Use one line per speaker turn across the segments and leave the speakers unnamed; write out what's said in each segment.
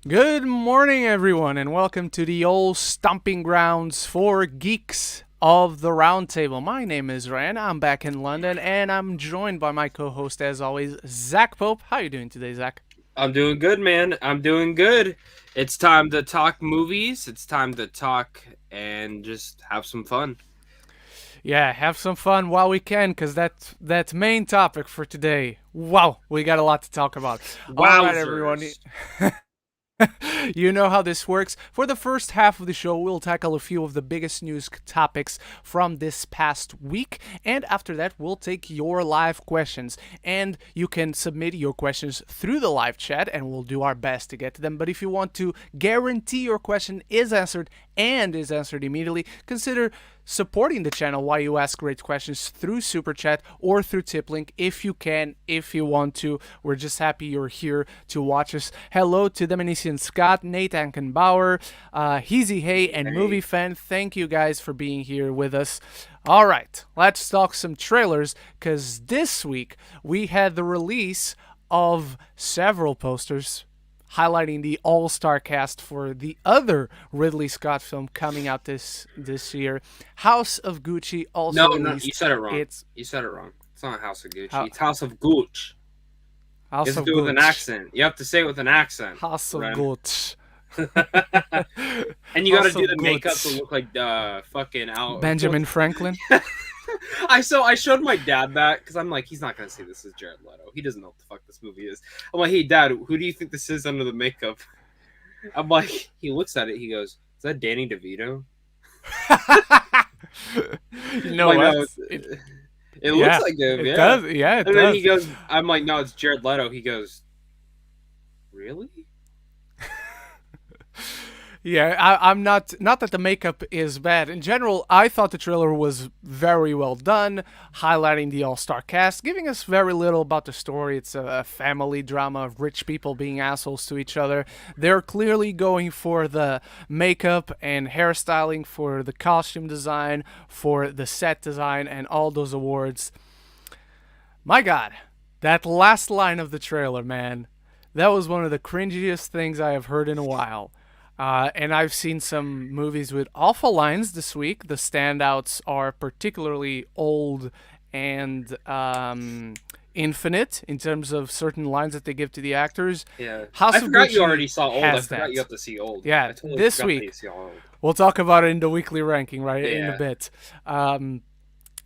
Good morning, everyone, and welcome to the old stomping grounds for geeks of the Roundtable. My name is Ryan. I'm back in London, and I'm joined by my co-host, as always, Zach Pope. How are you doing today, Zach?
I'm doing good, man. I'm doing good. It's time to talk movies. It's time to talk and just have some fun.
Yeah, have some fun while we can, because that's main topic for today. Wow, we got a lot to talk about. All right, everyone.
Wowzers.
You know how this works. For the first half of the show, we'll tackle a few of the biggest news topics from this past week, and after that, we'll take your live questions. And you can submit your questions through the live chat, and we'll do our best to get to them. But if you want to guarantee your question is answered and is answered immediately, consider supporting the channel while you ask great questions through Super Chat or through Tip Link if you can, if you want to. We're just happy you're here to watch us. Hello to Dominician Scott, Nate Ankenbauer, Heezy Hay, and
Hey.
Movie Fan. Thank you guys for being here with us. All right, let's talk some trailers because this week we had the release of several posters highlighting the all-star cast for the other Ridley Scott film coming out this year. House of Gucci also
No, you
released.
said it wrong.
It's
You said it wrong. It's not House of Gucci.
Ho-
It's House of Gooch. You
House
have to
of
do it with an
Gucci.
accent. You have to say it with an accent,
House of
Ren.
Gucci.
And you got to
House
do
of
the makeup to
Gucci.
look like fucking out.
Benjamin Franklin.
I showed my dad that because I'm like, he's not gonna say this is Jared Leto. He doesn't know what the fuck this movie is. I'm like, hey dad, who do you think this is under the makeup? I'm like, he looks at it, he goes, is that Danny DeVito?
You
I'm
know
like,
what?
no,
It,
it looks
yeah,
like him,
it
yeah.
does. Yeah, it
And then
does.
he goes, I'm like, no, it's Jared Leto. He goes, really?
Yeah, I'm not that the makeup is bad. In general, I thought the trailer was very well done, highlighting the all-star cast, giving us very little about the story. It's a family drama of rich people being assholes to each other. They're clearly going for the makeup and hairstyling, for the costume design, for the set design, and all those awards. My God, that last line of the trailer, man, that was one of the cringiest things I have heard in a while. And I've seen some movies with awful lines this week. The standouts are particularly old and infinite in terms of certain lines that they give to the actors.
Yeah.
House
I
of
forgot you
Gucci
already saw old. I
has
forgot you
that.
have to see old.
Yeah,
I totally
this
forgot that you
week
see old.
we'll talk about it in the weekly ranking, right, in a
Yeah.
bit.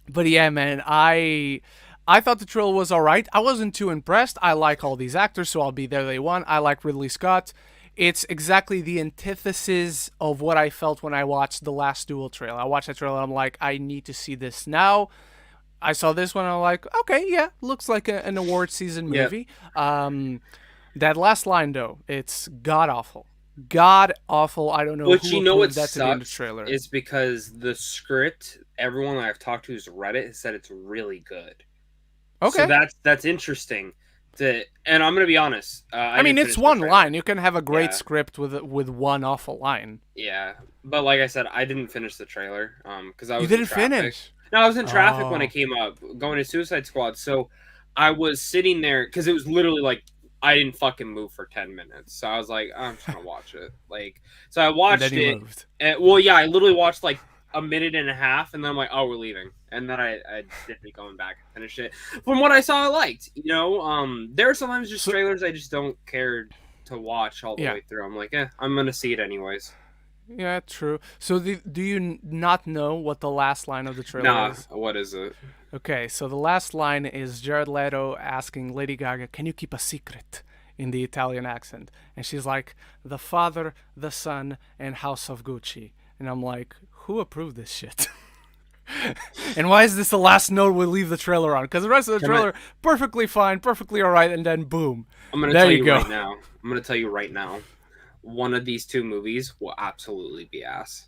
But yeah, man, I thought the trailer was all right. I wasn't too impressed. I like all these actors, so I'll be there day one. I like Ridley Scott. It's exactly the antithesis of what I felt when I watched the last Duel trailer. I watched that trailer. I'm like, I need to see this now. I saw this one. I'm like, okay, yeah, looks like an award season
Yeah.
movie. That last line though, it's god awful, god awful. I don't know
But
who
you know what
approved that to be in the
sucks
trailer.
is because the script, everyone I've talked to who's read it has said it's really good. So
Okay,
that's interesting. And I'm gonna be honest. I
I mean
didn't
it's
finish the
one
trailer.
line. You can have a great
Yeah,
script with one awful line.
yeah. But like I said, I didn't finish the trailer because I
You
was in
didn't
traffic.
finish.
No, I was in traffic when it
Oh,
came up, going to Suicide Squad. So I was sitting there because it was literally like I didn't fucking move for 10 minutes. So I was like, I'm just gonna watch it. Like, so I
and then
watched
you
it.
moved.
And, well, yeah, I literally watched like a minute and a half, and then I'm like, oh, we're leaving. And then I did be going back and finish it. From what I saw, I liked. There are sometimes just
So
trailers I just don't care to watch all the
yeah,
way through. I'm like, I'm gonna see it anyways.
yeah, true. So do you not know what the last line of the trailer
Nah,
is?
what is it?
Okay, so the last line is Jared Leto asking Lady Gaga, "Can you keep a secret?" in the Italian accent, and she's like, "The Father, the Son, and House of Gucci." And I'm like, who approved this shit? And why is this the last note we leave the trailer on? Because the rest of the
Can I,
trailer perfectly fine, perfectly all right, and then boom,
I'm gonna
there
tell
you
you
go.
right now. I'm gonna tell you right now. One of these two movies will absolutely be ass.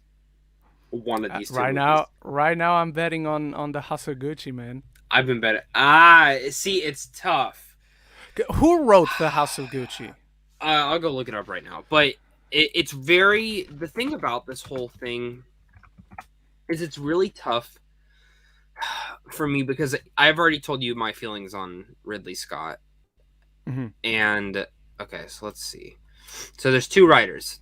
One of these two movies.
Right now, I'm betting on the House of Gucci, man.
I've been betting. See, it's tough.
Who wrote the House of Gucci?
I'll go look it up right now. But it's very. The thing about this whole thing is it's really tough for me because I've already told you my feelings on Ridley Scott.
Hmm.
And okay, so let's see. So there's two writers.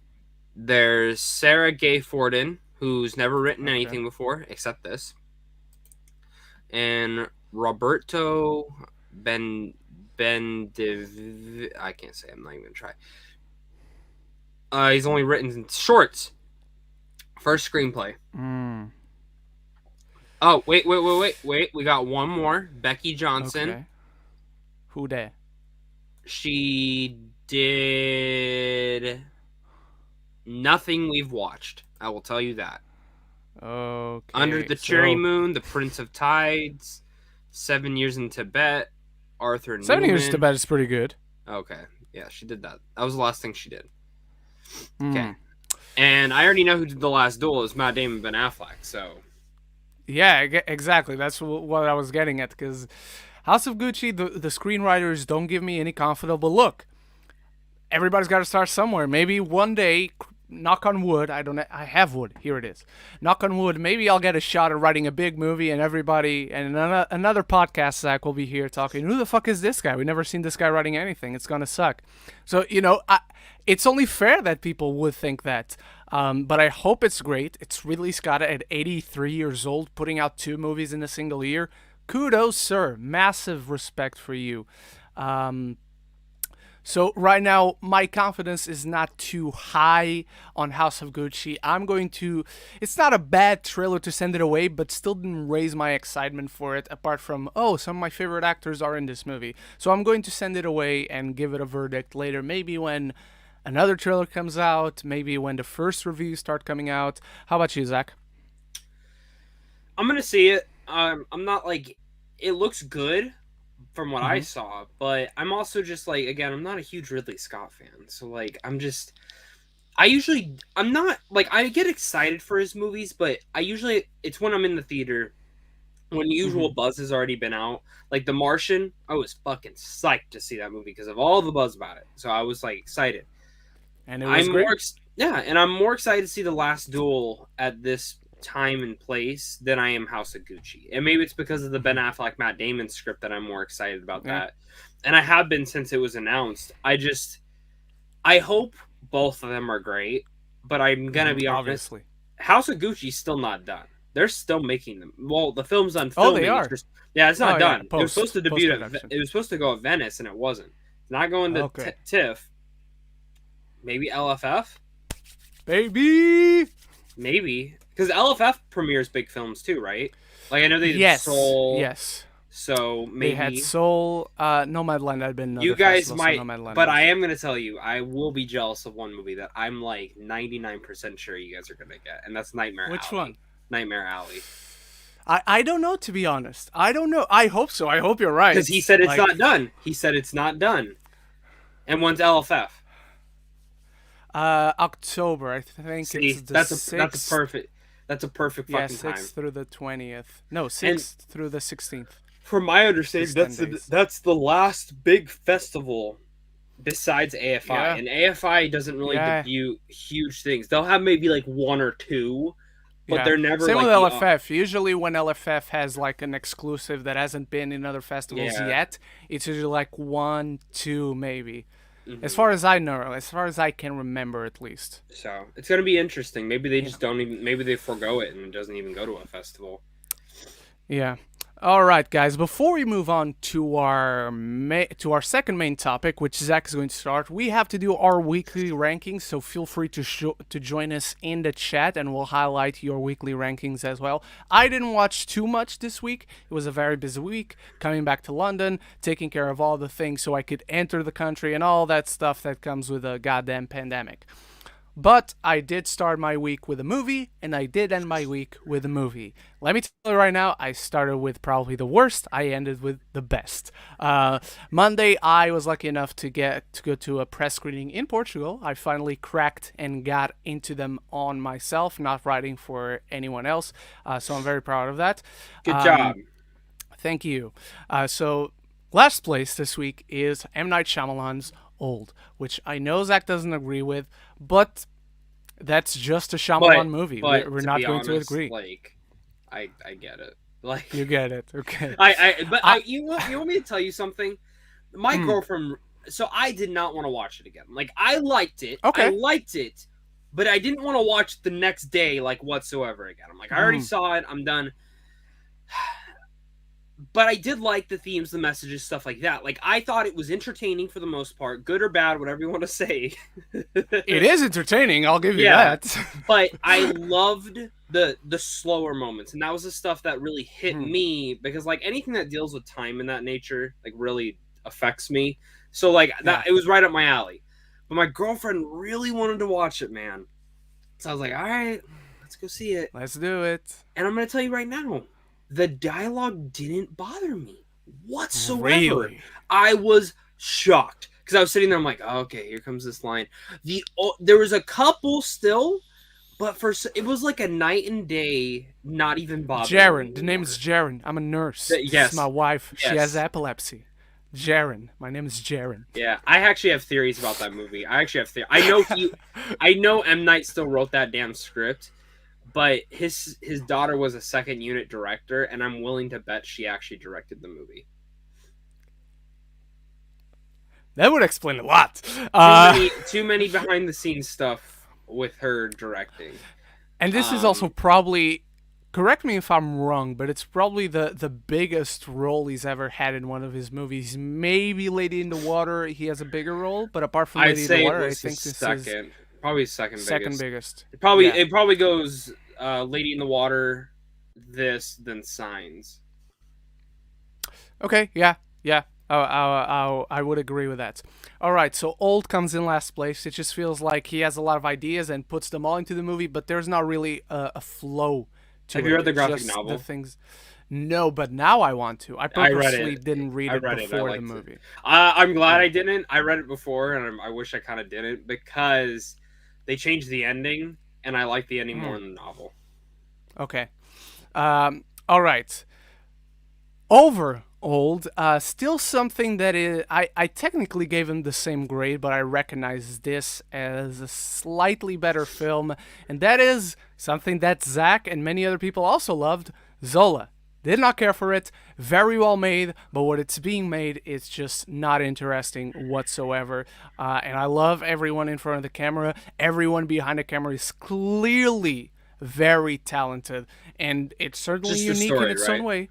There's Sarah Gay Forden, who's never written
Okay.
anything before except this, and Roberto I can't say. I'm not even gonna try. He's only written shorts. First screenplay.
Mm.
Oh, wait. We got one more. Becky Johnson.
Okay. Who that?
She did nothing we've watched. I will tell you that.
Okay.
Under the Cherry Moon, The Prince of Tides, 7 Years in Tibet, Arthur
7
Newman.
Years in Tibet is pretty good.
Okay. Yeah, she did that. That was the last thing she did.
Mm.
Okay. And I already know who did The Last Duel. It was Matt Damon and Ben Affleck, so...
Yeah, exactly. That's what I was getting at, because House of Gucci, the screenwriters don't give me any comfortable look. Everybody's got to start somewhere. Maybe one day, knock on wood, I have wood. Here it is. Knock on wood, maybe I'll get a shot at writing a big movie, and everybody, and another podcast, Zach, will be here talking, who the fuck is this guy? We've never seen this guy writing anything. It's going to suck. So, it's only fair that people would think that. But I hope it's great. It's Ridley Scott at 83 years old, putting out 2 movies in a single year. Kudos, sir. Massive respect for you. So right now, my confidence is not too high on House of Gucci. It's not a bad trailer to send it away, but still didn't raise my excitement for it, apart from, some of my favorite actors are in this movie. So I'm going to send it away and give it a verdict later, maybe when another trailer comes out, maybe when the first reviews start coming out. How about you, Zach?
I'm going to see it. I'm not it looks good from what I
Mhm.
saw, but I'm also just again, I'm not a huge Ridley Scott fan. So I'm not I get excited for his movies, but it's when I'm in the theater when the usual
Mhm.
buzz has already been out. Like The Martian, I was fucking psyched to see that movie because of all the buzz about it. So I was excited.
And it was great.
And I'm more excited to see The Last Duel at this time and place than I am House of Gucci. And maybe it's because of the Ben Affleck Matt Damon script that I'm more excited about
Yeah.
that. And I have been since it was announced. I hope both of them are great, but I'm gonna be honest.
Obviously.
House of Gucci's still not done. They're still making them. Well, the film's done
Oh,
filming.
they are.
It's not done.
Yeah,
It was supposed to debut
post-production.
it was supposed to go at Venice, and it wasn't. It's not going to
Okay.
TIFF. Maybe LFF.
Baby.
Maybe because LFF premieres big films too, right? I know they did Soul.
Yes.
So maybe
They had Soul. Nomadland had been another
you guys
festival,
might.
so Nomadland
But
was-
I am going to tell you, I will be jealous of one movie that I'm 99% sure you guys are going to get, and that's Nightmare Alley.
Which one?
Nightmare Alley.
I don't know, to be honest. I don't know. I hope so. I hope you're right.
Because he said it's not done. He said it's not done. And when's LFF?
October. I think
See,
it's the
that's a
6th.
perfect. That's a perfect
Yeah,
fucking
6th
time.
through the 20th. No, 6th through the 16th.
From my understanding,
It's 10 days.
that's the last big festival besides AFI,
Yeah.
and AFI doesn't really
Yeah.
debut huge things. They'll have maybe 1 or 2, but
Yeah.
they're never
Same with
the-
LFF. Usually when LFF has an exclusive that hasn't been in other festivals
Yeah.
yet, it's usually 1, 2 maybe.
Mhm.
As far as I know, as far as I can remember at least.
So it's gonna be interesting. Maybe they just don't even. Maybe they forego it and it doesn't even go to a festival.
Yeah. All right, guys. Before we move on to our second main topic, which Zach is going to start, we have to do our weekly rankings. So feel free to join us in the chat, and we'll highlight your weekly rankings as well. I didn't watch too much this week. It was a very busy week, coming back to London, taking care of all the things so I could enter the country and all that stuff that comes with a goddamn pandemic. But I did start my week with a movie, and I did end my week with a movie. Let me tell you right now, I started with probably the worst. I ended with the best. Monday, I was lucky enough to go to a press screening in Portugal. I finally cracked and got into them on myself, not writing for anyone else. So I'm very proud of that.
Good job.
Thank you. So last place this week is M. Night Shyamalan's Old, which I know Zach doesn't agree with, but that's just a Shyamalan movie.
But
We're
to
not
be
going to
honest,
agree.
I get it.
You get it, okay.
You want me to tell you something? My girlfriend so I did not want to watch it again. Like I
Okay.
liked it, but I didn't want to watch the next day like whatsoever again. I'm like, I already
Mm.
saw it. I'm done. But I did like the themes, the messages, stuff like that. Like I thought it was entertaining for the most part, good or bad, whatever you want to say.
It is entertaining. I'll give you
Yeah,
that.
but I loved the slower moments, and that was the stuff that really hit
Hmm.
me because like anything that deals with time in that nature like really affects me. So like
Yeah.
that it was right up my alley. But my girlfriend really wanted to watch it, man. So I was like, all right, let's go see it.
Let's do it.
And I'm gonna tell you right now, the dialogue didn't bother me whatsoever.
Really?
I was shocked because I was sitting there. I'm like, oh, okay, here comes this line. There was a couple still, but it was like a night and day. Not even bothering me
Jaren. The name
anymore.
is Jaren. I'm a nurse. This is my
Yes,
wife. She has
yes,
epilepsy. Jaren. My name is Jaren.
yeah. I actually have theories about that movie. I actually have theories. I know M Night still wrote that damn script, but his daughter was a second unit director, and I'm willing to bet she actually directed the movie.
That would explain a lot.
Too many behind the scenes stuff with her directing.
And this is also
Um,
probably, correct me if I'm wrong, but it's probably the biggest role he's ever had in one of his movies. Maybe Lady in the Water, he has a bigger role, but apart from
I'd
Lady in the
say it
Water, I
was his
think this is
second, probably his second
second
biggest.
biggest. Yeah.
It probably goes Lady in the Water, this, then Signs.
Okay, yeah, yeah. I would agree with that. All right, so Old comes in last place. It just feels like he has a lot of ideas and puts them all into the movie, but there's not really a flow
Have
to
you
it.
read the
It's
graphic
just the
novel?
things. No, but now I want to. I
I read
purposely
it.
didn't read
I
it
read it. I
before the
liked it.
movie.
I'm glad
Yeah.
I didn't. I read it before, and I wish I kind of didn't because they changed the ending, and I like the ending more
Mm,
in the novel.
okay. All right. Over Old, still something that is. I technically gave him the same grade, but I recognize this as a slightly better film, and that is something that Zach and many other people also loved. Zola. Did not care for it. Very well made, but what it's being made is just not interesting whatsoever. And I love everyone in front of the camera. Everyone behind the camera is clearly very talented, and it's certainly
Just the
unique in
story,
its
right?
own way.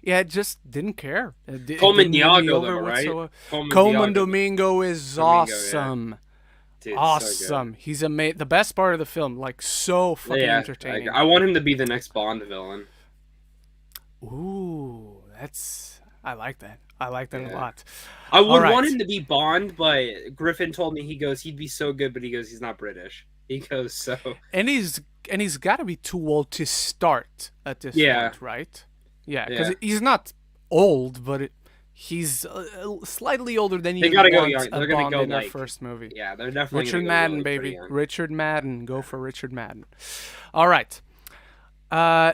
Yeah, it just didn't care. It
Coleman
didn't win me
Diago,
over
though, right?
whatsoever.
Coleman
Coleman
Diago.
Domingo is
Domingo, yeah.
awesome.
Dude, so good.
Awesome. He's the best part of the film. Like, so fucking
Yeah,
entertaining.
I want him to be the next Bond villain.
Ooh, I like that. I like that a
Yeah.
lot.
I
All
would want
right.
him to be Bond, but Griffin told me he goes, he'd be so good, but he goes, he's not British. He goes, so
And he's got to be too old to start at this
yeah,
point, right? Yeah,
yeah.
because he's not old, but he's slightly older than
They
you'd
gotta go
want
young.
a
They're gonna
Bond
go
in their
like,
first movie.
yeah, they're definitely
Richard
gonna go
Madden,
really pretty
baby.
young.
Richard Madden. Go for Richard Madden. All right.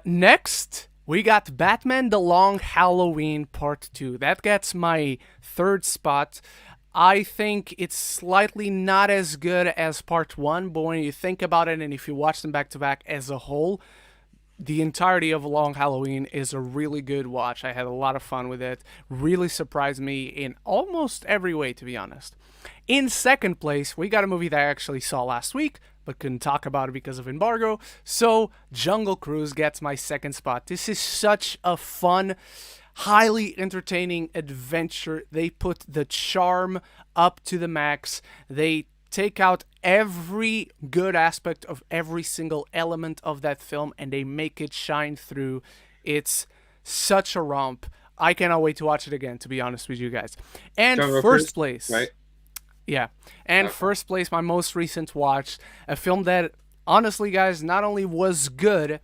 Next, we got Batman The Long Halloween Part 2. That gets my third spot. I think it's slightly not as good as Part 1, but when you think about it and if you watch them back to back as a whole, the entirety of Long Halloween is a really good watch. I had a lot of fun with it. Really surprised me in almost every way, to be honest. In second place, we got a movie that I actually saw last week, but couldn't talk about it because of embargo. So, Jungle Cruise gets my second spot. This is such a fun, highly entertaining adventure. They put the charm up to the max. They take out every good aspect of every single element of that film and they make it shine through. It's such a romp. I cannot wait to watch it again, to be honest with you guys. And
Jungle
first
Cruise,
place.
right?
Yeah. And
Okay.
first place, my most recent watch, a film that, honestly, guys, not only was good,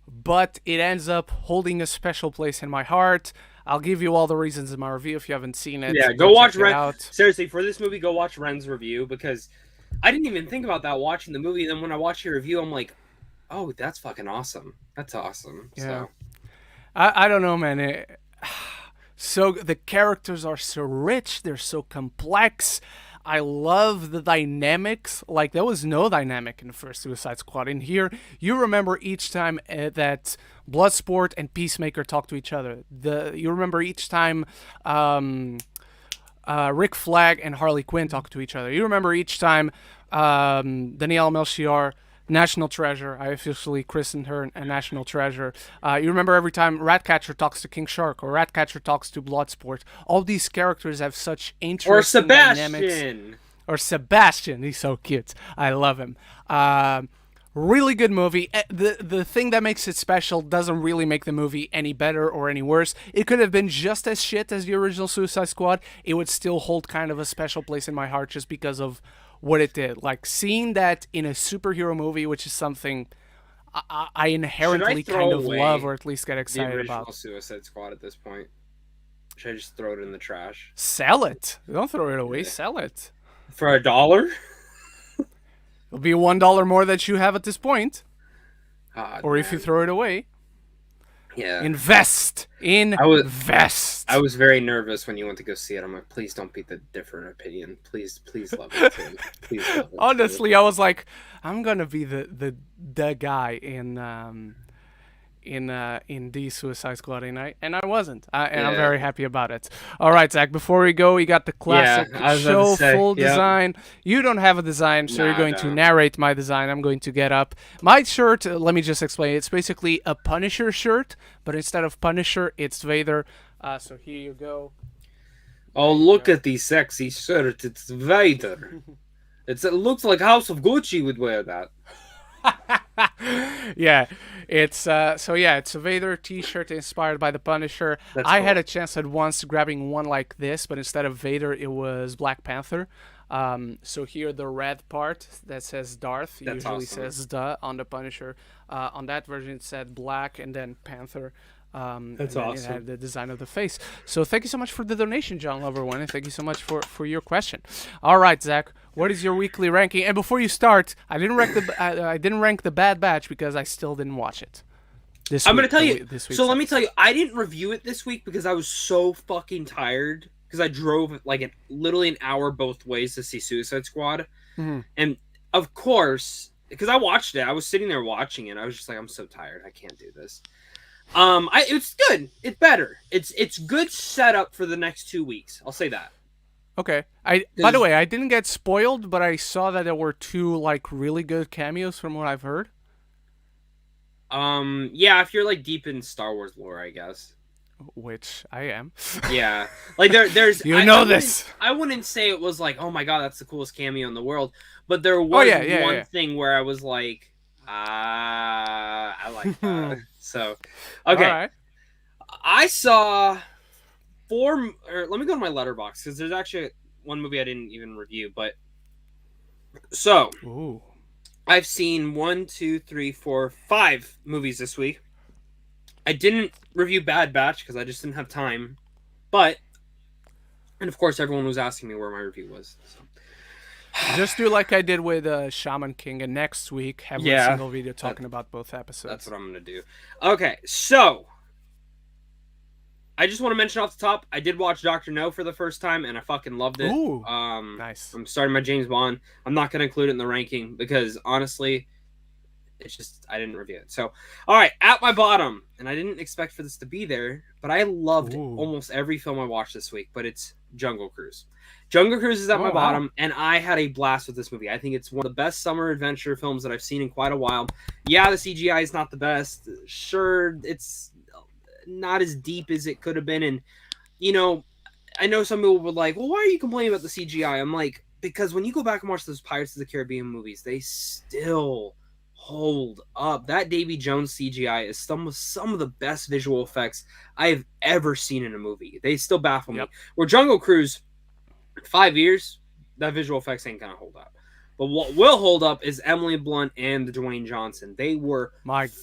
but it ends up holding a special place in my heart. I'll give you all the reasons in my review if you haven't seen it.
Yeah, go watch
check it
Ren.
out.
Seriously, for this movie, go watch Ren's review because I didn't even think about that watching the movie. And then when I watch your review, I'm like, oh, that's fucking awesome. That's awesome.
Yeah.
So
I don't know, man. So the characters are so rich, they're so complex. I love the dynamics. Like there was no dynamic in the first Suicide Squad. In here, you remember each time that Bloodsport and Peacemaker talk to each other. You remember each time Rick Flag and Harley Quinn talk to each other. You remember each time Danielle Melchior, National Treasure, I officially christened her a National Treasure. You remember every time Ratcatcher talks to King Shark or Ratcatcher talks to Bloodsport. All these characters have such interesting dynamics. Or Sebastian, he's so cute. I love him. Really good movie. The thing that makes it special doesn't really make the movie any better or any worse. It could have been just as shit as the original Suicide Squad. It would still hold kind of a special place in my heart just because of what it did. Like, seeing that in a superhero movie, which is something I inherently kind of love or at least get excited
the original
about.
Suicide Squad at this point? Should I just throw it in the trash?
Sell it. Don't throw it away. Sell it.
For $1?
It'll be $1 more that you have at this point. Or
man.
if you throw it away.
Yeah.
Invest.
I was very nervous when you went to go see it. I'm like, please don't be the different opinion. Please love it too. Please love it.
Honestly, I was like, I'm gonna be the guy in the Suicide Squad, and I wasn't, and I'm very happy about it. All right, Zach. Before we go, we got the classic show full design. You don't have a design, so you're going to narrate my design. I'm going to get up my shirt. Let me just explain. It's basically a Punisher shirt, but instead of Punisher, it's Vader. So here you go.
Oh, look at the sexy shirt. It's Vader. It looks like House of Gucci would wear that.
Yeah, it's it's a Vader t-shirt inspired by the Punisher. I had a chance at once grabbing one like this, but instead of Vader, it was Black Panther. So here the red part that says Darth usually says "duh" on the Punisher. On that version, it said Black and then Panther.
That's awesome.
It had the design of the face. So thank you so much for the donation, John Lover1, and thank you so much for your question. All right, Zach, what is your weekly ranking? And before you start, I didn't rank the Bad Batch because I still didn't watch it.
I'm going to tell you. So let me tell you, I didn't review it this week because I was so fucking tired because I drove like literally an hour both ways to see Suicide Squad.
Mm-hmm.
And of course, because I watched it, I was sitting there watching it. I was just like, I'm so tired. I can't do this. It's good. It's better. It's good setup for the next 2 weeks. I'll say that.
Okay. By the way, I didn't get spoiled, but I saw that there were 2 like really good cameos from what I've heard.
Yeah, if you're like deep in Star Wars lore, I guess.
Which I am.
Yeah. Like there's
this.
I wouldn't say it was like, oh my god, that's the coolest cameo in the world. But there was one thing where I was like, I like that. So, okay.
Right.
I saw 4. Or let me go to my letterbox because there's actually one movie I didn't even review. But so, I've seen 1, 2, 3, 4, 5 movies this week. I didn't review Bad Batch because I just didn't have time. But, and of course, everyone was asking me where my review was. So.
Just do like I did with Shaman King, and next week have a single video talking about both episodes.
That's what I'm going to do. Okay, so I just want to mention off the top, I did watch Dr. No for the first time, and I fucking loved it.
Ooh, nice.
I'm starting my James Bond. I'm not going to include it in the ranking because, honestly, it's just, I didn't review it. So, all right, at my bottom, and I didn't expect for this to be there, but I loved almost every film I watched this week, but it's Jungle Cruise. Jungle Cruise is at my bottom, and I had a blast with this movie. I think it's one of the best summer adventure films that I've seen in quite a while. Yeah, the CGI is not the best. Sure, it's not as deep as it could have been. And, you know, I know some people were like, well, why are you complaining about the CGI? I'm like, because when you go back and watch those Pirates of the Caribbean movies, they still hold up. That Davy Jones CGI is some of the best visual effects I have ever seen in a movie. They still baffle me. Where Jungle Cruise, 5 years, that visual effects ain't gonna hold up. But what will hold up is Emily Blunt and Dwayne Johnson. They were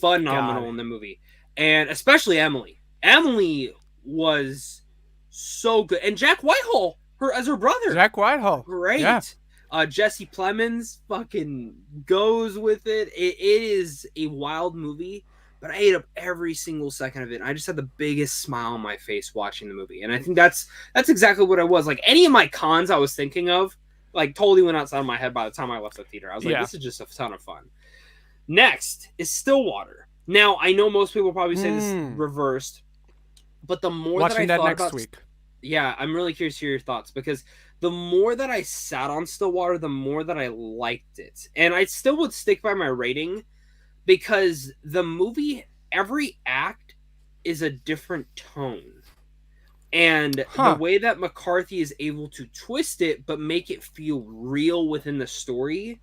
phenomenal in the movie. And especially Emily. Emily was so good. And Jack Whitehall, as her brother.
Jack Whitehall.
Great. Yeah. Jesse Plemons fucking goes with it. It is a wild movie, but I ate up every single second of it. I just had the biggest smile on my face watching the movie. And I think that's exactly what I was. Like, any of my cons I was thinking of, like, totally went outside of my head by the time I left the theater. I was like, this is just a ton of fun. Next is Stillwater. Now, I know most people probably say this is reversed, but the more
watching
that I thought
next
about...
week.
Yeah, I'm really curious to hear your thoughts because the more that I sat on Stillwater, the more that I liked it. And I still would stick by my rating because the movie, every act is a different tone. And the
Huh.
way that McCarthy is able to twist it but make it feel real within the story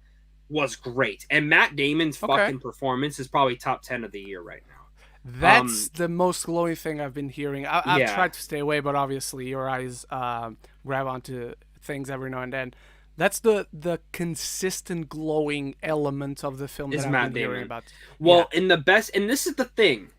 was great. And Matt Damon's
Okay.
fucking performance is probably top 10 of the year right now.
That's the most glowing thing I've been hearing. I've
Yeah,
tried to stay away, but obviously your eyes grab onto things every now and then. That's the consistent glowing element of the film that
is
I've
Matt
been hearing
Damon.
about. Yeah.
Well, in the best, and this is the thing.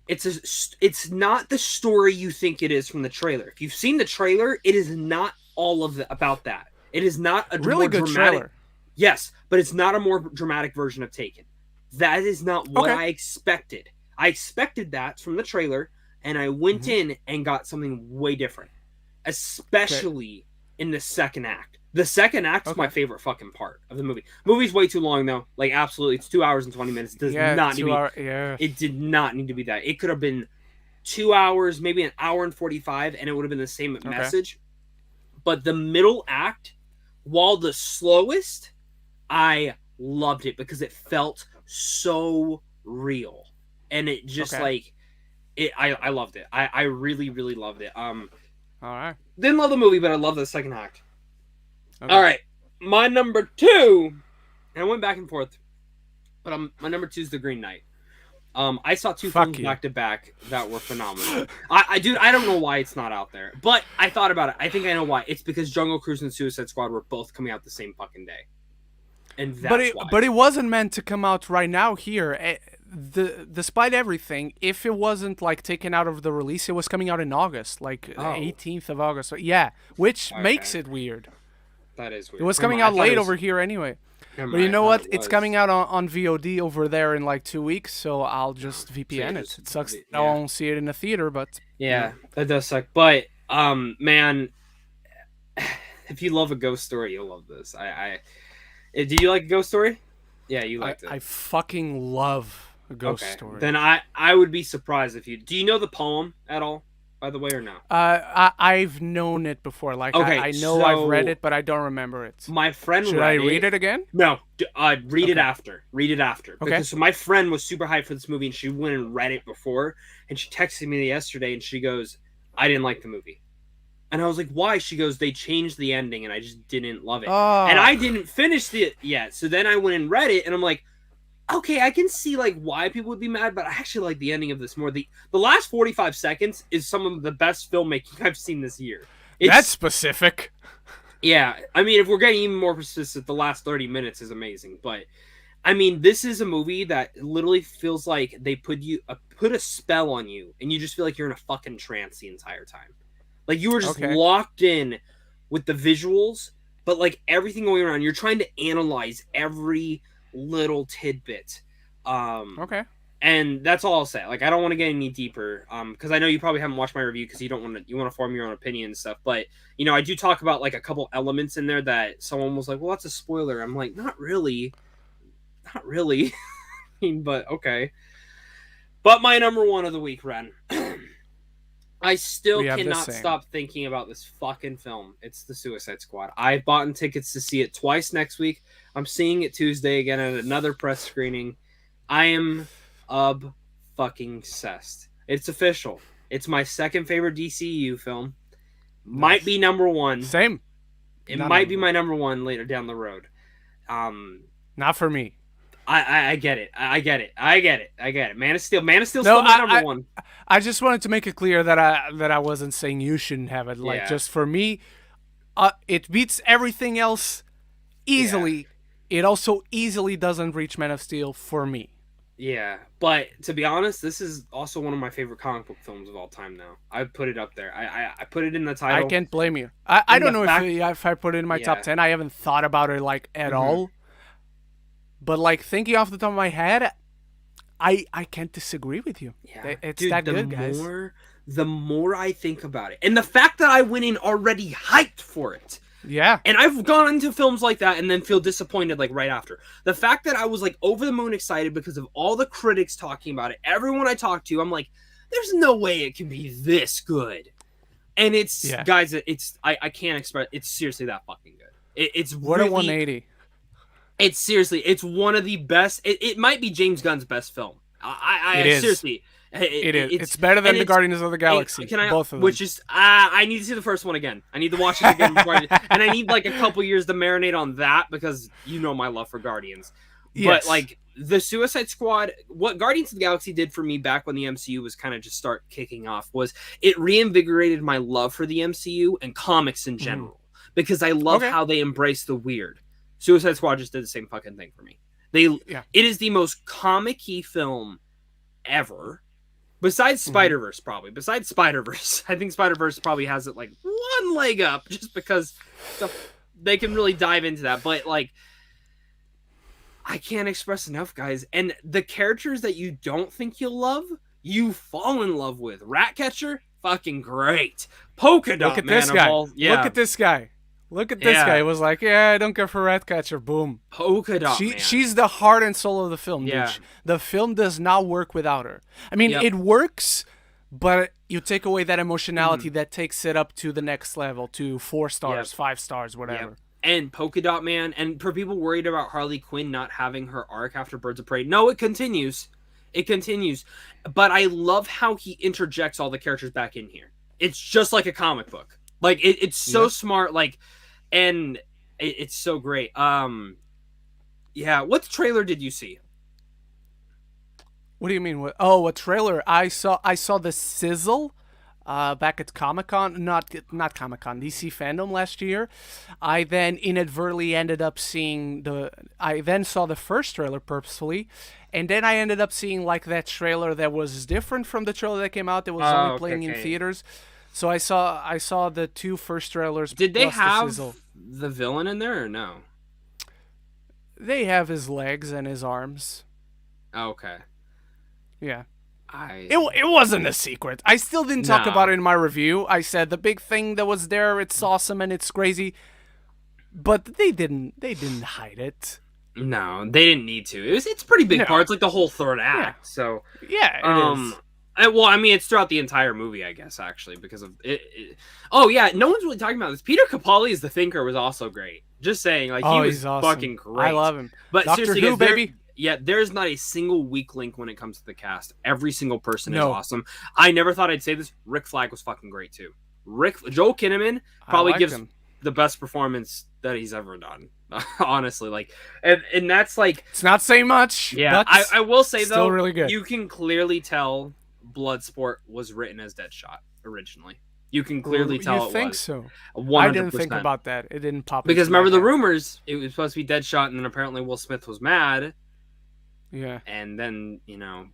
It's not the story you think it is from the trailer. If you've seen the trailer, it is not all of about that. It is not a
Really
more
good
dramatic.
trailer.
Yes, but it's not a more dramatic version of Taken. That is not what
Okay.
I expected. I expected that from the trailer, and I went
Hmm.
in and got something way different,
Okay.
especially in the second act. The second act is my
Okay.
favorite fucking part of the movie. Movie's way too long though. Like absolutely, it's 2 hours and 20 minutes. It does
Yeah.
not need to be.
2 hour. Yeah.
It did not need to be that. It could have been 2 hours, maybe an hour and 45, and it would have been the same
Okay.
message. But the middle act, while the slowest, I loved it because it felt so real. And it just
Okay.
like it I loved it. I really, really loved it.
All right.
Didn't love the movie, but I love the second act.
Okay.
Alright. My number two, and I went back and forth, but my number two is The Green Knight. I saw two
Fuck
films
you.
back to back that were phenomenal. Dude, I don't know why it's not out there, but I thought about it. I think I know why. It's because Jungle Cruise and Suicide Squad were both coming out the same fucking day, and that's why.
But it wasn't meant to come out right now here. Despite everything, if it wasn't like taken out of the release, it was coming out in August, like
Oh,
18th of August. So, yeah, which makes
okay,
it weird.
that is
It
weird.
was
Never
coming
mind. I
out
thought it
late
was.
over here anyway.
Never
But you
mind. I
know
thought
what?
it
It's
was.
coming out on VOD over there in like 2 weeks, so I'll just
So you
VPN it.
just,
It sucks that I
yeah,
won't see it in the theater, but
yeah, that does suck. But man, if you love a ghost story, you'll love this. Do you like a ghost story? Yeah, you liked it.
I fucking love a ghost
Okay,
story.
then I would be surprised if you. Do you know the poem at all? By the way, or no?
I've known it before. Like
Okay,
I know I've read
so
it, but I don't remember it.
my friend
Should I
read
read
it.
it again?
No, read it
Okay.
after. Read it after.
Okay.
Because so my friend was super hyped for this movie and she went and read it before. And she texted me yesterday and she goes, I didn't like the movie. And I was like, why? She goes, they changed the ending and I just didn't love it. And
Oh,
I didn't finish it yet. So then I went and read it and I'm like, okay, I can see like why people would be mad, but I actually like the ending of this more. The last 45 seconds is some of the best filmmaking I've seen this year.
that's specific.
Yeah, I mean, if we're getting even more specific, the last 30 minutes is amazing. But I mean, this is a movie that literally feels like they put a spell on you, and you just feel like you're in a fucking trance the entire time. Like you were just
Okay.
locked in with the visuals, but like everything going around, you're trying to analyze every little tidbit.
Okay.
And that's all I'll say. Like I don't want to get any deeper, because I know you probably haven't watched my review because you want to form your own opinion and stuff. But I do talk about like a couple elements in there that someone was like, "Well, that's a spoiler." I'm like, not really, not really. I mean, but okay. But my number one of the week, Ren. I still
We have the
cannot
same.
stop thinking about this fucking film. It's the Suicide Squad. I've bought tickets to see it twice next week. I'm seeing it Tuesday again at another press screening. I am fucking obsessed. It's official. It's my second favorite DCU film. Might
Nice.
be number one.
Same.
It
Not
might be
number
my number one later down the road.
Not for me.
I get it. I get it. I get it. I get it. Man of Steel. Man of Steel's
No,
still my number one.
I just wanted to make it clear that I wasn't saying you shouldn't have it. Like
Yeah.
just for me, it beats everything else easily. It also easily doesn't reach Man of Steel for me.
Yeah, but to be honest, this is also one of my favorite comic book films of all time. Now I put it up there. I put it in the title.
I can't blame you. I
And
don't
the
know
fact-
if I put it in my
Yeah.
top 10. I haven't thought about it like at
Mhm.
all. But like thinking off the top of my head, I can't disagree with you.
Yeah,
It's
dude,
that
the
good, guys.
the more I think about it, and the fact that I went in already hyped for it,
Yeah.
and I've gone into films like that and then feel disappointed like right after. The fact that I was like over the moon excited because of all the critics talking about it, everyone I talked to, I'm like, there's no way it can be this good. And it's
Yeah.
guys, I can't express. It's seriously that fucking good. It's
What
really
a 180.
It's seriously, it's one of the best. It might be James Gunn's best film.
It
I
is.
seriously,
It is. It's better than the Guardians of the Galaxy.
Can I?
Both of them.
Which is, I need to see the first one again. I need to watch it again before and I need like a couple years to marinate on that because you know my love for Guardians.
Yes.
But like the Suicide Squad, what Guardians of the Galaxy did for me back when the MCU was kind of just start kicking off was it reinvigorated my love for the MCU and comics in general because I love how they embrace the weird. Suicide Squad just did the same fucking thing for me. It is the most comic-y film ever. Besides Spider-Verse, probably. Besides Spider-Verse. I think Spider-Verse probably has it like one leg up just because they can really dive into that. But like, I can't express enough, guys. And the characters that you don't think you'll love, you fall in love with. Ratcatcher, fucking great. Polka Dot
Look at
Man.
this guy.
Look
at this guy. Look at this guy. It was like, I don't care for Ratcatcher. Boom.
Polka Dot Man.
She's the heart and soul of the film, dude. The film does not work without her. I mean, it works, but you take away that emotionality that takes it up to the next level, to 4 stars, 5 stars, whatever.
And Polka Dot Man, and for people worried about Harley Quinn not having her arc after Birds of Prey, no, it continues. It continues. But I love how he interjects all the characters back in here. It's just like a comic book. Like, it's so smart, like... And it's so great. What trailer did you see?
What do you mean? What trailer? I saw the sizzle back at Comic-Con, not Comic-Con, DC Fandom last year. I then inadvertently ended up seeing I then saw the first trailer purposefully, and then I ended up seeing like that trailer that was different from the trailer that came out that was only playing in theaters. So I saw the 2 first trailers.
Did they have the villain in there or no?
They have his legs and his arms.
Okay.
Yeah. It wasn't a secret. I still didn't talk about it in my review. I said the big thing that was there, it's awesome and it's crazy. But they didn't hide it.
No, they didn't need to. It's pretty big part. It's like the whole third act. So
it is.
Well, I mean, it's throughout the entire movie, I guess, actually, because of it. Oh, yeah, no one's really talking about this. Peter Capaldi as the Thinker was also great. Just saying, like, he was awesome. Fucking great.
I love him.
But
Doctor
seriously,
Who, baby.
There's not a single weak link when it comes to the cast. Every single person is awesome. I never thought I'd say this. Rick Flag was fucking great, too. Joel Kinnaman probably gives the best performance that he's ever done. Honestly, like, and that's like...
It's not saying much.
Yeah, I will say, though,
really good.
You can clearly tell... Bloodsport was written as Deadshot originally. You can clearly tell it was.
You think so?
100%.
I didn't think about that. It didn't pop.
Because remember the rumors, it was supposed to be Deadshot, and then apparently Will Smith was mad.
Yeah.
And then,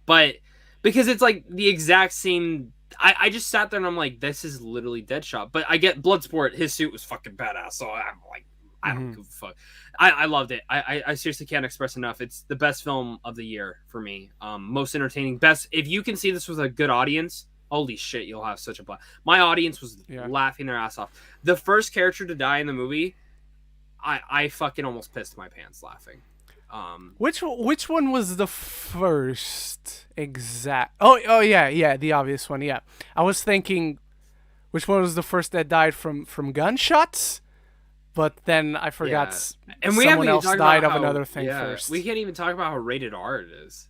but because it's like the exact same... I just sat there and I'm like, this is literally Deadshot. But I get Bloodsport, his suit was fucking badass, so I'm like, I don't give a fuck. I loved it. I seriously can't express enough. It's the best film of the year for me. Most entertaining. Best. If you can see this with a good audience, holy shit, you'll have such a blast. My audience was laughing their ass off. The first character to die in the movie, I fucking almost pissed my pants laughing.
Which one was the first exact? Oh yeah, the obvious one. Yeah, I was thinking, which one was the first that died from gunshots? But then I forgot, and someone else died of another thing first.
We can't even talk about how rated R it is.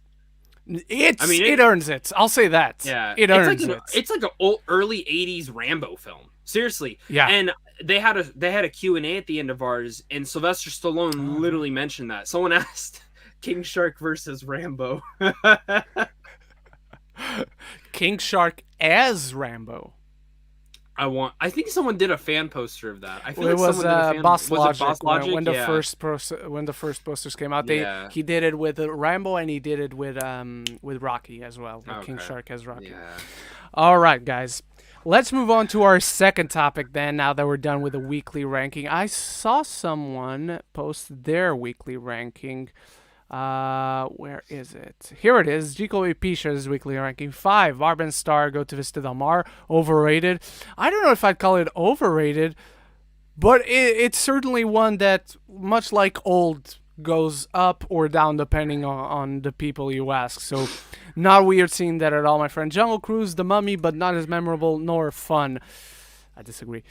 It earns it. I'll say that.
Yeah,
it earns it.
It's like an early '80s Rambo film. Seriously.
Yeah.
And they had a Q&A at the end of ours, and Sylvester Stallone literally mentioned that. Someone asked King Shark versus Rambo.
King Shark as Rambo.
I think someone did a fan poster of that. I feel
it was Boss Logic,
Boss Logic
when the first posters came out. He did it with Rambo, and he did it with Rocky as well. King Shark as Rocky.
Yeah.
All right, guys. Let's move on to our second topic then, now that we're done with the weekly ranking. I saw someone post their weekly ranking. Where is it? Here it is. Gico Pisha's weekly ranking. 5. Barb and Star Go to Vista Del Mar. Overrated. I don't know if I'd call it overrated, but it's certainly one that, much like Old, goes up or down depending on the people you ask. So, not weird seeing that at all, my friend. Jungle Cruise, The Mummy, but not as memorable nor fun. I disagree.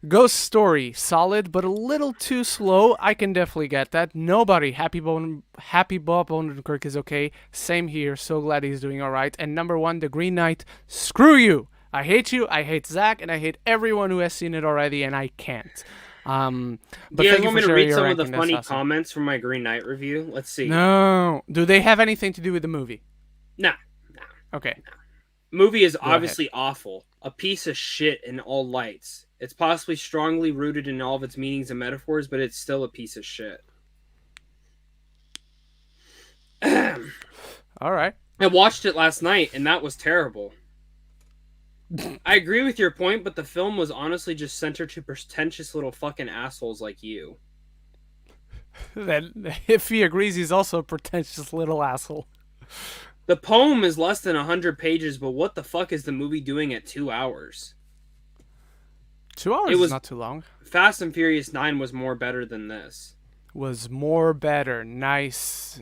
Ghost Story, solid, but a little too slow. I can definitely get that. Nobody, Happy Bob Odenkirk is okay. Same here. So glad he's doing all right. And number 1, The Green Knight. Screw you. I hate you. I hate Zach, and I hate everyone who has seen it already, and I can't. But
Do you
thank
guys want me to
sharing
read
your
some of the
ranking. That's
funny
awesome.
comments from my Green Knight review? Let's see.
No. Do they have anything to do with the movie?
Nah.
Okay.
Movie is
ahead.
obviously awful. A piece of shit in all lights. It's possibly strongly rooted in all of its meanings and metaphors, but it's still a piece of shit.
All right.
I watched it last night, and that was terrible. I agree with your point, but the film was honestly just centered to pretentious little fucking assholes like you.
Then, if he agrees, he's also a pretentious little asshole.
The poem is less than 100 pages, but what the fuck is the movie doing at 2 hours?
2 hours is not too long.
Fast and Furious 9 was more better than this.
Was more better. Nice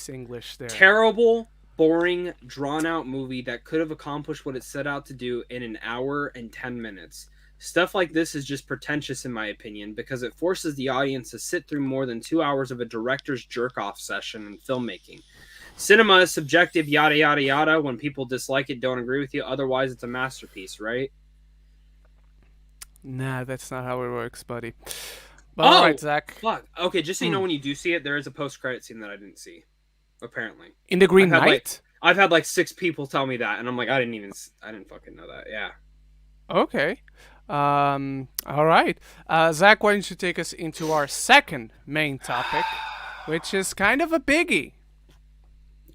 English there.
Terrible, boring, drawn-out movie that could have accomplished what it set out to do in an hour and 10 minutes. Stuff like this is just pretentious in my opinion because it forces the audience to sit through more than 2 hours of a director's jerk-off session in filmmaking. Cinema is subjective, yada, yada, yada. When people dislike it, don't agree with you. Otherwise, it's a masterpiece, right?
Nah, that's not how it works, buddy. But all right, Zach.
Fuck. Okay, just so you know, when you do see it, there is a post-credit scene that I didn't see. Apparently.
In The Green Knight?
I've had like 6 people tell me that, and I'm like, I didn't fucking know that. Yeah.
Okay. All right. Zach, why don't you take us into our second main topic, which is kind of a biggie.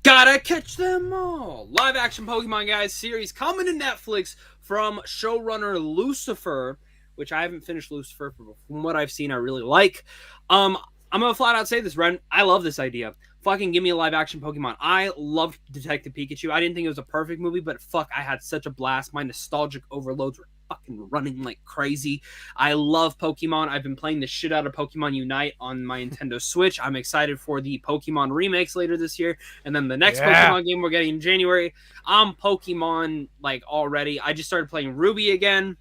Gotta catch them all. Live action Pokemon guys series coming to Netflix from showrunner Lucifer, which I haven't finished Lucifer, but from what I've seen, I really like. I'm gonna flat out say this, Ren. I love this idea. Fucking give me a live action Pokemon. I loved Detective Pikachu. I didn't think it was a perfect movie, but fuck, I had such a blast. My nostalgic overloads were fucking running like crazy. I love Pokemon. I've been playing the shit out of Pokemon Unite on my Nintendo Switch. I'm excited for the Pokemon remakes later this year, and then the next Pokemon game we're getting in January. I'm Pokemon like already. I just started playing Ruby again.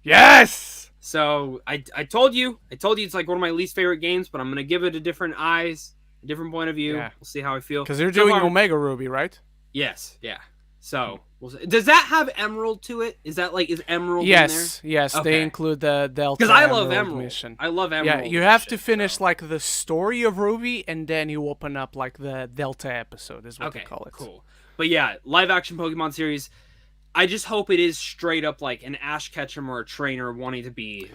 Yes.
So I told you it's like one of my least favorite games, but I'm gonna give it a different eyes, a different point of view. Yeah. We'll see how I feel.
Because you're doing Omega Ruby, right?
Yes. Yeah. So does that have Emerald to it? Is Emerald in there?
Yes. Okay. They include the Delta.
Because I love Emerald
mission.
I love Emerald.
Yeah, you have to finish like the story of Ruby, and then you open up like the Delta episode, is what they call it.
Cool. But yeah, live action Pokemon series. I just hope it is straight up like an Ash Ketchum or a trainer wanting to be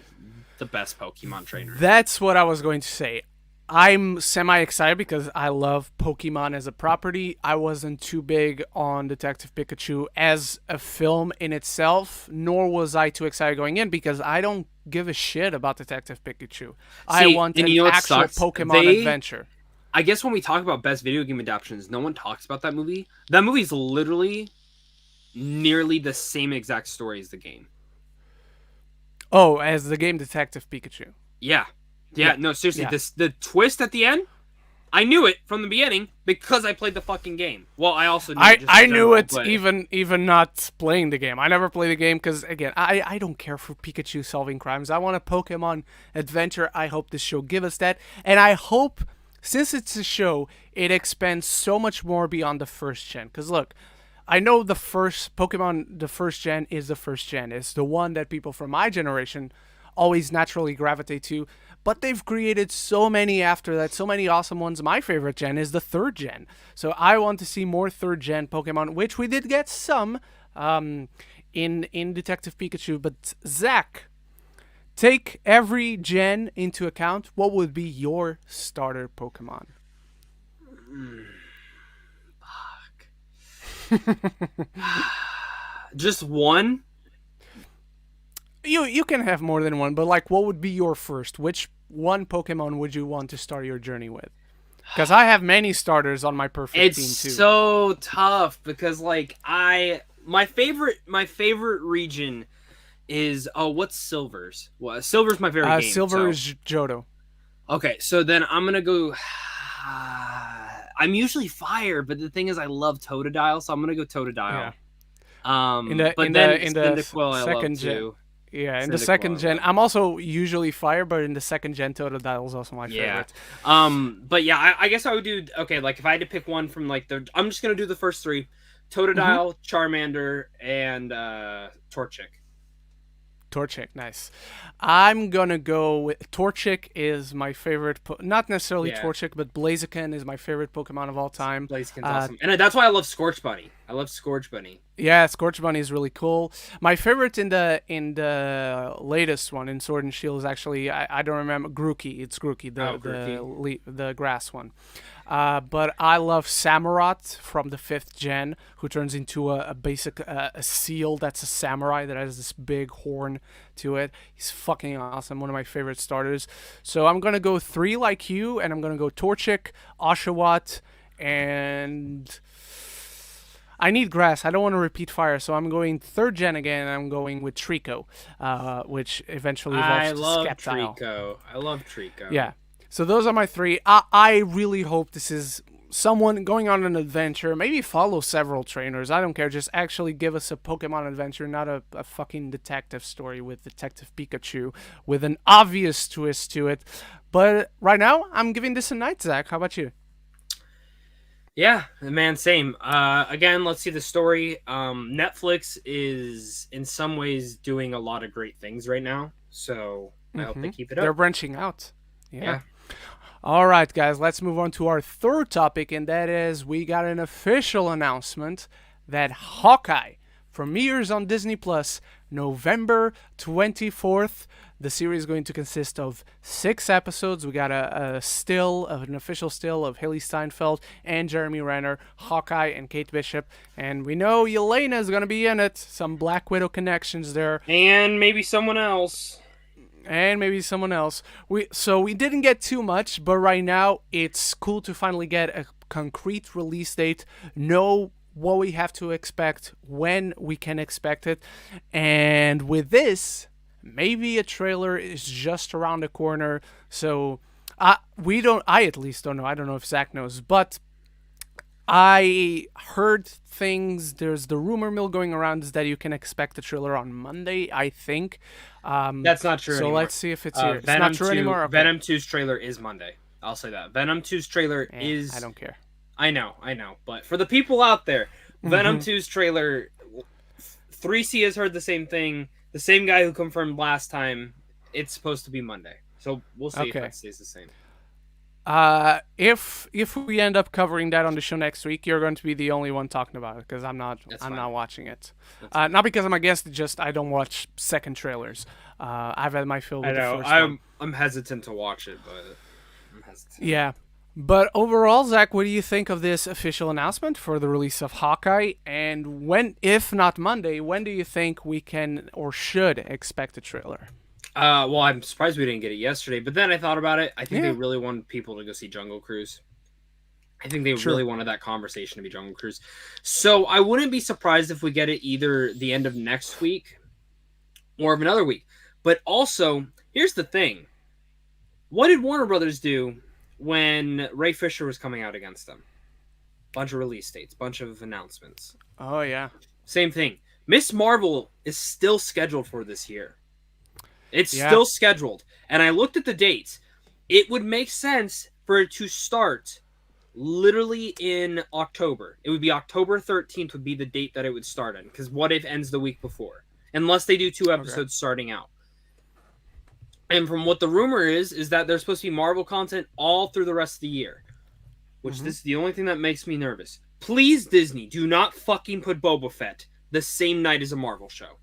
the best Pokemon trainer.
That's what I was going to say. I'm semi-excited because I love Pokemon as a property. I wasn't too big on Detective Pikachu as a film in itself, nor was I too excited going in because I don't give a shit about Detective Pikachu. I want an actual Pokemon adventure.
I guess when we talk about best video game adaptations, no one talks about that movie. That movie is literally nearly the same exact story as the game.
Oh, as the game Detective Pikachu.
Yeah. No, seriously, yeah. The twist at the end, I knew it from the beginning because I played the fucking game. Well, I also knew
I knew it even not playing the game. I never played the game because, again, I don't care for Pikachu solving crimes. I want a Pokemon adventure. I hope this show gives us that. And I hope, since it's a show, it expands so much more beyond the first gen. Because, look, I know the first Pokemon, the first gen is the first gen. It's the one that people from my generation always naturally gravitate to. But they've created so many after that, so many awesome ones. My favorite gen is the third gen. So I want to see more third gen Pokemon, which we did get some in Detective Pikachu. But Zach, take every gen into account. What would be your starter Pokemon?
Fuck. Just one?
You can have more than one, but like, what would be your first? Which one Pokemon would you want to start your journey with? Because I have many starters on my perfect team too.
It's so tough because like my favorite region is what's Silver's? Well, Silver's my favorite game.
Silver is Johto.
Okay, so then I'm gonna go. I'm usually Fire, but the thing is, I love Totodile, so I'm gonna go Totodile.
Yeah. In the second gen. Yeah, in the second gen,
Cyndaquil.
I'm also usually fire, but in the second gen, Totodile is also my
Yeah.
favorite.
But yeah, I guess I would do okay. Like if I had to pick one from like I'm just gonna do the first three:
Mm-hmm.
Totodile, Charmander, and Torchic.
Torchic, nice. I'm gonna go with Torchic is my favorite. Not necessarily
Yeah,
Torchic, but Blaziken is my favorite Pokemon of all time.
Blaziken's awesome, and that's why I love Scorch Bunny. I love Scorch Bunny.
Yeah, Scorch Bunny is really cool. My favorite in the latest one in Sword and Shield is actually I don't remember Grookey. It's Grookey, the grass one. But I love Samurott from the 5th gen, who turns into a basic a seal that's a samurai that has this big horn to it. He's fucking awesome. One of my favorite starters. So I'm gonna go 3 like you, and I'm gonna go Torchic, Oshawott, and I need grass. I don't want to repeat fire, so I'm going 3rd gen again. And I'm going with Trico, which eventually evolves
I
to
love
Sceptile.
Trico. I love Trico.
Yeah. So those are my 3. I really hope this is someone going on an adventure. Maybe follow several trainers. I don't care. Just actually give us a Pokemon adventure, not a fucking detective story with Detective Pikachu with an obvious twist to it. But right now, I'm giving this a night, Zach. How about you?
Yeah, man, same. Again, let's see the story. Netflix is in some ways doing a lot of great things right now, so I hope they keep it
They're
up.
branching out. Yeah.
Yeah.
All right, guys, let's move on to our 3rd topic, and that is we got an official announcement that Hawkeye premieres on Disney Plus November 24th. The series is going to consist of 6 episodes. We got an official still of Haley Steinfeld and Jeremy Renner, Hawkeye and Kate Bishop, and we know Yelena is going to be in it. Some Black Widow connections there.
And maybe someone else.
And maybe someone else. We didn't get too much, but right now it's cool to finally get a concrete release date, know what we have to expect, when we can expect it, and with this, maybe a trailer is just around the corner. So we don't. I at least don't know. I don't know if Zach knows, but I heard things. There's the rumor mill going around is that you can expect the trailer on Monday, I think.
That's not true
So
anymore.
let's see if it's here. It's
Venom
not true
2,
anymore. Okay.
Venom 2's trailer is Monday. I'll say that. Venom 2's trailer is.
I don't care.
I know. But for the people out there, Venom 2's trailer, 3C has heard the same thing. The same guy who confirmed last time, it's supposed to be Monday. So we'll see if
Okay.
it stays the same.
If we end up covering that on the show next week, you're going to be the only one talking about it because I'm not.
That's
I'm
fine.
not watching it. Not because I'm against it. Just I don't watch second trailers. I've had my fill with
I know.
the first one.
I'm hesitant to watch it, but I'm hesitant.
Yeah. But overall, Zach, what do you think of this official announcement for the release of Hawkeye? And when, if not Monday, when do you think we can or should expect a trailer?
Well, I'm surprised we didn't get it yesterday, but then I thought about it. I think
Yeah.
they really wanted people to go see Jungle Cruise. I think they really wanted that conversation to be Jungle Cruise. So I wouldn't be surprised if we get it either the end of next week or of another week. But also, here's the thing. What did Warner Brothers do when Ray Fisher was coming out against them? Bunch of release dates, bunch of announcements.
Oh, yeah.
Same thing. Miss Marvel is still scheduled for this year. It's
Yeah.
still scheduled. And I looked at the dates. It would make sense for it to start literally in October. It would be October 13th would be the date that it would start in. Because What If ends the week before. Unless they do 2 episodes starting out. And from what the rumor is that there's supposed to be Marvel content all through the rest of the year. Which this is the only thing that makes me nervous. Please, Disney, do not fucking put Boba Fett the same night as a Marvel show.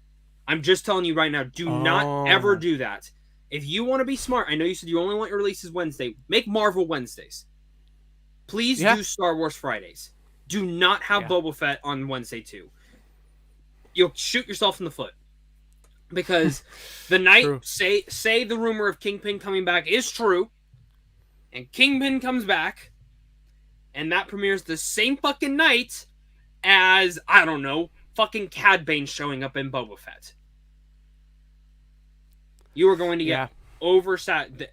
I'm just telling you right now, do not ever do that. If you want to be smart, I know you said you only want your releases Wednesday. Make Marvel Wednesdays. Please do Star Wars Fridays. Do not have Boba Fett on Wednesday too. You'll shoot yourself in the foot. Because the night, say the rumor of Kingpin coming back is true, and Kingpin comes back, and that premieres the same fucking night as, I don't know, fucking Cad Bane showing up in Boba Fett. You are going to get oversat.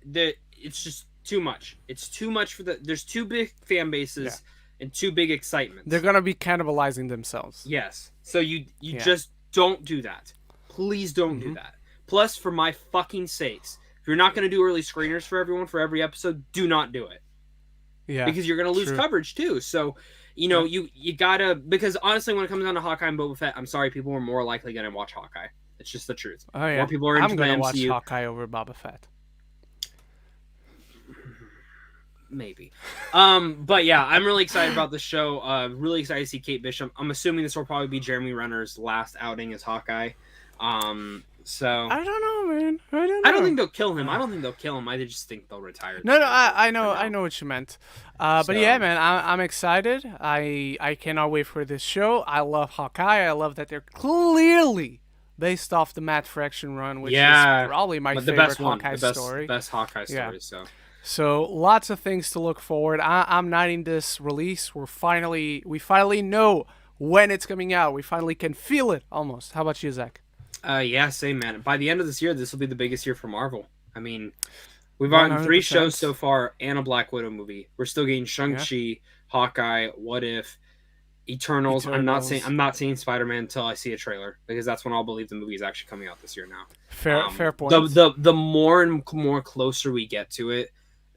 It's just too much. It's too much for there's 2 big fan bases and 2 big excitements.
They're going to be cannibalizing themselves.
Yes. So you just don't do that. Please don't do that. Plus, for my fucking sakes, if you're not going to do early screeners for everyone for every episode, do not do it.
Yeah,
because you're going to lose coverage too. So, you gotta, because honestly, when it comes down to Hawkeye and Boba Fett, I'm sorry, people are more likely going to watch Hawkeye. It's just the truth.
Oh yeah,
more people are into
I'm gonna
the
watch
MCU.
Hawkeye over Boba Fett.
Maybe. But yeah, I'm really excited about this show. Really excited to see Kate Bishop. I'm assuming this will probably be Jeremy Renner's last outing as Hawkeye. So
I don't know, man.
I don't think they'll kill him. I just think they'll retire.
No, I know what you meant. But yeah, man, I'm excited. I cannot wait for this show. I love Hawkeye. I love that they're clearly based off the Matt Fraction run, which is probably my favorite
best
Hawkeye
one,
story.
Best Hawkeye story.
So lots of things to look forward. I'm not in this release. We finally know when it's coming out. We finally can feel it almost. How about you, Zach?
Yeah, same, man. By the end of this year, this will be the biggest year for Marvel. I mean, we've gotten 3 shows so far and a Black Widow movie. We're still getting Shang-Chi, Hawkeye, What If, Eternals. I'm not seeing Spider-Man until I see a trailer, because that's when I'll believe the movie is actually coming out this year now.
Fair point.
The more and more closer we get to it,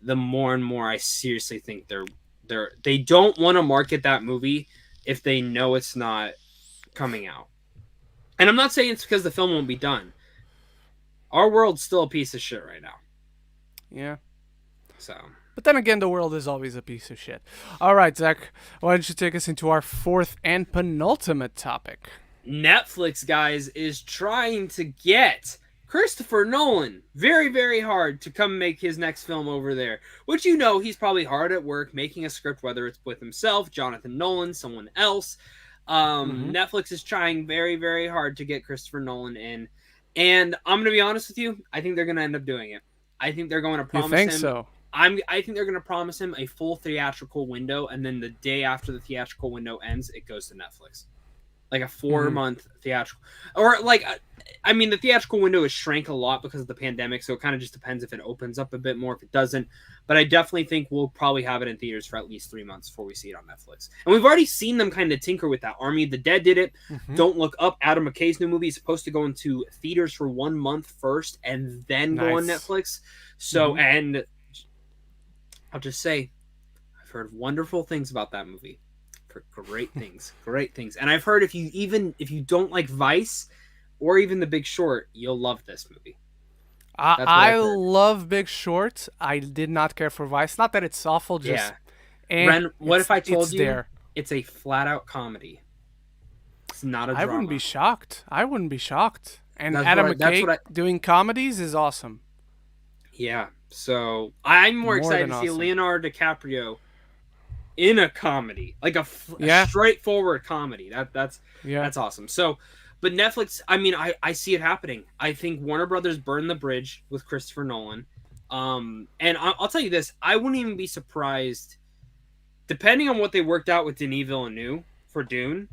the more and more I seriously think they don't want to market that movie if they know it's not coming out. And I'm not saying it's because the film won't be done. Our world's still a piece of shit right now.
Yeah.
So.
But then again, the world is always a piece of shit. All right, Zach, why don't you take us into our 4th and penultimate topic?
Netflix, guys, is trying to get Christopher Nolan very, very hard to come make his next film over there. Which, he's probably hard at work making a script, whether it's with himself, Jonathan Nolan, someone else. Netflix is trying very, very hard to get Christopher Nolan in. And I'm going to be honest with you, I think they're going to end up doing it. I think they're going to promise him.
You think so?
I think they're going to promise him a full theatrical window, and then the day after the theatrical window ends, it goes to Netflix. Like a 4-month theatrical. Or the theatrical window has shrank a lot because of the pandemic, so it kind of just depends if it opens up a bit more, if it doesn't. But I definitely think we'll probably have it in theaters for at least 3 months before we see it on Netflix. And we've already seen them kind of tinker with that. Army of the Dead did it. Don't Look Up, Adam McKay's new movie, is supposed to go into theaters for 1 month first and then go on Netflix. So, and I'll just say, I've heard wonderful things about that movie. Great things. And I've heard if you don't like Vice or even The Big Short, you'll love this movie.
I love Big Short. I did not care for Vice. Not that it's awful, just
Ren, what if I told you it's a flat out comedy? It's not a drama.
I wouldn't be shocked. And Adam McKay doing comedies is awesome.
Yeah. So I'm more excited to see Leonardo DiCaprio in a comedy, like a straightforward comedy. That's awesome. So, but Netflix, I see it happening. I think Warner Brothers burned the bridge with Christopher Nolan. And I'll tell you this, I wouldn't even be surprised, depending on what they worked out with Denis Villeneuve for Dune.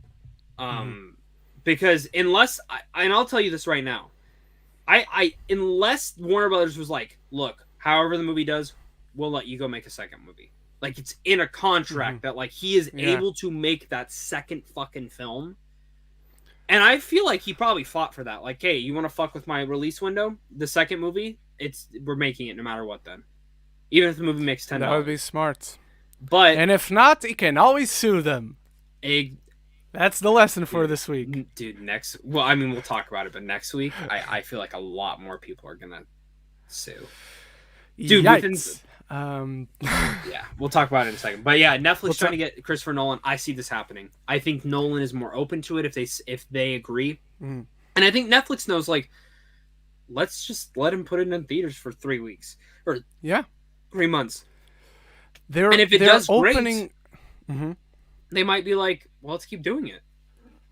Because unless, and I'll tell you this right now, unless Warner Brothers was like, look, however the movie does, we'll let you go make a second movie. Like, it's in a contract that, like, he is able to make that second fucking film. And I feel like he probably fought for that. Like, hey, you want to fuck with my release window? The second movie, we're making it no matter what then. Even if the movie makes $10.
That would be smart.
And
if not, he can always sue them. That's the lesson for this week.
Dude, we'll talk about it, but next week, I feel like a lot more people are going to sue. Dude,
yikes.
Yeah, we'll talk about it in a second. But yeah, Netflix trying to get Christopher Nolan. I see this happening. I think Nolan is more open to it if they agree. And I think Netflix knows, like, let's just let him put it in theaters for 3 weeks or 3 months. And if it does great, they might be like, well, let's keep doing it.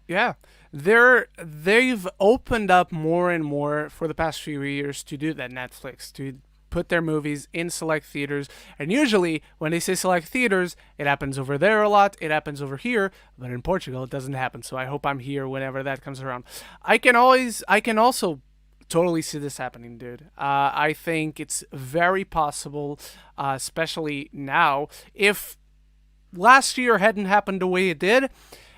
Yeah, they've opened up more and more for the past few years to do that. Netflix to put their movies in select theaters, and usually when they say select theaters, it happens over there a lot, it happens over here, but in Portugal it doesn't happen. So I hope I'm here whenever that comes around. I can also totally see this happening, dude. I think it's very possible, especially now. If last year hadn't happened the way it did,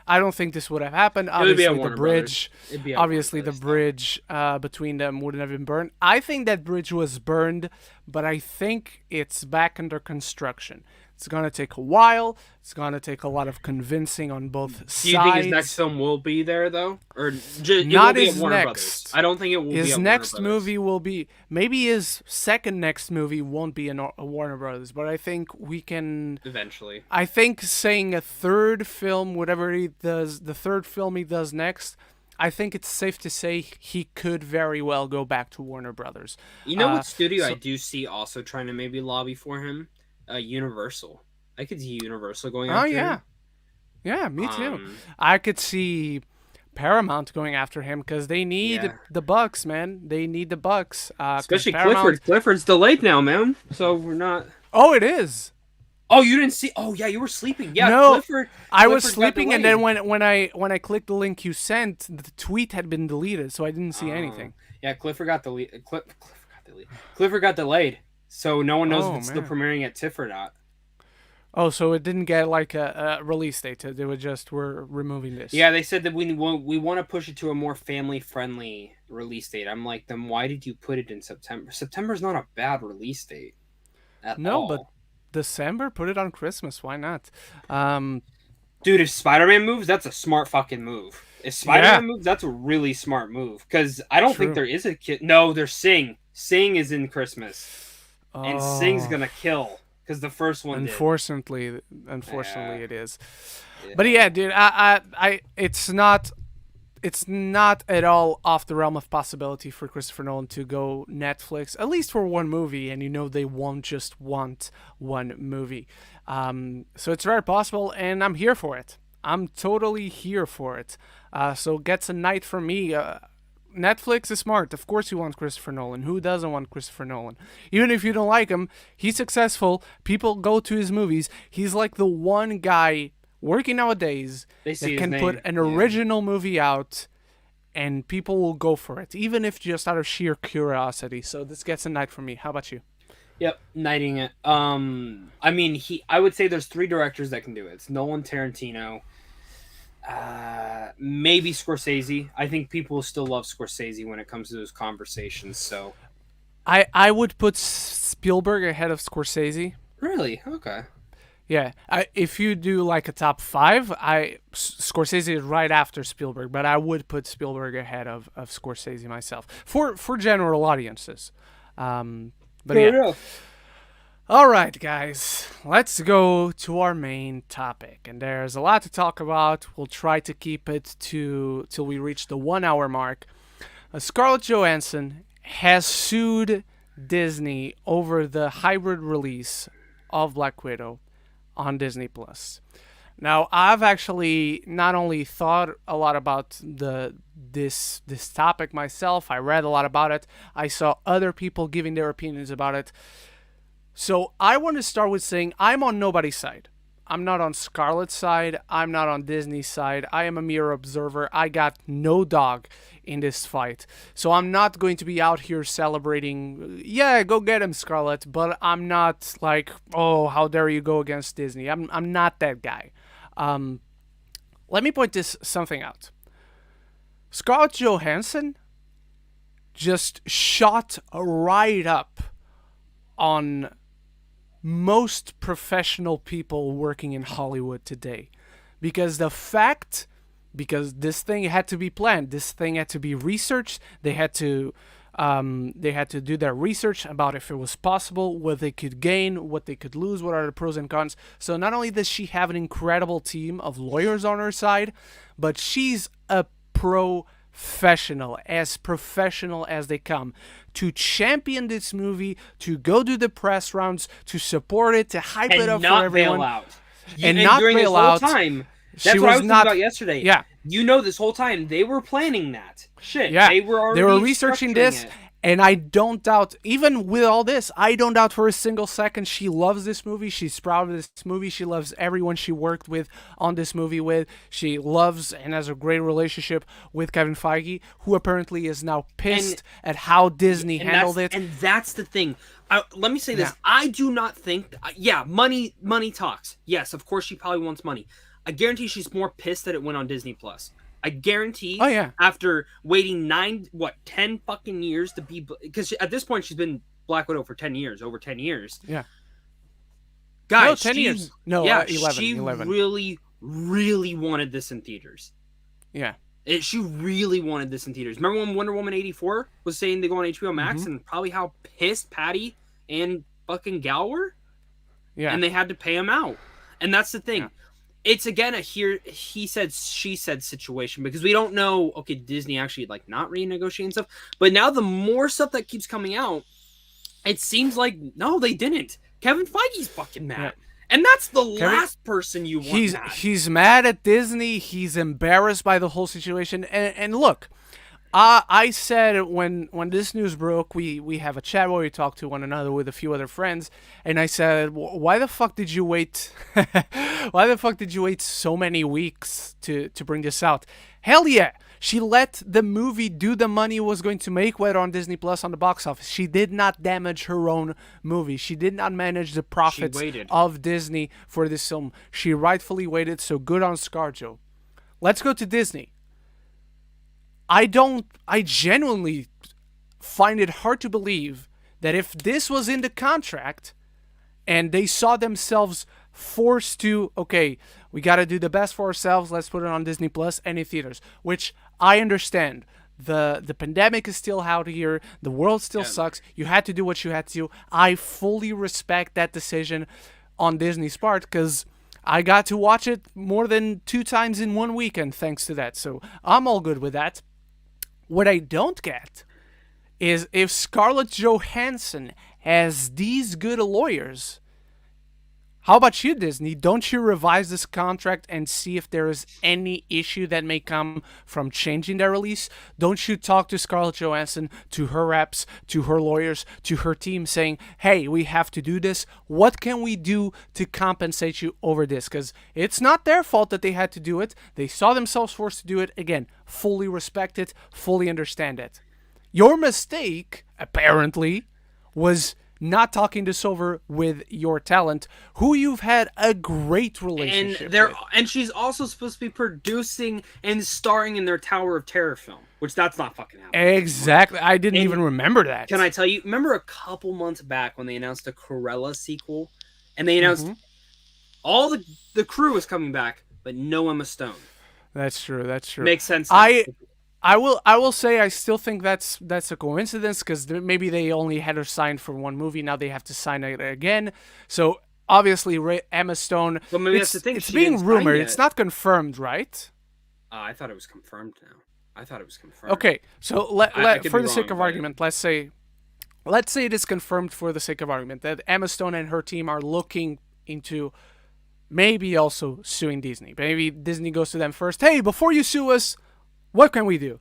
I don't think this would have happened.
It would be a
Obviously, the
Warner
bridge,
Brothers. It'd be a Warner
obviously the
Brothers stuff.
bridge between them wouldn't have been burned. I think that bridge was burned, but I think it's back under construction. It's gonna take a while. It's gonna take a lot of convincing on both sides.
Do you think his next film will be there though, or it
Not
will be
his
at Warner
next.
Brothers? I don't think it will be.
His
at
next
Warner Brothers.
movie will be, maybe his second next movie won't be a Warner Brothers, but I think we can.
Eventually.
I think saying a third film, whatever he does, the third film he does next, I think it's safe to say he could very well go back to Warner Brothers.
You know what studio
so-
I do see also trying to maybe lobby for him? Universal. I could see Universal going after him.
Yeah, me too. I could see Paramount going after him because they need the bucks, man. They need the bucks.
Especially
Paramount...
Clifford. Clifford's delayed now, man. So we're not.
Oh, it is.
Oh, you didn't see? Oh, yeah, you were sleeping. Yeah,
No,
Clifford.
I was
Clifford got
sleeping, and then
delayed.
when I clicked the link you sent, the tweet had been deleted, so I didn't see anything.
Yeah, Clifford got deleted. Clifford got delayed, so no one knows if it's still
man.
premiering at TIFF or not.
Oh, so it didn't get like a release date. They were just we're removing this.
Yeah, they said that we want to push it to a more family friendly release date. I'm like, then why did you put it in September? September's not a bad release date. At all.
But December, put it on Christmas. Why not?
Dude, if Spider-Man moves, that's a smart fucking move. If Spider-Man moves, that's a really smart move. Because I don't think there is a kid. No, there's Sing. Sing is in Christmas, and Sing's gonna kill because the first one.
Unfortunately, it is. Yeah. But yeah, dude, I it's not at all off the realm of possibility for Christopher Nolan to go Netflix, at least for one movie, and they won't just want one movie. So it's very possible, and I'm here for it. I'm totally here for it. So gets a night from me. Netflix is smart. Of course you want Christopher Nolan. Who doesn't want Christopher Nolan? Even if you don't like him, he's successful. People go to his movies. He's like the one guy working nowadays that can put an original movie out and people will go for it, even if just out of sheer curiosity. So this gets a night from me. How about you?
Yep, knighting it. I mean, I would say there's 3 directors that can do it. It's Nolan, Tarantino, maybe Scorsese. I think people still love Scorsese when it comes to those conversations. So,
I would put Spielberg ahead of Scorsese.
Really? Okay.
Yeah, if you do like a top 5, Scorsese is right after Spielberg, but I would put Spielberg ahead of Scorsese myself for general audiences. But
Fair
yeah.
enough.
All right, guys, let's go to our main topic. And there's a lot to talk about. We'll try to keep it till we reach the 1 hour mark. Scarlett Johansson has sued Disney over the hybrid release of Black Widow on Disney Plus. Now, I've actually not only thought a lot about this topic myself, I read a lot about it, I saw other people giving their opinions about it. So I want to start with saying I'm on nobody's side. I'm not on Scarlett's side. I'm not on Disney's side. I am a mere observer. I got no dog in this fight. So I'm not going to be out here celebrating, yeah, go get him, Scarlett. But I'm not like, oh, how dare you go against Disney. I'm not that guy. Let me point something out. Scarlett Johansson just shot right up on most professional people working in Hollywood today, because this thing had to be planned, this thing had to be researched, they had to do their research about if it was possible, what they could gain, what they could lose, what are the pros and cons. So not only does she have an incredible team of lawyers on her side, but she's a professional as they come, to champion this movie, to go do the press rounds, to support it, to hype it up for everyone,
bail out.
and not
during
bail
this whole
out.
Time,
She
that's what I
was
was
not
thinking about yesterday.
Yeah,
This whole time they were planning that shit.
yeah,
they were
researching
structuring
this.
it.
And I don't doubt, even with all this, I don't doubt for a single second she loves this movie. She's proud of this movie. She loves everyone she worked with on this movie with. She loves and has a great relationship with Kevin Feige, who apparently is now pissed at how Disney handled it.
And that's the thing. Let me say this.
Yeah.
I do not think... money talks. Yes, of course she probably wants money. I guarantee she's more pissed that it went on Disney Plus. I guarantee
Oh yeah.
after waiting 10 fucking years to be, because at this point she's been Black Widow for 10 years, over 10 years.
Yeah. No,
Guys,
10 years. No,
yeah,
11.
she
11.
really, really wanted this in theaters.
Yeah.
She really wanted this in theaters. Remember when Wonder Woman 84 was saying they go on HBO Max, and probably how pissed Patty and fucking Gal were?
Yeah.
And they had to pay him out. And that's the thing.
Yeah.
It's again a he said, she said situation, because we don't know, okay, Disney actually like not renegotiating stuff. But now the more stuff that keeps coming out, it seems like, no, they didn't. Kevin Feige's fucking mad. Yeah. And that's the last person you want mad.
He's mad at Disney. He's embarrassed by the whole situation. And look, I said when this news broke, we have a chat where we talk to one another with a few other friends, and I said, why the fuck did you wait? Why the fuck did you wait so many weeks to bring this out? Hell yeah. She let the movie do the money it was going to make, whether on Disney Plus on the box office. She did not damage her own movie. She did not manage the profits of Disney for this film. She rightfully waited, so good on ScarJo. Let's go to Disney. I genuinely find it hard to believe that if this was in the contract and they saw themselves forced to, okay, we got to do the best for ourselves, let's put it on Disney Plus and in theaters, which I understand. The pandemic is still out here. The world still sucks. You had to do what you had to do. I fully respect that decision on Disney's part, because I got to watch it more than 2 times in one weekend thanks to that. So I'm all good with that. What I don't get is if Scarlett Johansson has these good lawyers, how about you, Disney? Don't you revise this contract and see if there is any issue that may come from changing their release? Don't you talk to Scarlett Johansson, to her reps, to her lawyers, to her team, saying, hey, we have to do this. What can we do to compensate you over this? Because it's not their fault that they had to do it. They saw themselves forced to do it. Again, fully respect it, fully understand it. Your mistake, apparently, was not talking this over with your talent, who you've had a great relationship with.
And she's also supposed to be producing and starring in their Tower of Terror film, which that's not fucking happening.
Exactly. I didn't even remember that.
Can I tell you, remember a couple months back when they announced the Cruella sequel, and they announced all the crew was coming back, but no Emma Stone.
That's true.
Makes sense.
I will say I still think that's a coincidence, because maybe they only had her signed for one movie. Now they have to sign it again. So obviously Emma Stone.
But maybe that's the thing.
It's being rumored. It's not confirmed, right?
I thought it was confirmed now.
Okay, so for the sake of argument, let's say it is confirmed for the sake of argument that Emma Stone and her team are looking into maybe also suing Disney. Maybe Disney goes to them first. Hey, before you sue us, what can we do?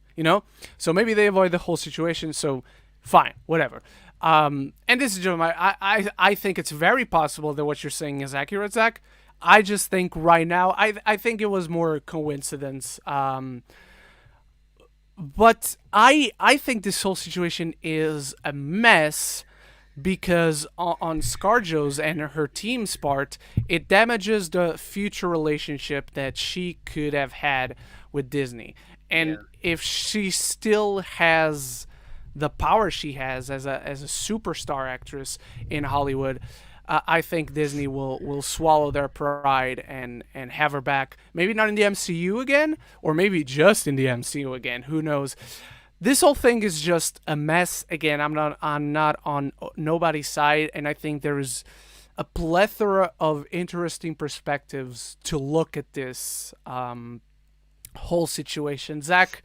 So maybe they avoid the whole situation. So fine, whatever. And this is Joe. I think it's very possible that what you're saying is accurate, Zach. I just think right now, I think it was more coincidence. But I think this whole situation is a mess, because on ScarJo's and her team's part, it damages the future relationship that she could have had with Disney. And if she still has the power she has as a superstar actress in Hollywood, I think Disney will swallow their pride and have her back. Maybe not in the MCU again, or maybe just in the MCU again. Who knows? This whole thing is just a mess. Again, I'm not on nobody's side, and I think there is a plethora of interesting perspectives to look at this whole situation. Zach,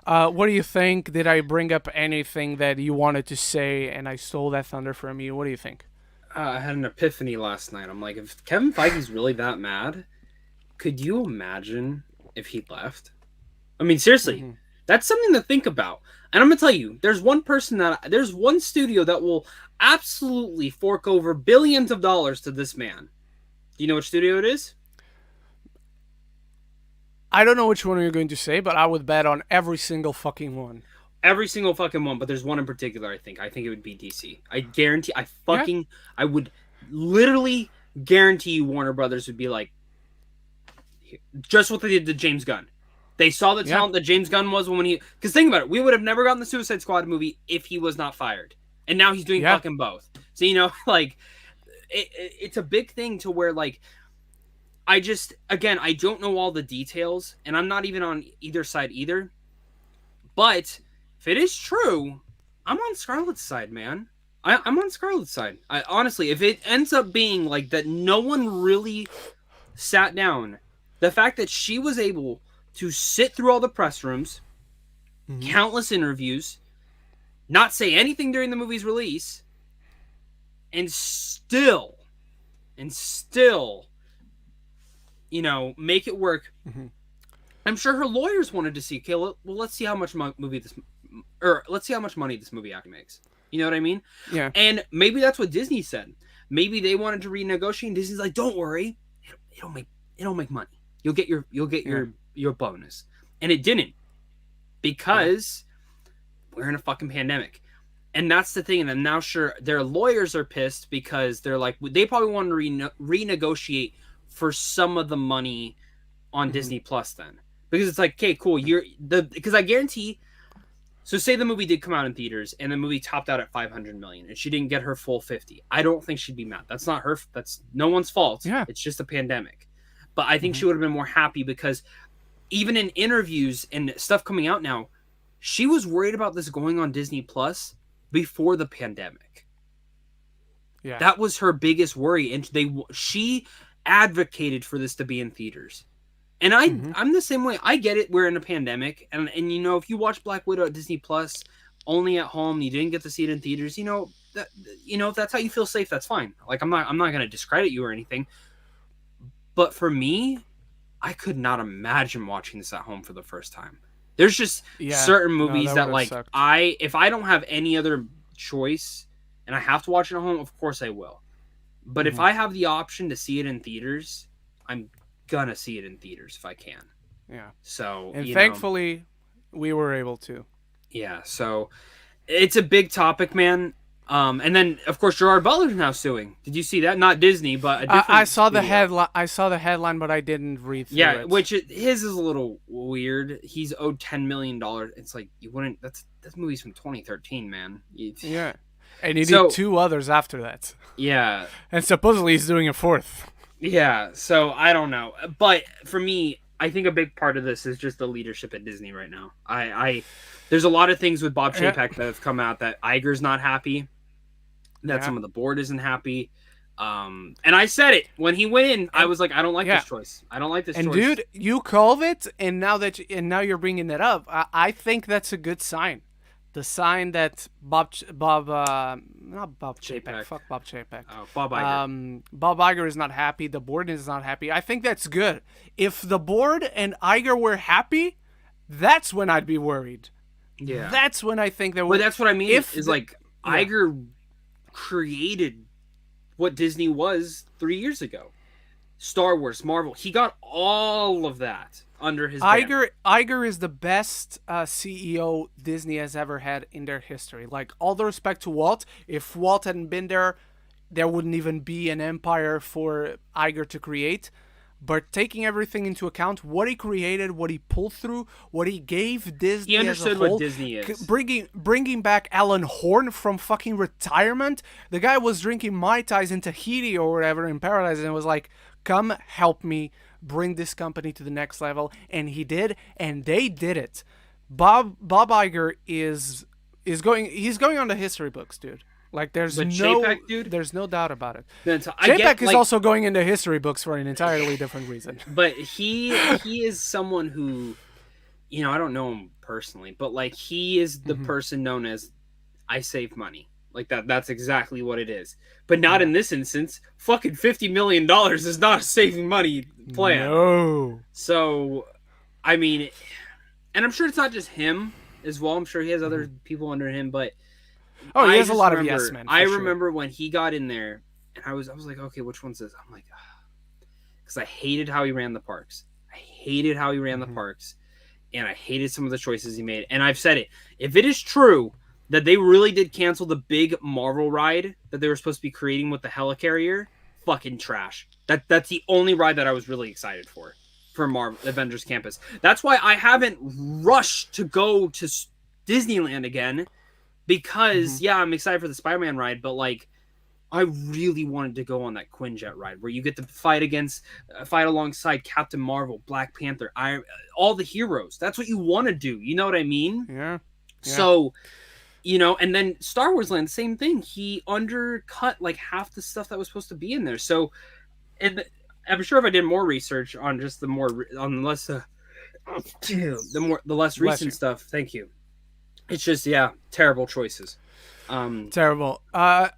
what do you think? Did I bring up anything that you wanted to say and I stole that thunder from you? What do you think?
I had an epiphany last night. I'm like, if Kevin Feige's really that mad, could you imagine if he left? I mean, seriously, that's something to think about. And I'm gonna tell you, there's one studio that will absolutely fork over billions of dollars to this man. Do you know which studio it is?
I don't know which one you're going to say, but I would bet on every single fucking one.
Every single fucking one, but there's one in particular, I think. I think it would be DC. I guarantee, I would literally guarantee you Warner Brothers would be like, Just what they did to James Gunn. They saw the talent that James Gunn was when he... Because think about it. We would have never gotten the Suicide Squad movie if he was not fired. And now he's doing fucking both. So, you know, like, it's a big thing to where, like, I just... Again, I don't know all the details. And I'm not even on either side either. But if it is true, I'm on Scarlett's side, man. I'm on Scarlett's side. Honestly, if it ends up being, like, that no one really sat down... The fact that she was able to sit through all the press rooms, countless interviews, not say anything during the movie's release, and still, you know, make it work. I'm sure her lawyers wanted to see, okay, well, let's see how much let's see how much money this movie actually makes. You know what I mean?
Yeah.
And maybe that's what Disney said. Maybe they wanted to renegotiate, and Disney's like, don't worry, it'll make money. You'll get your bonus. And it didn't. Because we're in a fucking pandemic. And that's the thing. And I'm now sure their lawyers are pissed because they're like, they probably want to renegotiate for some of the money on Disney Plus then. Because it's like, okay, cool. Because I guarantee, so say the movie did come out in theaters and the movie topped out at 500 million and she didn't get her full 50. I don't think she'd be mad. That's not her. That's no one's fault.
Yeah.
It's just a pandemic. But I think she would have been more happy because even in interviews and stuff coming out now, she was worried about this going on Disney Plus before the pandemic.
Yeah.
That was her biggest worry. And she advocated for this to be in theaters. And I'm the same way. I get it. We're in a pandemic. And you know, if you watch Black Widow at Disney Plus only at home, you didn't get to see it in theaters, you know, if that's how you feel safe, that's fine. Like, I'm not going to discredit you or anything. But for me, I could not imagine watching this at home for the first time. There's just certain movies that like sucked. If I don't have any other choice and I have to watch it at home, of course I will. But if I have the option to see it in theaters, I'm gonna see it in theaters if I can.
Yeah.
So
and thankfully we were able to.
Yeah. So it's a big topic, man. And then, of course, Gerard Butler's now suing. Did you see that? Not Disney, but a different
I saw the headline. I saw the headline, but I didn't read through it.
Which his is a little weird. He's owed $10 million. It's like you wouldn't. That movie's from 2013, man.
Yeah, and he did 2 others after that.
Yeah,
and supposedly he's doing a 4th.
Yeah, so I don't know, but for me, I think a big part of this is just the leadership at Disney right now. There's a lot of things with Bob Chapek that have come out that Iger's not happy. That some of the board isn't happy. And I said it when he went in. I was like, I don't like this choice. I don't like this choice.
And dude, you called it, and now you're bringing it up. I think that's a good sign. The sign that Bob Chapek. Fuck Bob Chapek.
Oh, Bob Iger.
Bob Iger is not happy. The board is not happy. I think that's good. If the board and Iger were happy, that's when I'd be worried.
Yeah.
That's when I think that. Well,
that's what I mean. Iger created what Disney was 3 years ago. Star Wars, Marvel. He got all of that under his banner.
Iger is the best CEO Disney has ever had in their history. Like, all the respect to Walt. If Walt hadn't been there wouldn't even be an empire for Iger to create. But taking everything into account, what he created, what he pulled through, what he gave Disney
he understood
as a whole,
what Disney is.
Bringing back Alan Horn from fucking retirement. The guy was drinking Mai Tais in Tahiti or whatever in Paradise and was like, come help me bring this company to the next level. And he did, and they did it. Bob Iger is going on the history books, dude. Like, there's no doubt about it. Chapek is also going into history books for an entirely different reason.
But he is someone who, you know, I don't know him personally, but like he is the person known as I save money. Like that's exactly what it is. But not in this instance. Fucking $50 million is not a saving money plan.
No.
So, I mean, and I'm sure it's not just him as well. I'm sure he has other people under him, but
he has a lot of yes men.
I remember when he got in there, and I was like, okay, which one's this? I'm like, because I hated how he ran the parks. I hated how he ran the parks, and I hated some of the choices he made. And I've said it. If it is true that they really did cancel the big Marvel ride that they were supposed to be creating with the helicarrier, fucking trash. That's the only ride that I was really excited for. for Marvel Avengers Campus. That's why I haven't rushed to go to Disneyland again, because yeah, I'm excited for the Spider-Man ride, but like I really wanted to go on that Quinjet ride where you get to fight alongside Captain Marvel, Black Panther, all the heroes. That's what you want to do. You know what I mean?
Yeah.
So, and then Star Wars Land, same thing. He undercut like half the stuff that was supposed to be in there. So, and I'm sure if I did more research on just the less recent stuff. Thank you. It's just terrible choices.
Terrible.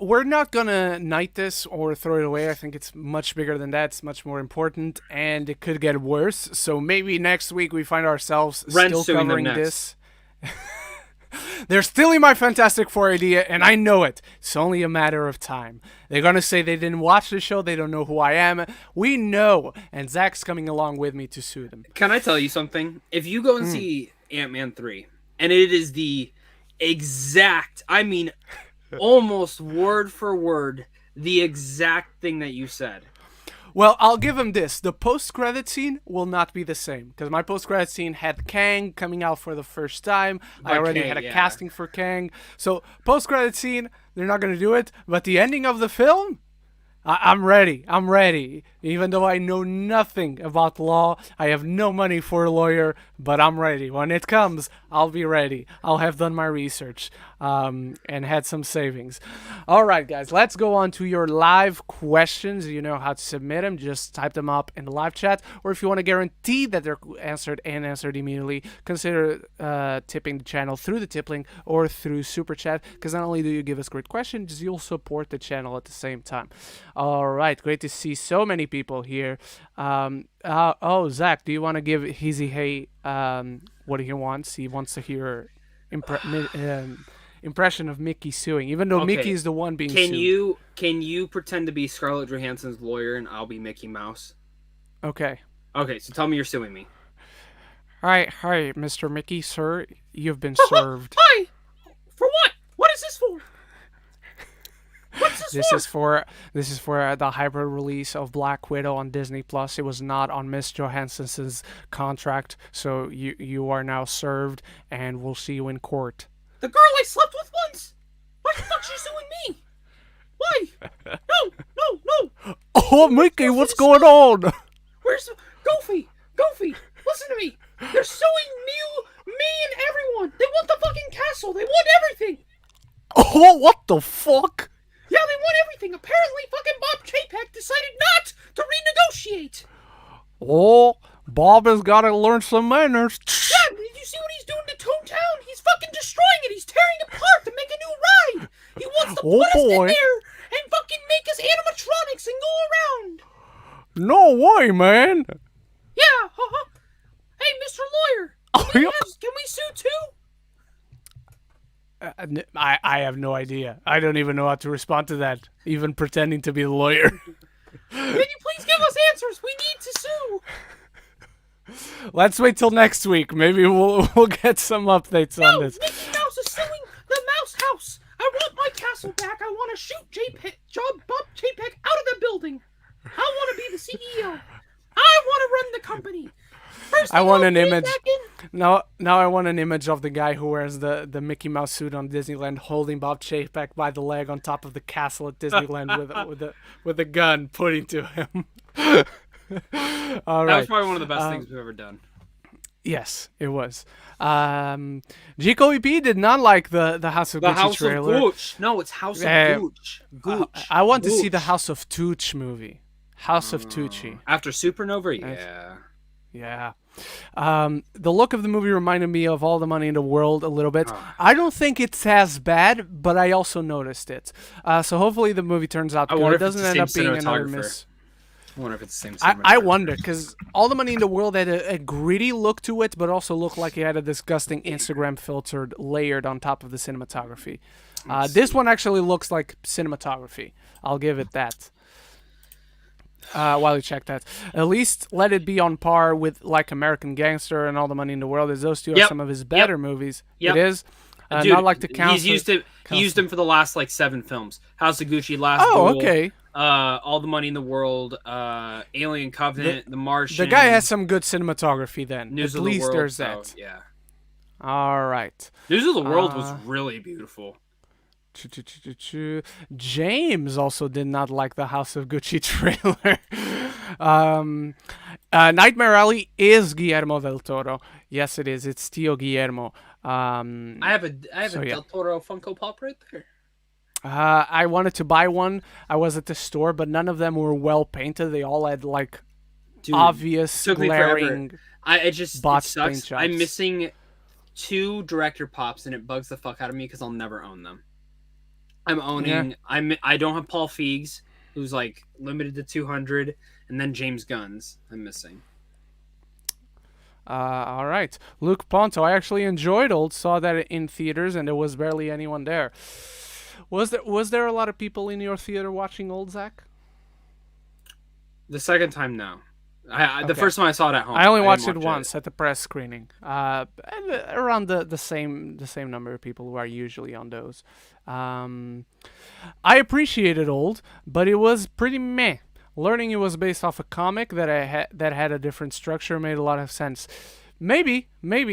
We're not gonna knight this or throw it away. I think it's much bigger than that. It's much more important, and it could get worse. So maybe next week we find ourselves still covering this. They're stealing my Fantastic Four idea, and I know it. It's only a matter of time. They're gonna say they didn't watch the show. They don't know who I am. We know, and Zach's coming along with me to sue them.
Can I tell you something? If you go and see Ant-Man 3, and it is the exact, I mean, almost word for word, the exact thing that you said.
Well, I'll give him this. The post-credit scene will not be the same, because my post-credit scene had Kang coming out for the first time. I already had a casting for Kang. So, post-credit scene, they're not going to do it. But the ending of the film, I'm ready. I'm ready. Even though I know nothing about law, I have no money for a lawyer, but I'm ready. When it comes, I'll be ready. I'll have done my research and had some savings. All right, guys, let's go on to your live questions. You know how to submit them. Just type them up in the live chat. Or if you want to guarantee that they're answered and answered immediately, consider tipping the channel through the tip link or through Super Chat, because not only do you give us great questions, you'll support the channel at the same time. All right, great to see so many people here. Zach, do you want to give Hizzy Hay what he wants? He wants to hear impression of Mickey suing, even though Mickey is the one being sued.
Can you pretend to be Scarlett Johansson's lawyer and I'll be Mickey Mouse?
Okay,
so tell me you're suing me.
Hi, Mr. Mickey, sir. You've been served.
Hi! For what? What is this for?
This is for the hybrid release of Black Widow on Disney Plus. It was not on Miss Johansson's contract, so you are now served, and we'll see you in court.
The girl I slept with once. Why the fuck she suing me? Why? No.
Oh, Mickey, what's going on?
Where's Goofy? Listen to me. They're suing me and everyone. They want the fucking castle. They want everything.
Oh, what the fuck?
Yeah, they want everything. Apparently, fucking Bob Chapek decided not to renegotiate.
Oh, Bob has got to learn some manners.
Yeah, did you see what he's doing to Toontown? He's fucking destroying it. He's tearing it apart to make a new ride. He wants to put us in there and fucking make us animatronics and go around.
No way, man.
Yeah, Hey, Mr. Lawyer, can we sue too?
I have no idea. I don't even know how to respond to that, even pretending to be a lawyer.
Can you please give us answers? We need to sue.
Let's wait till next week. Maybe we'll get some updates on this.
Mickey Mouse is suing the Mouse House. I want my castle back. I want to shoot Bob Chapek out of the building. I want to be the CEO. I want to run the company.
I want an image. Now I want an image of the guy who wears the Mickey Mouse suit on Disneyland, holding Bob Chapek by the leg on top of the castle at Disneyland with a gun pointing to him. All right.
That was probably one of the best things we've ever done.
Yes, it was. Gico EP did not like the House of Gucci trailer.
Of Gooch. No, it's House of Gooch.
I want to see the House of Tooch movie. House of Tucci.
After Supernova, yeah.
The look of the movie reminded me of All the Money in the World a little bit. I don't think it's as bad, but I also noticed it. So hopefully the movie turns out good. It doesn't end up being another miss.
I wonder if it's the same
I wonder, because All the Money in the World had a gritty look to it, but also looked like it had a disgusting Instagram filtered layered on top of the cinematography. This one actually looks like cinematography. I'll give it that. While you check that, at least let it be on par with like American Gangster and All the Money in the World, as those two are some of his better movies. It is.
Dude,
not like the count.
He used him for the last like 7 films. House of Gucci, Last Duel.
Oh, okay.
All the Money in the World, Alien Covenant, The Martian.
The guy has some good cinematography then.
News
At
of the
least
World,
there's
so,
that.
yeah.
All right.
News of the World was really beautiful.
James also did not like the House of Gucci trailer. Nightmare Alley is Guillermo del Toro. Yes, it is. It's Tio Guillermo.
I have a Del Toro Funko Pop right there.
I wanted to buy one. I was at the store, but none of them were well painted. They all had like obvious glaring.
It sucks.
Paint jobs.
I'm missing 2 director pops, and it bugs the fuck out of me because I'll never own them. I'm owning. Yeah. I don't have Paul Feig's, who's like limited to 200, and then James Gunn's. I'm missing.
All right, Luke Ponto. I actually enjoyed Old. Saw that in theaters, and there was barely anyone there. Was there a lot of people in your theater watching Old, Zach?
The second time, no. The first time I saw it at home.
I only watched it once at the press screening. Around the same number of people who are usually on those. I appreciated Old, but it was pretty meh. Learning it was based off a comic that had a different structure made a lot of sense. Maybe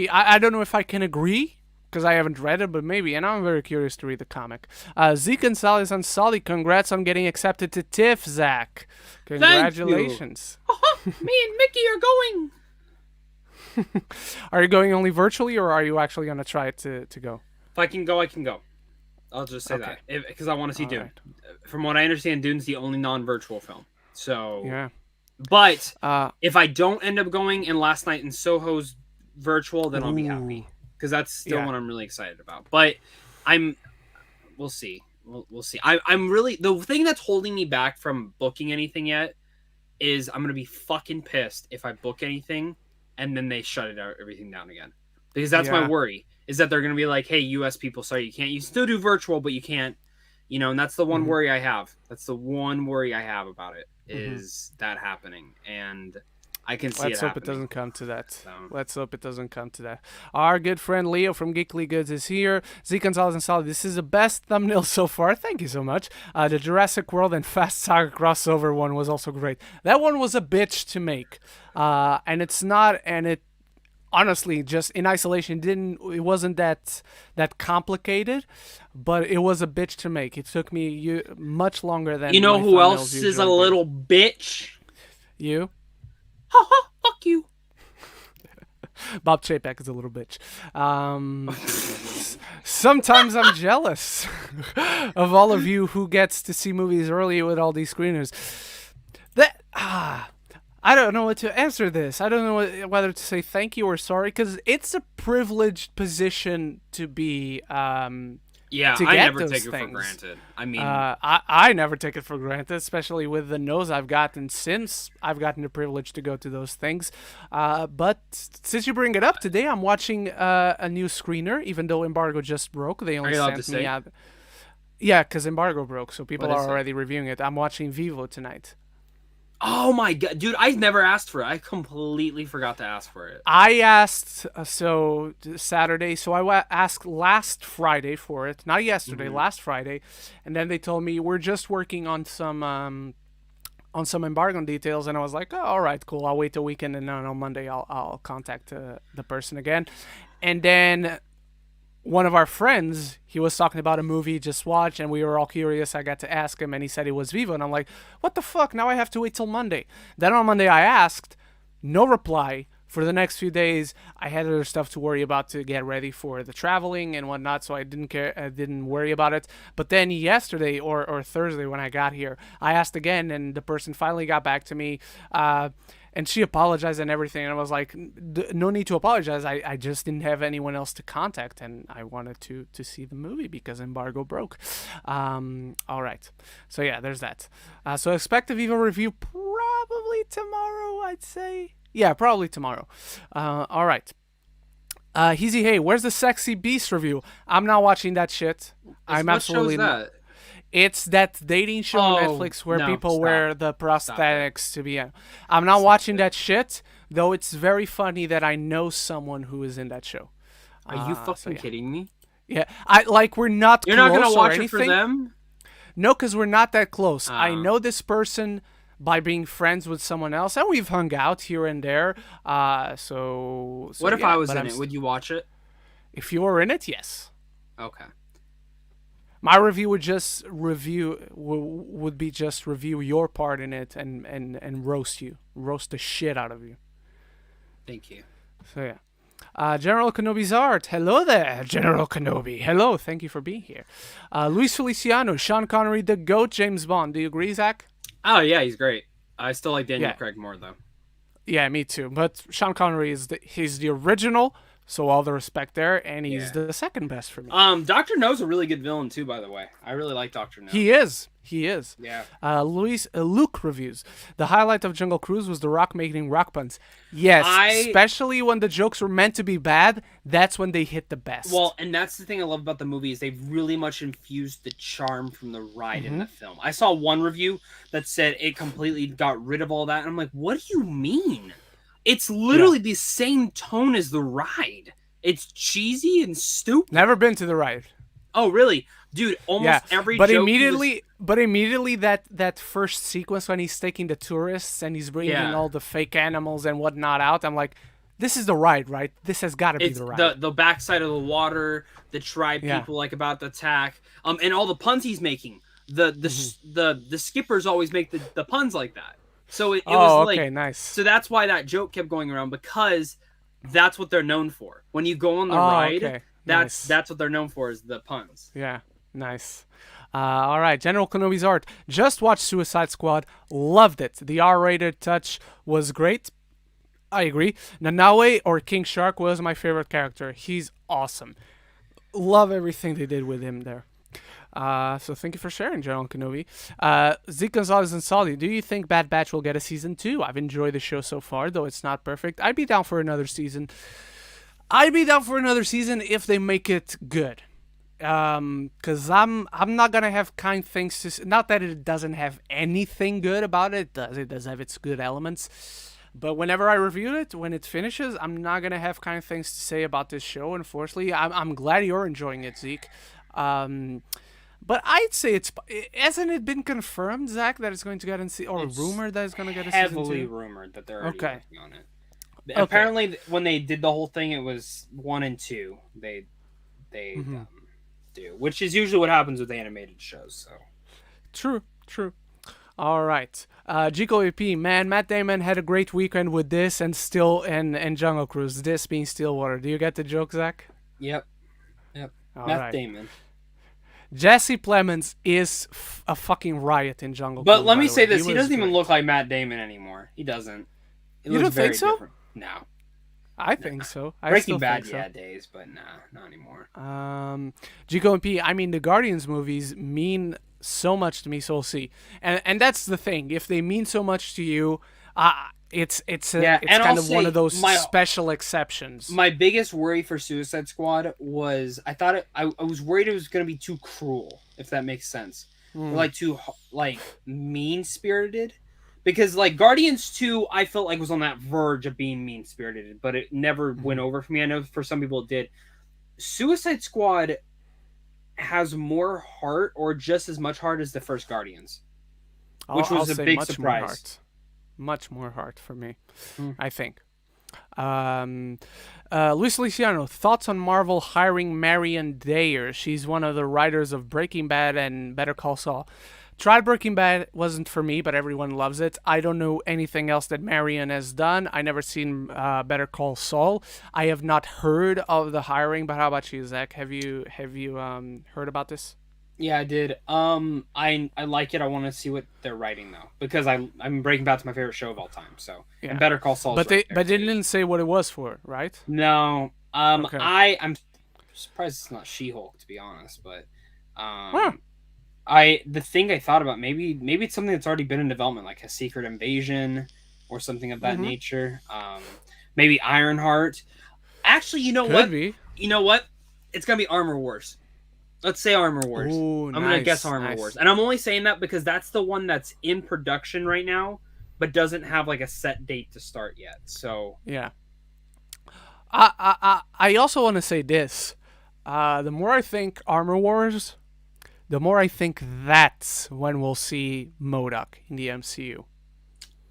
I don't know if I can agree because I haven't read it, but maybe. And I'm very curious to read the comic. Zeke Gonzalez and Solly, congrats on getting accepted to TIFF, Zach. Congratulations.
Me and Mickey are going.
Are you going only virtually, or are you actually going to try to go?
If I can go, I can go. I'll just say that because I want to see Dune. Right. From what I understand, Dune's the only non-virtual film. So
yeah.
But if I don't end up going and Last Night in Soho's virtual, then I'll be happy because that's still what I'm really excited about. But we'll see. We'll see. I'm really, the thing that's holding me back from booking anything yet is I'm gonna be fucking pissed if I book anything and then they shut everything down again, because that's my worry, is that they're gonna be like, hey, US people, sorry, you still do virtual, but you can't, and that's the one worry I have. That's the one worry I have about it, is that happening, and I can see
Let's hope it doesn't come to that. So. Let's hope it doesn't come to that. Our good friend Leo from Geekly Goods is here. Zeke Gonzalez and Solid, this is the best thumbnail so far. Thank you so much. The Jurassic World and Fast Saga crossover one was also great. That one was a bitch to make. And it's not, and it honestly, just in isolation, it wasn't that complicated, but it was a bitch to make. It took me much longer than
who else is a little bitch?
You?
Fuck you.
Bob Chapek is a little bitch. Sometimes I'm jealous of all of you who gets to see movies early with all these screeners. I don't know what to answer this. I don't know whether to say thank you or sorry, because it's a privileged position to be.
Yeah, I never take it for granted. I mean,
I never take it for granted, especially with the nose I've gotten since I've gotten the privilege to go to those things. But since you bring it up, today I'm watching a new screener, even though embargo just broke. They only sent me out. Yeah, because embargo broke, so people are already reviewing it. I'm watching Vivo tonight.
Oh my god, dude! I've never asked for it. I completely forgot to ask for it.
I asked Saturday, so I asked last Friday for it, not yesterday, last Friday, and then they told me we're just working on some embargo details, and I was like, oh, all right, cool. I'll wait a weekend, and then on Monday I'll contact the person again, and then. One of our friends, he was talking about a movie he just watched, and we were all curious. I got to ask him, and he said it was Vivo, and I'm like, what the fuck? Now I have to wait till Monday. Then on Monday I asked, no reply. For the next few days, I had other stuff to worry about to get ready for the traveling and whatnot, so I didn't care. I didn't worry about it. But then yesterday or Thursday when I got here, I asked again, and the person finally got back to me. And she apologized and everything. And I was like, no need to apologize. I just didn't have anyone else to contact. And I wanted to see the movie because embargo broke. All right. So, yeah, there's that. So expect a Vivo review probably tomorrow, I'd say. Yeah, probably tomorrow. All right. Heezy, hey, where's the Sexy Beast review? I'm not watching that shit. I'm absolutely not. It's that dating show on Netflix where people wear the prosthetics to be in. I'm not watching that shit, though it's very funny that I know someone who is in that show.
Are you fucking kidding me?
Yeah, we're not
You're
close
not gonna watch
or
it for them?
No, because we're not that close. I
Uh,
know this person by being friends with someone else, and we've hung out here and there. So
what if I
yeah.
was
But
in it? Would you watch it?
if you were in it, yes.
Okay.
My review would be just review your part in it and roast the shit out of you.
Thank you.
So yeah. General Kenobi's art. Hello there, General Kenobi. Hello, thank you for being here. Luis Feliciano, Sean Connery, the GOAT, James Bond. Do you agree, Zach?
Oh yeah, he's great. I still like Daniel
Yeah.
Craig more though.
Yeah, me too. But Sean Connery he's the original, so all the respect there, and he's
Yeah.
the second best for me.
Doctor No's a really good villain too, by the way. I really like Doctor No.
He is. He is.
Yeah.
Luke reviews. The highlight of Jungle Cruise was The Rock making rock puns. Yes, especially when the jokes were meant to be bad. That's when they hit the best.
Well, and that's the thing I love about the movie is they've really much infused the charm from the ride in the film. I saw one review that said it completely got rid of all that, and I'm like, what do you mean? It's literally the same tone as the ride. It's cheesy and stupid.
Never been to the ride.
Oh, really? Dude, almost every joke
But immediately that first sequence when he's taking the tourists and he's bringing all the fake animals and whatnot out, I'm like, this is the ride, right? This has got to be the ride.
The backside of the water, the tribe people like about to attack, and all the puns he's making. The skippers always make the puns like that. So it was like,
nice.
So that's why that joke kept going around, because that's what they're known for. When you go on the ride, that's what they're known for, is the puns.
Yeah, nice. All right, General Kenobi's art. Just watched Suicide Squad. Loved it. The R-rated touch was great. I agree. Nanaue or King Shark was my favorite character. He's awesome. Love everything they did with him there. So thank you for sharing, General Kenobi. Zeke Gonzalez and Sally, do you think Bad Batch will get a season 2? I've enjoyed the show so far, though it's not perfect. I'd be down for another season. If they make it good. Cause I'm not gonna have kind things to say. Not that it doesn't have anything good about it. It does have its good elements. But whenever I review it, when it finishes, I'm not gonna have kind things to say about this show. Unfortunately, I'm glad you're enjoying it, Zeke. But I'd say hasn't it been confirmed, Zach, that it's going to get rumored that it's going to get a season 2?
Heavily rumored that they're already working on it. Okay. Apparently, when they did the whole thing, it was 1 and 2. They do, which is usually what happens with animated shows. So
true. All right, Gico AP, man, Matt Damon had a great weekend with this and Jungle Cruise. This being Stillwater. Do you get the joke, Zach?
Yep.
Matt
Damon.
Jesse Plemons is a fucking riot in Jungle Cruise.
But let me say this: he doesn't even look like Matt Damon anymore. He doesn't.
You don't think so?
Different. No.
I think so.
Breaking Bad, days, but nah, not anymore.
Gico and P, I mean, the Guardians movies mean so much to me, so we'll see. And that's the thing. If they mean so much to you, it's kind of one of those special exceptions.
My biggest worry for Suicide Squad was I was worried it was going to be too cruel, if that makes sense. Or too mean-spirited. Because Guardians 2, I felt like was on that verge of being mean-spirited, but it never went over for me. I know for some people it did. Suicide Squad has more heart, or just as much heart as the first Guardians, which was a big surprise.
Much more heart for me, I think. Luis Feliciano, thoughts on Marvel hiring Marion Dayer? She's one of the writers of Breaking Bad and Better Call Saul. Tried Breaking Bad, wasn't for me, but everyone loves it. I don't know anything else that Marion has done. I never seen Better Call Saul. I have not heard of the hiring, but how about you, Zach? Have you heard about this?
Yeah, I did. I like it. I want to see what they're writing though, because I'm Breaking Bad's my favorite show of all time. So and Better Call Saul.
But they didn't say what it was for, right?
No. Okay. I'm surprised it's not She-Hulk, to be honest. But the thing I thought about, maybe it's something that's already been in development, like a Secret Invasion or something of that nature. Maybe Ironheart. Actually, you know what? You know what? It's gonna be Armor Wars. Let's say Armor Wars.
Ooh,
I'm gonna guess Armor Wars, and I'm only saying that because that's the one that's in production right now, but doesn't have a set date to start yet. So
yeah. I also want to say this. The more I think Armor Wars, the more I think that's when we'll see MODOK in the MCU.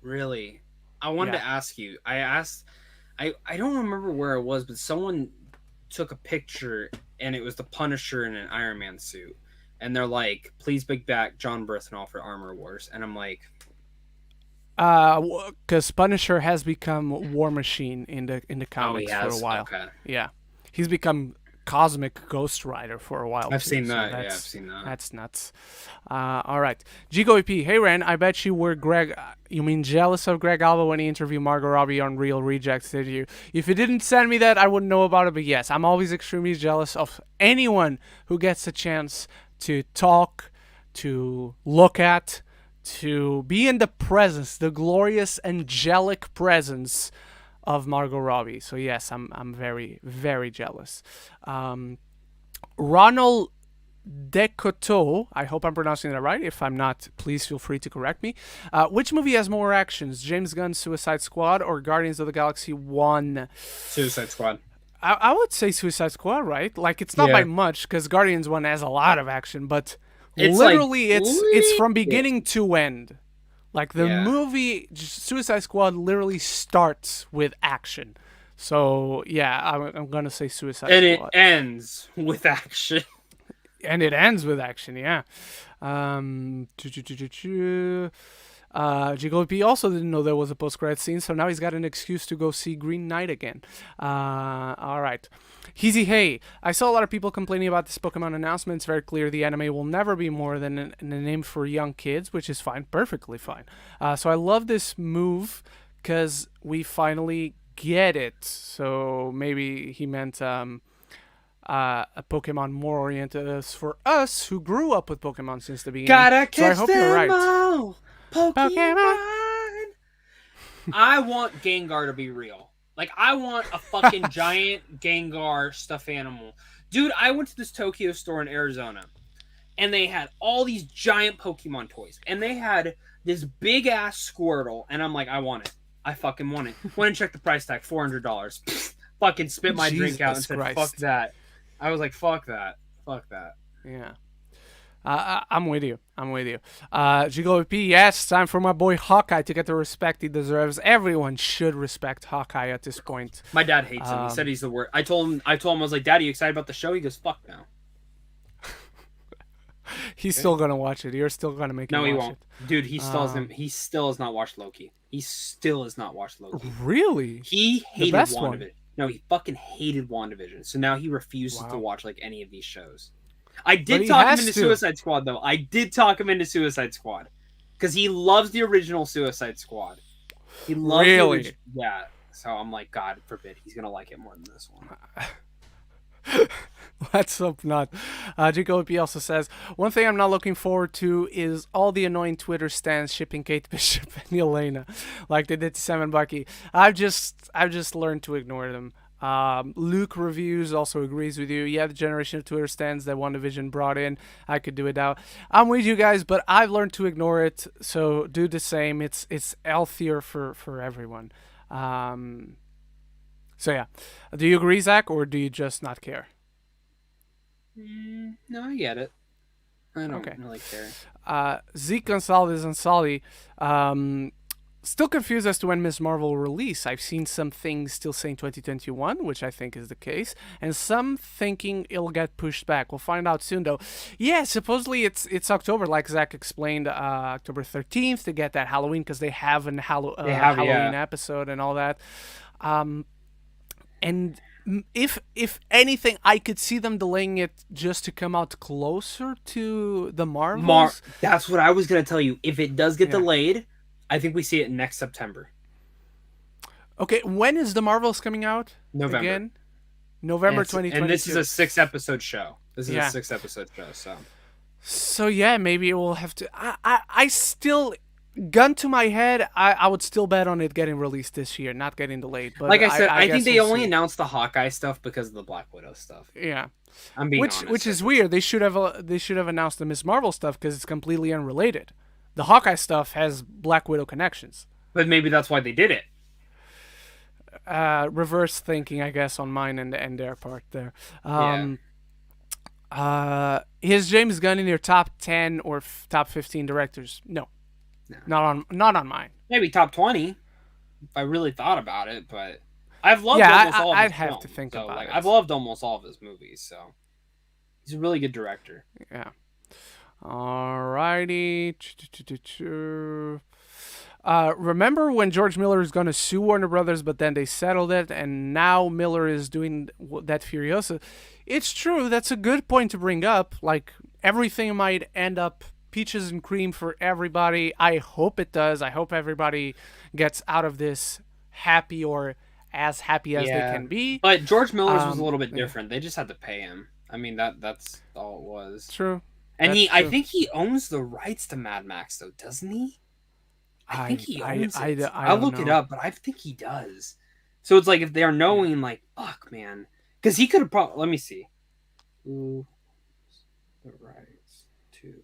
Really, I wanted
Yeah.
to ask you. I don't remember where it was, but someone took a picture and it was the Punisher in an Iron Man suit, and they're like, "Please bring back John Bernthal for Armor Wars," and I'm like,
Because Punisher has become War Machine in the
"Oh, he
comics for a
has."
while.
Okay,
Yeah, he's become Cosmic Ghost Rider for a while
I've
too.
seen
So
that. Yeah, I've seen that.
that's nuts. All right, Gigo EP. Hey Ren, I bet you were Greg. You mean jealous of Greg Alba when he interviewed Margot Robbie on Real Rejects? Did you? If you didn't send me that, I wouldn't know about it. But yes, I'm always extremely jealous of anyone who gets a chance to talk, to look at, to be in the presence, the glorious angelic presence of Margot Robbie. So yes, I'm very very jealous. Ronald Decoteau, I hope I'm pronouncing that right. If I'm not, please feel free to correct me. Which movie has more actions, James Gunn's Suicide Squad or Guardians of the Galaxy 1?
Suicide Squad.
I would say Suicide Squad, right? Like, it's not
Yeah.
by much, because Guardians 1 has a lot of action, but
It's
literally
like,
it's from beginning to end. Like, the
Yeah.
movie, Suicide Squad literally starts with action. So, yeah, I'm going to say Suicide
and it
Squad.
ends with action.
And it ends with action, yeah. Jigopi also didn't know there was a post-credit scene, so now he's got an excuse to go see Green Knight again. All right. Heezy Hey, I saw a lot of people complaining about this Pokemon announcement. It's very clear the anime will never be more than a name for young kids, which is fine, perfectly fine. So I love this move because we finally get it. So maybe he meant a Pokemon more oriented as for us who grew up with Pokemon since the beginning.
Gotta catch
so I hope
them
you're right.
all,
Pokemon.
I want Gengar to be real. Like, I want a fucking giant Gengar stuffed animal. Dude, I went to this Tokyo store in Arizona, and they had all these giant Pokemon toys, and they had this big ass Squirtle, and I'm like, I want it. I fucking want it. Went and checked the price tag, $400. Fucking spit my drink out and
Jesus
said,
Christ.
fuck that. I was like, fuck that. Fuck that.
Yeah. I'm with you. Jigo P, yes, time for my boy Hawkeye to get the respect he deserves. Everyone should respect Hawkeye at this point.
My dad hates him. He said he's the worst. I told him, I was like, Daddy, you excited about the show? He goes, fuck no.
He's still gonna watch it. You're still gonna make him
No, he
watch
won't.
it.
Dude, he still has not watched Loki. He still has not watched Loki.
Really?
He hated
best one.
WandaVision. No, he fucking hated WandaVision. So now he refuses
Wow.
to watch like any of these shows. I
But
did
he
talk him
has
into
to.
Suicide Squad though. I did talk him into Suicide Squad because he loves the original Suicide Squad. He loves
Really?
yeah. So I'm like, God forbid, he's gonna like it more than this one.
Let's hope not. Jacob P also says, one thing I'm not looking forward to is all the annoying Twitter stands shipping Kate Bishop and Elena, like they did to Sam and Bucky. I've just learned to ignore them. Luke Reviews also agrees with you. Yeah, the generation of Twitter stands that WandaVision brought in, I could do it now. I'm with you guys, but I've learned to ignore it. So do the same. It's healthier for everyone. So yeah, do you agree, Zach, or do you just not care?
No, I get it. I don't really care.
Zeke Gonzalez and Solly, still confused as to when Ms. Marvel will release. I've seen some things still saying 2021, which I think is the case, and some thinking it'll get pushed back. We'll find out soon, though. Yeah, supposedly it's October, like Zach explained, October 13th to get that Halloween, because they have an Halloween episode and all that. And if anything, I could see them delaying it just to come out closer to the Marvels.
That's what I was gonna tell you. If it does get delayed, I think we see it next September.
Okay, when is the Marvels coming out?
November.
Again? November 2022.
And this is a 6-episode show. This is a 6-episode show,
So yeah, maybe it will have to. I still, gun to my head, I would still bet on it getting released this year, not getting delayed. But
like I said, I think they
we'll
only
see.
announced the Hawkeye stuff because of the Black Widow stuff.
Yeah.
I'm being honest.
Which is weird. They should have announced the Ms. Marvel stuff because it's completely unrelated. The Hawkeye stuff has Black Widow connections.
But maybe that's why they did it.
Reverse thinking, I guess, on mine and their part there. Is James Gunn in your top 10 or top 15 directors? No,
No.
not on mine.
Maybe top 20 if I really thought about it, but I've loved
Yeah,
almost all of
I'd
his
have
films.
to think
So
about
like
it.
I've loved almost all of his movies, so he's a really good director.
Yeah. Alrighty. Remember when George Miller is going to sue Warner Brothers, but then they settled it, and now Miller is doing that Furiosa? It's true. That's a good point to bring up. Like, everything might end up peaches and cream for everybody. I hope it does. I hope everybody gets out of this happy or as happy as they
Yeah.
can be.
But George Miller's was a
Um,
little bit
yeah.
different. They just had to pay him. I mean that's all it was.
True.
And
That's
I
true.
think he owns the rights to Mad Max though, doesn't he? I think he owns it.
I
I'll
don't
look it
know.
up, but I think he does. So it's like if they're knowing, like, fuck, man, because he could have probably. Let me see. Who owns the rights to?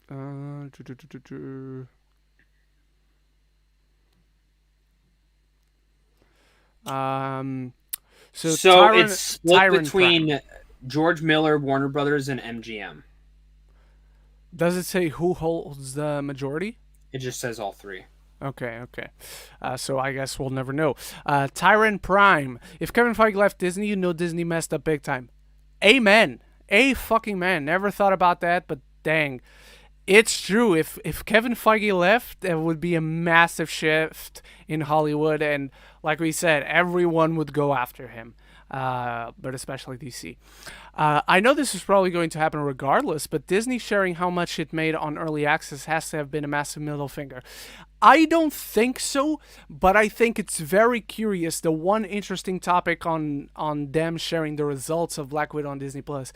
Uh, do, do, do, do, do. So
So
Tyron,
it's split
Tyron
between
Prime.
George Miller, Warner Brothers, and MGM.
Does it say who holds the majority?
It just says all three.
Okay. So I guess we'll never know. Tyron Prime. If Kevin Feige left Disney, you know Disney messed up big time. Amen. A fucking man. Never thought about that, but dang. It's true. If Kevin Feige left, there would be a massive shift in Hollywood, and like we said, everyone would go after him. But especially DC. I know this is probably going to happen regardless, but Disney sharing how much it made on early access has to have been a massive middle finger. I don't think so, but I think it's very curious. The one interesting topic on them sharing the results of Black Widow on Disney Plus,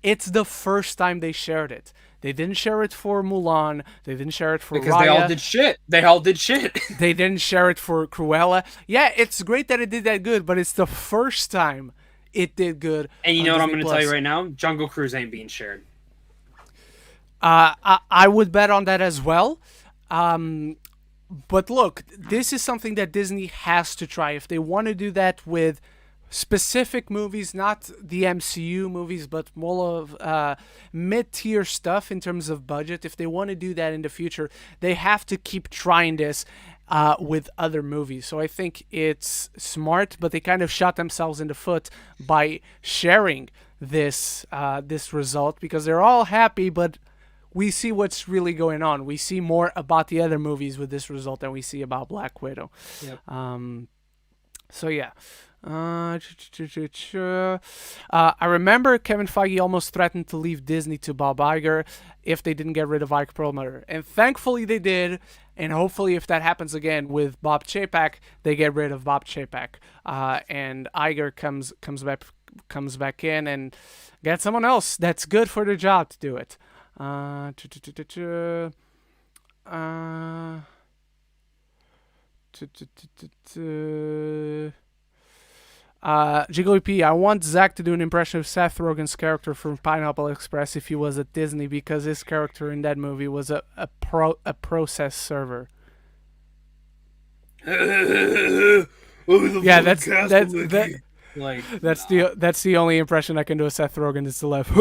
it's the first time they shared it. They didn't share it for Mulan. They didn't share it for
Because
Raya.
they all did shit. They all did shit.
They didn't share it for Cruella. Yeah, it's great that it did that good, but it's the first time it did good.
And you
on
know what I'm
Disney
going to tell you
Plus.
right now? Jungle Cruise ain't being shared.
I would bet on that as well. But look, this is something that Disney has to try. If they want to do that with specific movies, not the MCU movies, but more of mid-tier stuff in terms of budget, if they want to do that in the future, they have to keep trying this with other movies. So I think it's smart, but they kind of shot themselves in the foot by sharing this result, because they're all happy, but we see what's really going on. We see more about the other movies with this result than we see about Black Widow.
Yep.
So yeah. I remember Kevin Feige almost threatened to leave Disney to Bob Iger if they didn't get rid of Ike Perlmutter, and thankfully they did. And hopefully, if that happens again with Bob Chapek, they get rid of Bob Chapek, and Iger comes back in and get someone else that's good for the job to do it. Jiggly P, I want Zach to do an impression of Seth Rogen's character from Pineapple Express if he was at Disney, because his character in that movie was a process server. Yeah, that's
Like,
that's the only impression I can do of Seth Rogen is the left.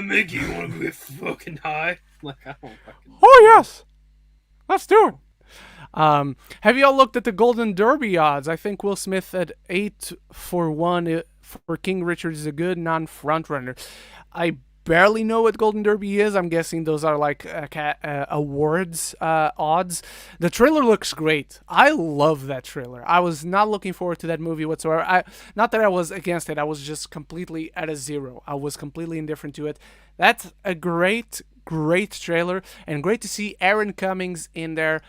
make you want to get fucking high. Like, I don't fucking.
Oh yes, let's do it. Have you all looked at the Golden Derby odds? I think Will Smith at 8-1 for King Richard is a good non-frontrunner. I barely know what Golden Derby is. I'm guessing those are like awards odds. The trailer looks great. I love that trailer. I was not looking forward to that movie whatsoever. Not that I was against it. I was just completely at a zero. I was completely indifferent to it. That's a great trailer, and great to see Erin Cummings in there,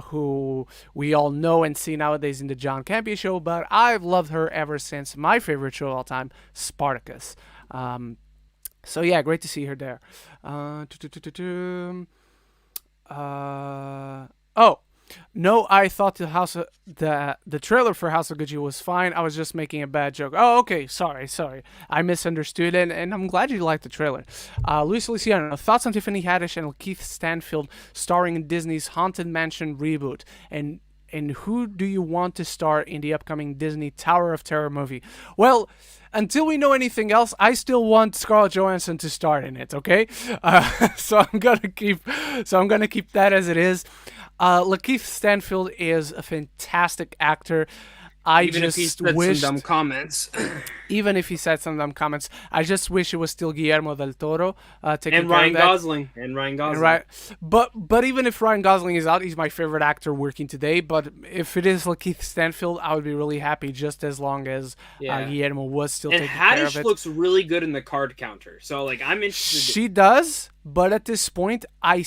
who we all know and see nowadays in the John Campea show, but I've loved her ever since my favorite show of all time, Spartacus. So yeah, great to see her there. Oh, no, I thought the trailer for House of Gucci was fine. I was just making a bad joke. Oh, okay, sorry. I misunderstood, and I'm glad you liked the trailer. Luis Feliciano, thoughts on Tiffany Haddish and Keith Stanfield starring in Disney's Haunted Mansion reboot? And And who do you want to star in the upcoming Disney Tower of Terror movie? Well, until we know anything else, I still want Scarlett Johansson to star in it. Okay, so I'm gonna keep that as it is. Lakeith Stanfield is a fantastic actor. I
Even if he
just
said
wished,
some dumb comments.
even if he said some dumb comments, I just wish it was still Guillermo del Toro taking
And
care
Ryan
of that.
Gosling. And Ryan Gosling.
And right, but even if Ryan Gosling is out, he's my favorite actor working today. But if it is Lakeith Stanfield, I would be really happy, just as long as
Yeah.
Guillermo was still
And
taking care of
Haddish
it.
looks really good in the card counter. So, like, I'm interested.
She does, but at this point, I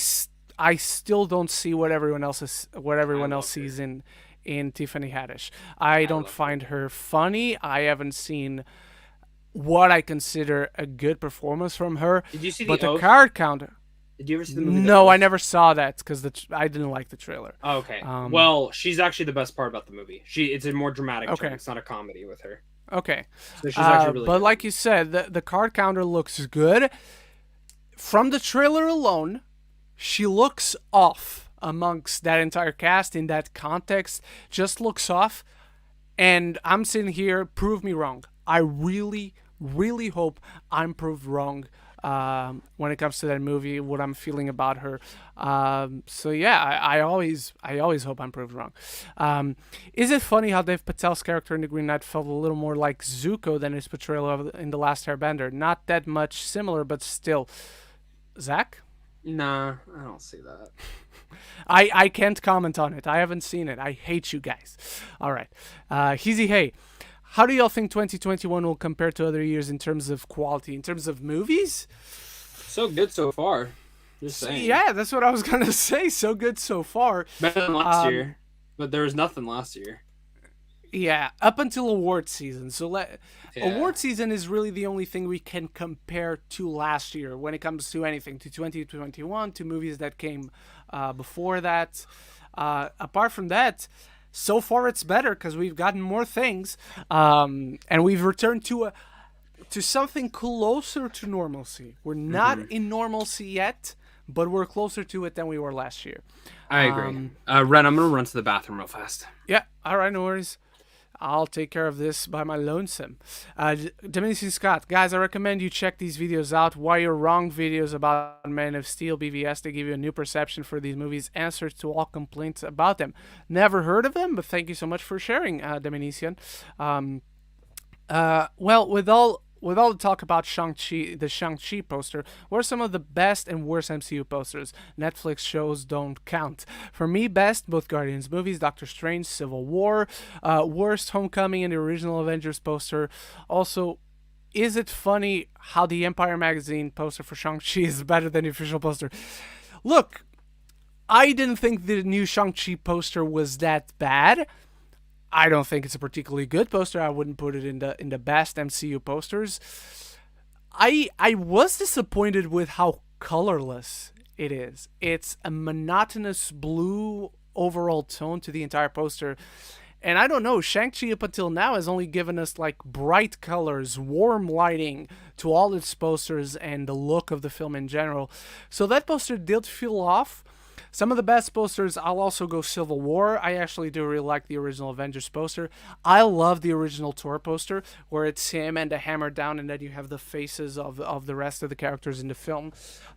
still don't see what everyone else sees in Tiffany Haddish. I don't
love
find her funny. I haven't seen what I consider a good performance from her.
Did you see
but
The
the
Oath?
card counter?
Did you ever see the movie?
No,
The
I
Oath?
never saw that because I didn't like the trailer.
Oh, okay. Well, she's actually the best part about the movie. It's a more dramatic
Okay.
turn. It's not a comedy with her.
Okay.
So she's actually really
but
good.
like you said, the card counter looks good. From the trailer alone, she looks off amongst that entire cast in that context. Just looks off. And I'm sitting here, prove me wrong. I really, really hope I'm proved wrong when it comes to that movie, what I'm feeling about her. So yeah, I always hope I'm proved wrong. Is it funny how Dave Patel's character in The Green Knight felt a little more like Zuko than his portrayal of in The Last Airbender? Not that much similar, but still. Zach?
Nah, I don't see that.
I can't comment on it. I haven't seen it. I hate you guys. All right. Heezy Hey, how do y'all think 2021 will compare to other years in terms of quality, in terms of movies?
So good so far. Just saying.
Yeah, that's what I was going to say. So good so far.
Better than last year. But there was nothing last year.
Yeah, up until award season. So
Yeah.
award season is really the only thing we can compare to last year when it comes to anything, to 2021, to movies that came before that. Apart from that, so far it's better because we've gotten more things, and we've returned to something closer to normalcy. We're not in normalcy yet, but we're closer to it than we were last year.
I agree. Ren, I'm going to run to the bathroom real fast.
Yeah, all right, no worries. I'll take care of this by my lonesome. Dominican Scott, guys, I recommend you check these videos out. Why You're Wrong videos about Man of Steel, BVS. They give you a new perception for these movies, answers to all complaints about them. Never heard of them, but thank you so much for sharing, Dominican. Well, with all the talk about Shang-Chi, the Shang-Chi poster, what are some of the best and worst MCU posters? Netflix shows don't count. For me, best, both Guardians movies, Doctor Strange, Civil War. Worst, Homecoming and the original Avengers poster. Also, is it funny how the Empire magazine poster for Shang-Chi is better than the official poster? Look, I didn't think the new Shang-Chi poster was that bad. I don't think it's a particularly good poster. I wouldn't put it in the best MCU posters. I was disappointed with how colorless it is. It's a monotonous blue overall tone to the entire poster. And I don't know, Shang-Chi up until now has only given us like bright colors, warm lighting to all its posters and the look of the film in general. So that poster did feel off. Some of the best posters, I'll also go Civil War. I actually do really like the original Avengers poster. I love the original Thor poster, where it's him and a hammer down, and then you have the faces of the rest of the characters in the film.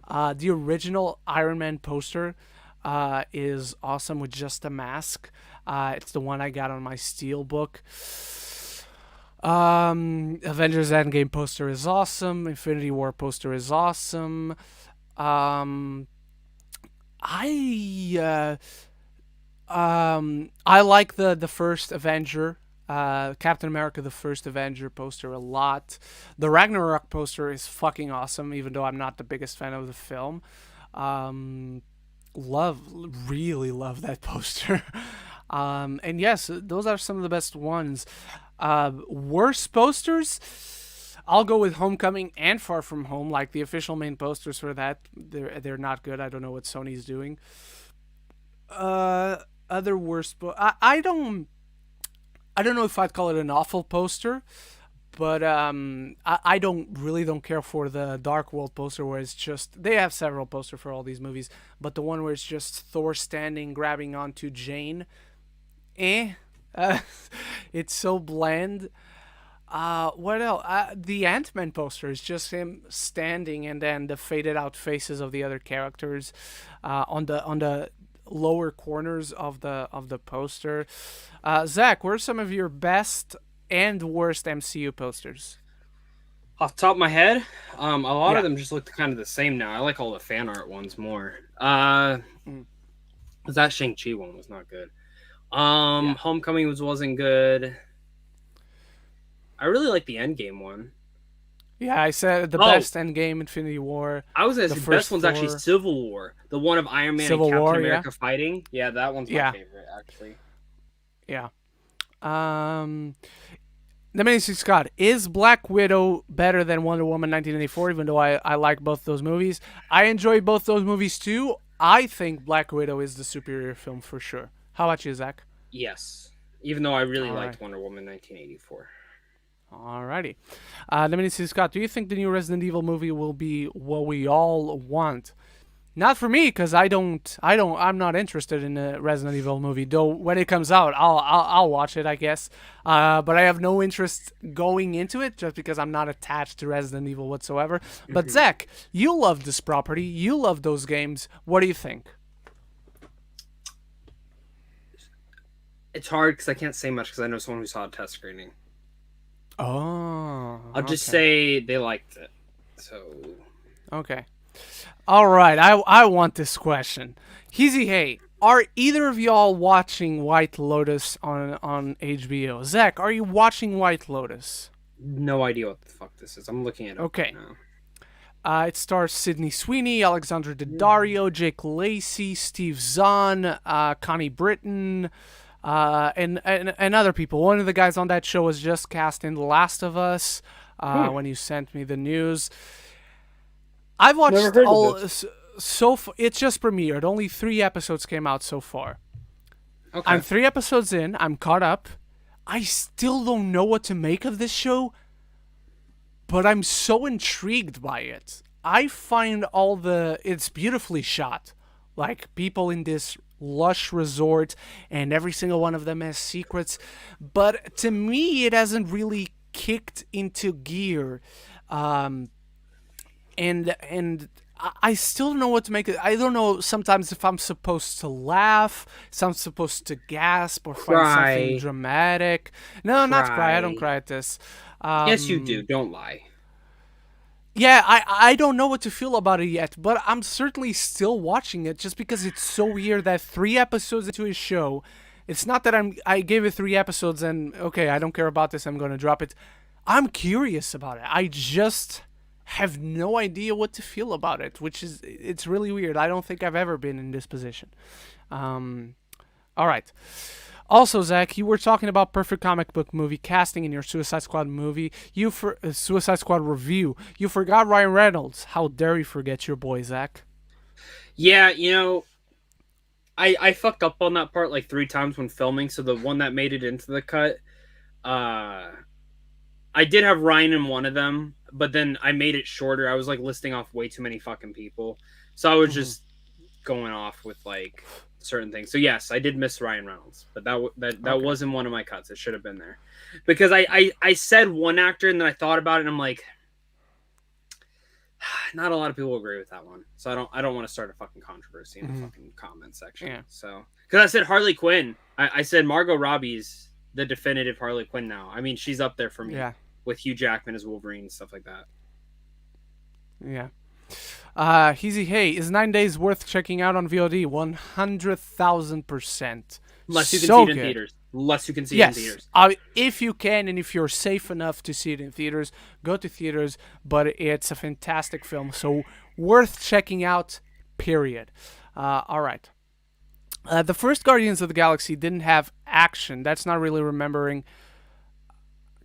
The original Iron Man poster is awesome with just a mask. It's the one I got on my Steelbook. Avengers Endgame poster is awesome. Infinity War poster is awesome. I like the first Avenger, Captain America, the first Avenger poster a lot. The Ragnarok poster is fucking awesome, even though I'm not the biggest fan of the film. Really love that poster. And yes, those are some of the best ones. Worst posters, I'll go with Homecoming and Far From Home, like the official main posters for that. They're not good. I don't know what Sony's doing. Other worst, I don't know if I'd call it an awful poster, but I don't care for the Dark World poster where it's just, they have several posters for all these movies, but the one where it's just Thor standing grabbing onto Jane, eh. Uh, it's so bland. What else? The Ant-Man poster is just him standing, and then the faded out faces of the other characters, on the lower corners of the poster. Zach, what are some of your best and worst MCU posters?
Off the top of my head, a lot of
Yeah.
them just look kind of the same now. I like all the fan art ones more.
Mm,
That Shang-Chi one was not good.
yeah.
Homecoming wasn't good. I really like the Endgame one.
Yeah, I said the
Oh,
best Endgame, Infinity War,
I was gonna
the
say the best
first
one's actually
Thor,
Civil War, the one of Iron Man and
Civil
Captain
War. Yeah,
America fighting. Yeah, that one's my
yeah,
favorite actually.
yeah. Um, Let me see, Scott. Is Black Widow better than Wonder Woman 1984? Even though I like both those movies, I enjoy both those movies too. I think Black Widow is the superior film for sure. How about you, Zach?
Yes, even though I really
All right.
liked Wonder Woman 1984.
Alrighty. Let me see, Scott. Do you think the new Resident Evil movie will be what we all want? Not for me, because I'm not interested in a Resident Evil movie. Though when it comes out, I'll watch it, I guess. But I have no interest going into it just because I'm not attached to Resident Evil whatsoever. But
Mhm.
Zach, you love this property. You love those games. What do you think?
It's hard because I can't say much because I know someone who saw a test screening.
Oh,
I'll just
okay,
say they liked it. So
okay. All right, I want this question. Heezy, hey, are either of y'all watching White Lotus on HBO? Zach, are you watching White Lotus?
no idea what the fuck this is. I'm looking it up right
Okay.
now.
It stars Sydney Sweeney, Alexandra
Mhm.
Daddario, Jake Lacey, Steve Zahn, Connie Britton, and other people. One of the guys on that show was just cast in The Last of Us.
Hmm.
When you sent me the news, I've
Never
watched
heard of
all.
this.
It's just premiered. Only 3 episodes came out so far. I'm
Okay.
3 episodes in. I'm caught up. I still don't know what to make of this show, but I'm so intrigued by it. I find it's beautifully shot. Like people in this lush resort, and every single one of them has secrets. But to me, it hasn't really kicked into gear. Um, and I still don't know what to make it. I don't know sometimes if I'm supposed to laugh, if I'm supposed to gasp or find something
Cry.
dramatic. No, not cry. I don't
Cry.
cry at this.
Yes, you do.
Um,
Don't lie.
yeah, I don't know what to feel about it yet, but I'm certainly still watching it just because it's so weird that 3 episodes into a show, it's not that I gave it 3 episodes and okay, I don't care about this, I'm gonna drop it. I'm curious about it. I just have no idea what to feel about it, which is it's really weird. I don't think I've ever been in this position. Um, all right. Also, Zach, you were talking about perfect comic book movie casting in your Suicide Squad movie. Suicide Squad review. You forgot Ryan Reynolds. How dare you forget your boy, Zach?
Yeah, I fucked up on that part like 3 times when filming. So the one that made it into the cut, uh, I did have Ryan in one of them, but then I made it shorter. I was like listing off way too many fucking people, so I was
Mhm.
just going off with like certain things. So yes, I did miss Ryan Reynolds, but that
Okay.
wasn't one of my cuts. It should have been there because I said one actor and then I thought about it and I'm like, not a lot of people agree with that one. So I don't want to start a fucking controversy in the
Mhm.
fucking comment section.
Yeah.
So because I said Harley Quinn, I said Margot Robbie's the definitive Harley Quinn now. I mean, she's up there for me
Yeah.
with Hugh Jackman as Wolverine and stuff like that.
Yeah. Heezy, hey, is 9 Days worth checking out on VOD? 100,000%.
Unless you can see
So
it in
good.
theaters. Unless you can see it in
Yes,
theaters.
if you can and if you're safe enough to see it in theaters, go to theaters. But it's a fantastic film, so worth checking out. Period. All right. The first Guardians of the Galaxy didn't have action. That's not really remembering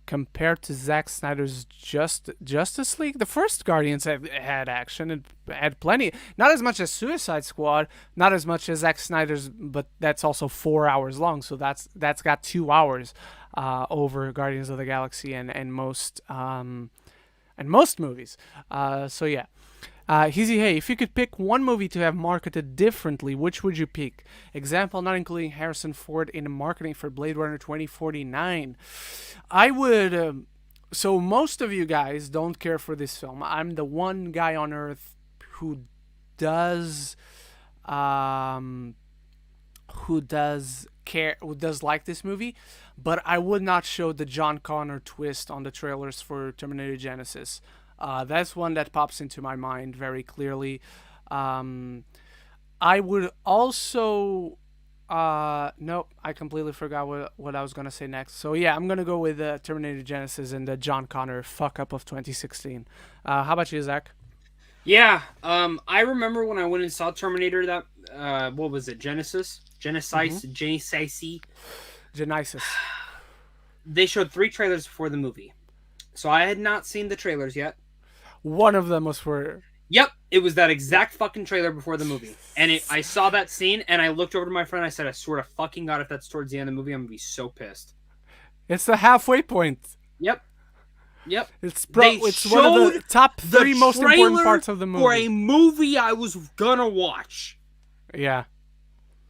compared to Zack Snyder's Justice League. The first Guardians had action and had plenty. Not as much as Suicide Squad, not as much as Zack Snyder's, but that's also 4 hours long. So that's got 2 hours over Guardians of the Galaxy and most movies. So yeah. Hizzy, hey, if you could pick one movie to have marketed differently, which would you pick? Example, not including Harrison Ford in the marketing for Blade Runner 2049. I would. So, most of you guys don't care for this film. I'm the one guy on earth who does. Um, who does care, who does like this movie, but I would not show the John Connor twist on the trailers for Terminator Genesis. That's one that pops into my mind very clearly. Um, I would also. Nope, I completely forgot what I was gonna say next. So yeah, I'm gonna go with Terminator Genesis and the John Connor fuck up of 2016. How about you, Zach?
Yeah, I remember when I went and saw Terminator. That what was it?
Mm-hmm.
Genesis.
Genesis.
They showed 3 trailers before the movie, so I had not seen the trailers yet.
One of them was for.
Yep, it was that exact fucking trailer before the movie, and I saw that scene, and I looked over to my friend. I said, "I swear to fucking god, if that's towards the end of the movie, I'm gonna be so pissed."
It's the halfway point.
Yep, yep. They
It's one of the
showed
top
the
3 most important
trailer
parts of the
for a
movie.
movie I was gonna watch.
Yeah.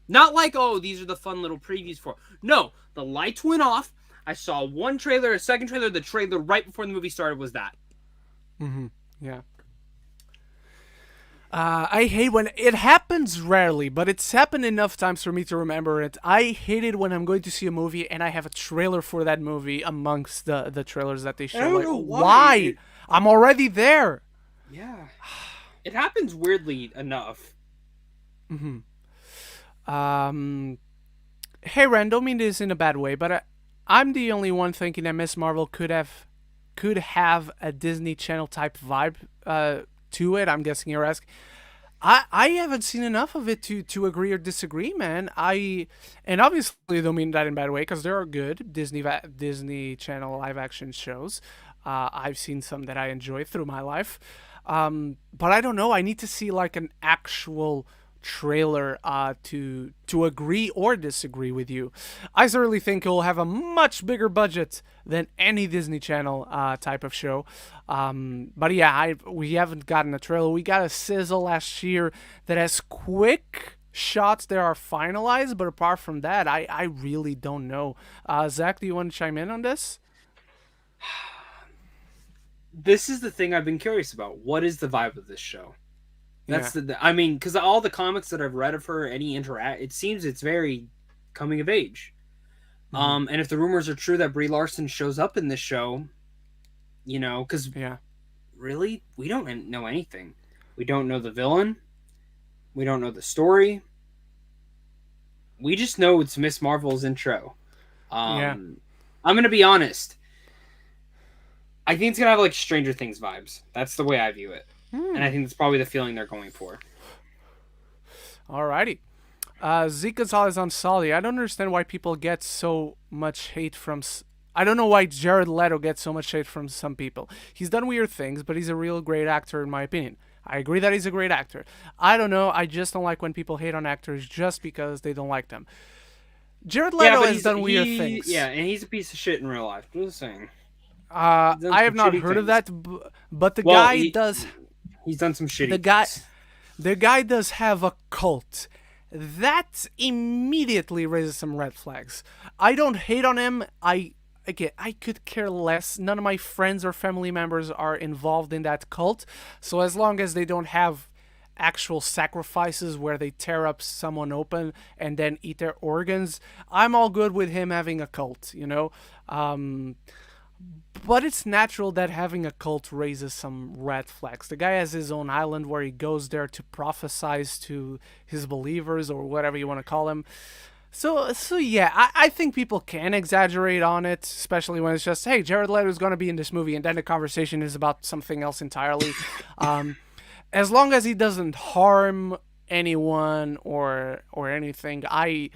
Not like, oh, these are the fun little previews for. No, the lights went off. I saw one trailer, a second trailer. The trailer right before the movie started was that.
Mm-hmm. Yeah. I hate when it happens rarely, but it's happened enough times for me to remember it. I hate it when I'm going to see a movie and I have a trailer for that movie amongst the trailers that they
I
show.
don't
Like,
know
why?
why.
I'm already there.
Yeah. It happens weirdly enough.
Mm-hmm. Um, hey, Ren, don't mean this in a bad way, but I'm the only one thinking that Miss Marvel could have a Disney Channel type vibe to it. I'm guessing you're asking. I haven't seen enough of it to agree or disagree, man. And obviously don't mean that in a bad way because there are good Disney Channel live action shows. I've seen some that I enjoy through my life, but I don't know. I need to see like an actual trailer to agree or disagree with you. I certainly think it will have a much bigger budget than any Disney Channel type of show. But yeah, we haven't gotten a trailer. We got a sizzle last year that has quick shots that are finalized, but apart from that, I really don't know. Zach, do you want to chime in on this?
This is the thing I've been curious about. What is the vibe of this show?
Yeah.
I mean, because all the comics that I've read of her, any interact, it seems it's very coming of age.
Mm-hmm.
And if the rumors are true that Brie Larson shows up in this show, because
Yeah.
really, we don't know anything. We don't know the villain. We don't know the story. We just know it's Miss Marvel's intro.
Yeah.
I'm gonna be honest. I think it's gonna have like Stranger Things vibes. That's the way I view it, and I think that's probably the feeling they're going for.
Alrighty. Zeke Gonzalez on Solly. I don't understand why people get so much hate from. I don't know why Jared Leto gets so much hate from some people. He's done weird things, but he's a real great actor in my opinion. I agree that he's a great actor. I don't know. I just don't like when people hate on actors just because they don't like them. Jared
Yeah,
Leto
but
has done weird things.
yeah, and he's a piece of shit in real life. Just saying. He's done
I
some
have not
shitty
heard of
things.
that, but the
Well,
guy does.
he's done some shitty
The guy,
things.
the guy does have a cult. That immediately raises some red flags. I don't hate on him. Again, I could care less. None of my friends or family members are involved in that cult. So as long as they don't have actual sacrifices where they tear up someone open and then eat their organs, I'm all good with him having a cult. But it's natural that having a cult raises some red flags. The guy has his own island where he goes there to prophesize to his believers or whatever you want to call him. So yeah, I think people can exaggerate on it, especially when it's just, hey, Jared Leto is going to be in this movie, and then the conversation is about something else entirely. As long as he doesn't harm anyone or anything, I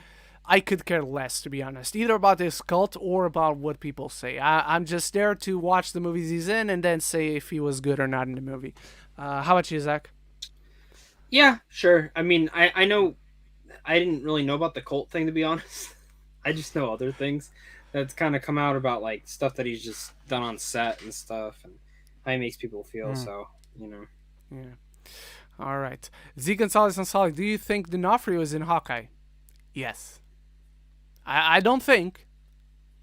could care less, to be honest, either about this cult or about what people say. I'm just there to watch the movies he's in and then say if he was good or not in the movie. How about you, Zach?
Yeah, sure. I mean, I know I didn't really know about the cult thing, to be honest. I just know other things that's kind of come out about like stuff that he's just done on set and stuff, and how he makes people feel. So.
Yeah. All right. Z Gonzalez and Solid, do you think D'Onofrio is in Hawkeye? Yes. I don't think.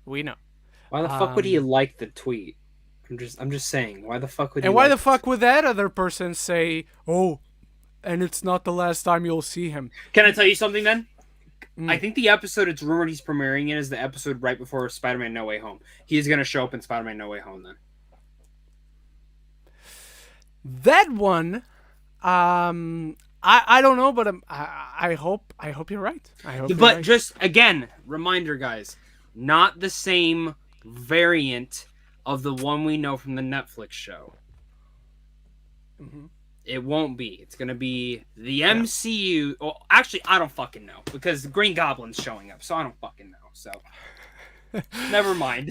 We know.
Why the fuck would he like the tweet? I'm just saying. Why the fuck would he?
And why
like
the fuck would that other person say, "Oh, and it's not the last time you'll see him"?
Can I tell you something then? I think the episode it's rumored he's premiering in is the episode right before Spider-Man No Way Home. He is going to show up in Spider-Man No Way Home then.
That one, I don't know, but I hope you're right.
But just again, reminder, guys, not the same variant of the one we know from the Netflix show.
Mm-hmm.
It won't be. It's gonna be the MCU. Well, actually, I don't fucking know because the Green Goblin's showing up, so I don't fucking know. So never mind.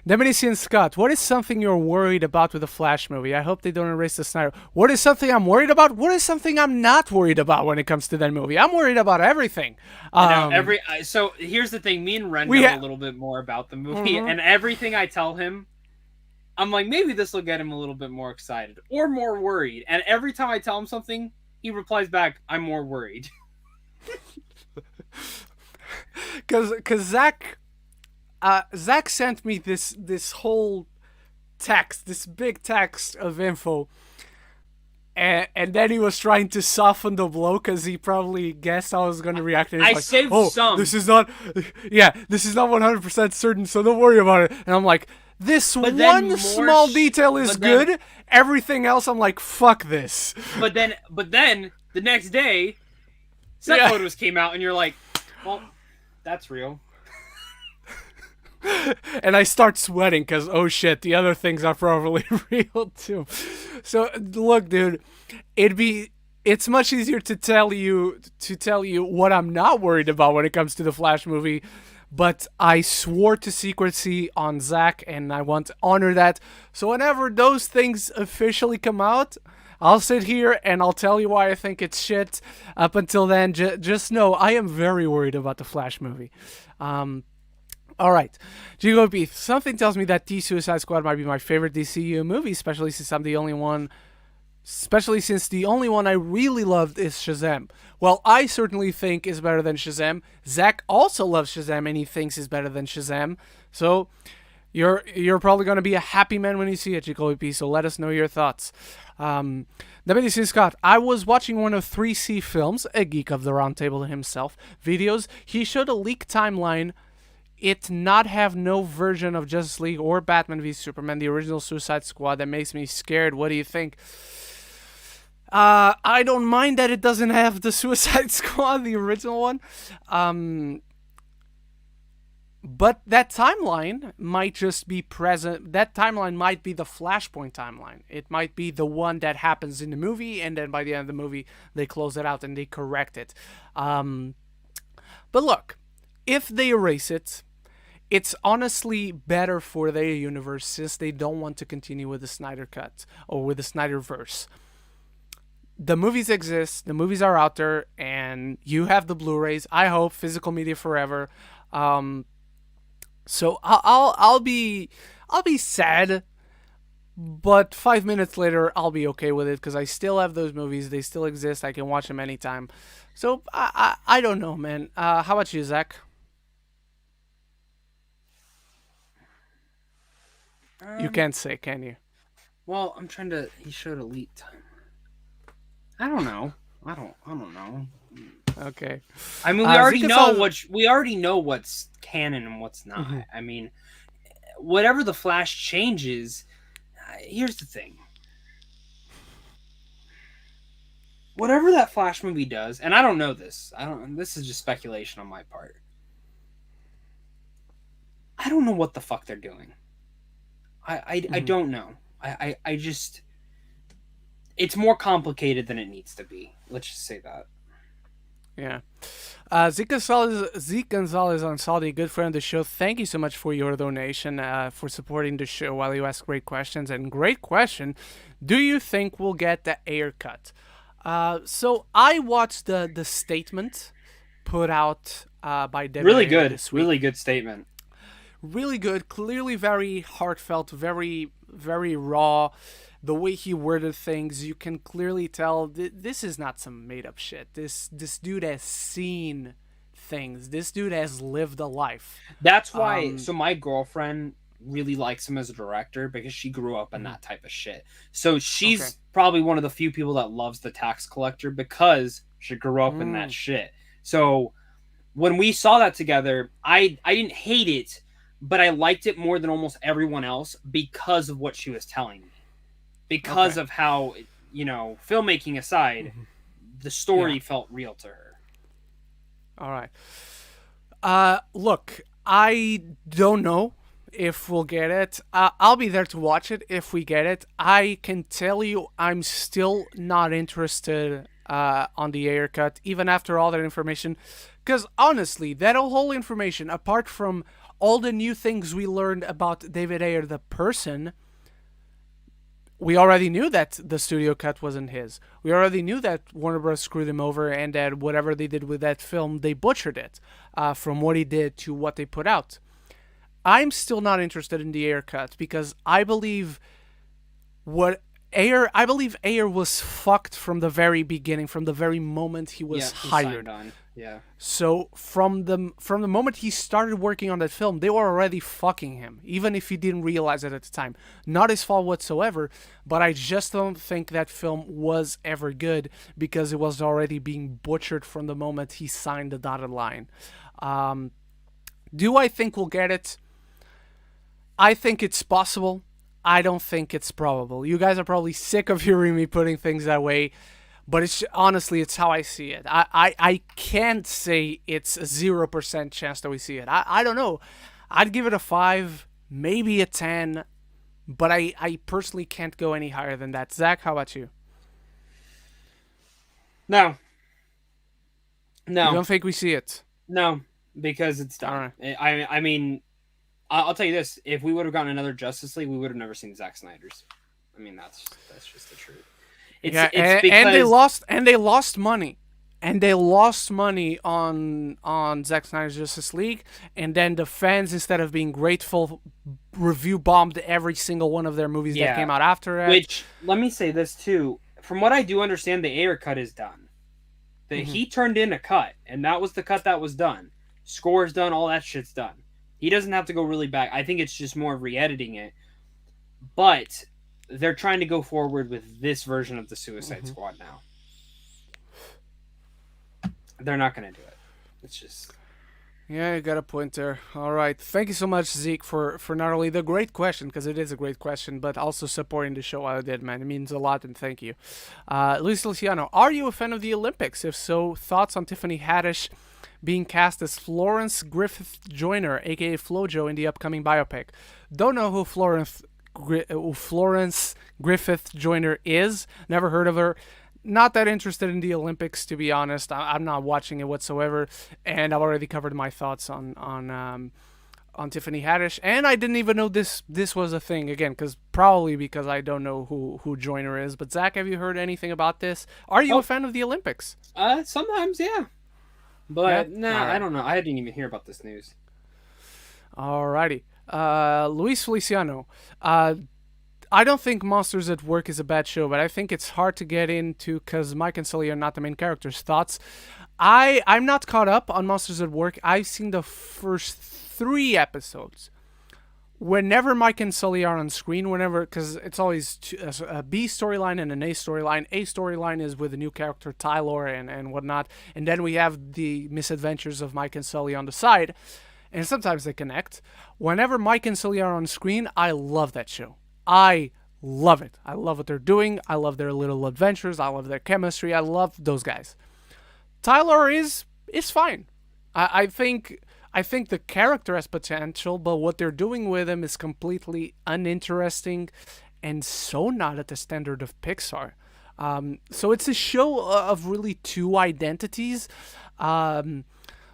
Demonici and Scott, what is something you're worried about with the Flash movie? I hope they don't erase the Snyder. What is something I'm worried about? What is something I'm not worried about when it comes to that movie? I'm worried about everything.
So here's the thing. Me and Ren know a little bit more about the movie, and everything I tell him, I'm like, maybe this will get him a little bit more excited or more worried. And every time I tell him something, he replies back, "I'm more worried."
Because Zach sent me this whole text, this big text of info, and then he was trying to soften the blow because he probably guessed how I was going to react. And he's
saved some.
This is not 100% certain, so don't worry about it. And I'm like, this one small detail is good. Everything else, I'm like, fuck this.
But then the next day, set photos came out, and you're like, well, that's real.
And I start sweating because, oh shit, the other things are probably real too. So look, dude, it's much easier to tell you what I'm not worried about when it comes to the Flash movie. But I swore to secrecy on Zach, and I want to honor that. So whenever those things officially come out, I'll sit here and I'll tell you why I think it's shit. Up until then, just know I am very worried about the Flash movie. All right, GOP, something tells me that T Suicide Squad might be my favorite DCU movie, especially since the only one I really loved is Shazam. Well, I certainly think is better than Shazam. Zach also loves Shazam and he thinks is better than Shazam. So you're probably going to be a happy man when you see it, GOP, so let us know your thoughts. Demonici Scott, I was watching one of 3C Films, a geek of the Roundtable himself, videos. He showed a leaked timeline. It not have no version of Justice League or Batman v Superman, the original Suicide Squad. That makes me scared. What do you think? I don't mind that it doesn't have the Suicide Squad, the original one. But that timeline might just be present. That timeline might be the Flashpoint timeline. It might be the one that happens in the movie, and then by the end of the movie, they close it out and they correct it. But look, if they erase it, it's honestly better for their universe since they don't want to continue with the Snyder Cut or with the Snyderverse. The movies exist, the movies are out there, and you have the Blu-rays. I hope physical media forever. So I'll be sad, but 5 minutes later I'll be okay with it because I still have those movies. They still exist. I can watch them anytime. So I don't know, man. How about you, Zach? You can't say, can you?
Well, I'm trying to. He showed Elite time. I don't know. I don't know.
Okay.
I mean, we already know what's canon and what's not. Mm-hmm. I mean, whatever the Flash changes. Here's the thing. Whatever that Flash movie does, and I don't know this. This is just speculation on my part. I don't know what the fuck they're doing. I don't know. I just... It's more complicated than it needs to be. Let's just say that.
Yeah. Zeke Gonzalez on Saudi, good friend of the show. Thank you so much for your donation, for supporting the show while you ask great questions. And great question, do you think we'll get the Ayer cut? So I watched the statement put out by David
Really
Ayer
good.
this week.
Really good statement.
Really good, clearly very heartfelt, very, very raw. the way he worded things, you can clearly tell this is not some made up shit. This dude has seen things. This dude has lived a life.
That's why.
Um,
So my girlfriend really likes him as a director because she grew up in
mhm.
that type of shit. So
Okay.
she's probably one of the few people that loves the tax collector because she grew up in that
Mm,
shit. So when we saw that together, I didn't hate it, but I liked it more than almost everyone else because of what she was telling me. Because
okay.
of how, filmmaking aside,
Mhm.
the
Yeah.
story felt real to her.
All right. Look, I don't know if we'll get it. I'll be there to watch it if we get it. I can tell you, I'm still not interested on the Ayer cut, even after all that information. Because honestly, that whole information, apart from all the new things we learned about David Ayer, the person, we already knew that the studio cut wasn't his. We already knew that Warner Bros. Screwed him over and that whatever they did with that film, they butchered it from what he did to what they put out. I'm still not interested in the Ayer cut because I believe Ayer was fucked from the very beginning, from the very moment he
Yeah,
was
he signed
hired.
on. Yeah.
So from the moment he started working on that film, they were already fucking him, even if he didn't realize it at the time. Not his fault whatsoever, but I just don't think that film was ever good because it was already being butchered from the moment he signed the dotted line. Um, do I think we'll get it? I think it's possible. I don't think it's probable. You guys are probably sick of hearing me putting things that way, but it's honestly it's how I see it. I can't say it's a 0% chance that we see it. I don't know. I'd give it a 5, maybe a 10, but I personally can't go any higher than that. Zach, how about you?
No,
You
no,
don't think we see it?
no, because it's
All
done.
right.
I mean, I'll tell you this: if we would have gotten another Justice League, we would have never seen Zack Snyder's. I mean, that's just the truth.
Yeah,
It's
and they
because
lost money. And they lost money on Zack Snyder's Justice League, and then the fans, instead of being grateful, review bombed every single one of their movies that
yeah.
came out after it.
Which let me say this too: from what I do understand, the Ayer cut is done. That
Hmm.
he turned in a cut, and that was the cut that was done. Score's done, all that shit's done. He doesn't have to go really back. I think it's just more of re-editing it. But they're trying to go forward with this version of the Suicide
Hmm.
Squad now. They're not going to do it. It's just
Yeah, you got a point there. All right. Thank you so much, Zeke, for not only the great question, because it is a great question, but also supporting the show I did, man. It means a lot, and thank you. Luis Luciano, are you a fan of the Olympics? If so, thoughts on Tiffany Haddish being cast as Florence Griffith Joyner, aka FloJo, in the upcoming biopic? Don't know who Florence Griffith Joyner is. Never heard of her. Not that interested in the Olympics, to be honest. I'm not watching it whatsoever, and I've already covered my thoughts on Tiffany Haddish, and I didn't even know this was a thing again, because I don't know who Joyner is. But Zach, have you heard anything about this? Are you a
oh,
fan of the Olympics?
sometimes yeah,
Yeah.
but
All
nah, I
right.
don't know. I didn't even hear about this news.
Alrighty. Luis Feliciano. I don't think Monsters at Work is a bad show, but I think it's hard to get into because Mike and Sully are not the main characters. Thoughts? I'm not caught up on Monsters at Work. I've seen the first 3 episodes. Whenever Mike and Sully are on screen, whenever, because it's always a B storyline and an A storyline. A storyline is with the new character Tyler and whatnot, and then we have the misadventures of Mike and Sully on the side, and sometimes they connect. Whenever Mike and Sully are on screen, I love that show. I love it. I love what they're doing. I love their little adventures. I love their chemistry. I love those guys. Tyler is fine. I think the character has potential, but what they're doing with him is completely uninteresting and so not at the standard of Pixar. So it's a show of really two identities.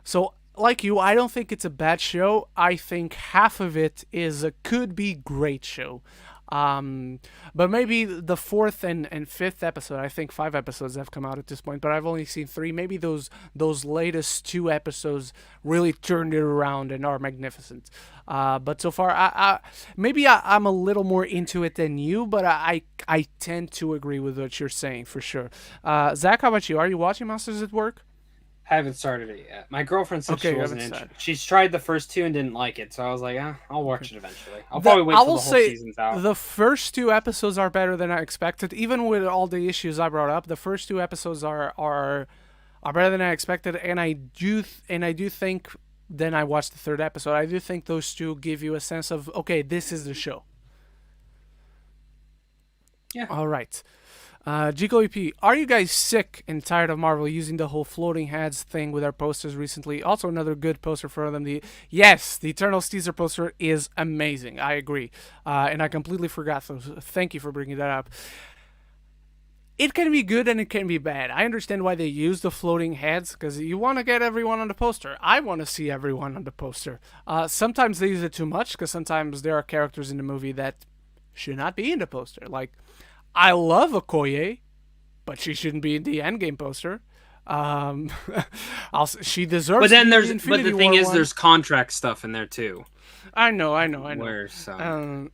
So like you, I don't think it's a bad show. I think half of it is a could be great show. But maybe the fourth and fifth episode. I think 5 episodes have come out at this point, but I've only seen three. Maybe those latest 2 episodes really turned it around and are magnificent. But so far, I'm a little more into it than you, but I tend to agree with what you're saying for sure. Zach, how about you? Are you watching Monsters at Work?
Haven't started it yet. My girlfriend said
Okay,
she
you
wasn't
haven't
interested. She's tried the first two and didn't like it, so I was like, I'll watch it eventually. I'll probably wait
I
till
will
the whole
say
season's out.
the first 2 episodes are better than I expected. Even with all the issues I brought up, the first 2 episodes are better than I expected, and I do think. Then I watched the third episode. I do think those two give you a sense of okay, this is the show.
Yeah.
All right. Gico EP, are you guys sick and tired of Marvel using the whole floating heads thing with our posters recently? Also, another good poster for them. Yes, the Eternals teaser poster is amazing. I agree, and I completely forgot. So thank you for bringing that up. It can be good and it can be bad. I understand why they use the floating heads because you want to get everyone on the poster. I want to see everyone on the poster. Sometimes they use it too much because sometimes there are characters in the movie that should not be in the poster. Like, I love Okoye, but she shouldn't be in the Endgame poster. She deserves.
But then
the Infinity
the thing
War
is,
one.
there's contract stuff in there too.
I know.
Where so.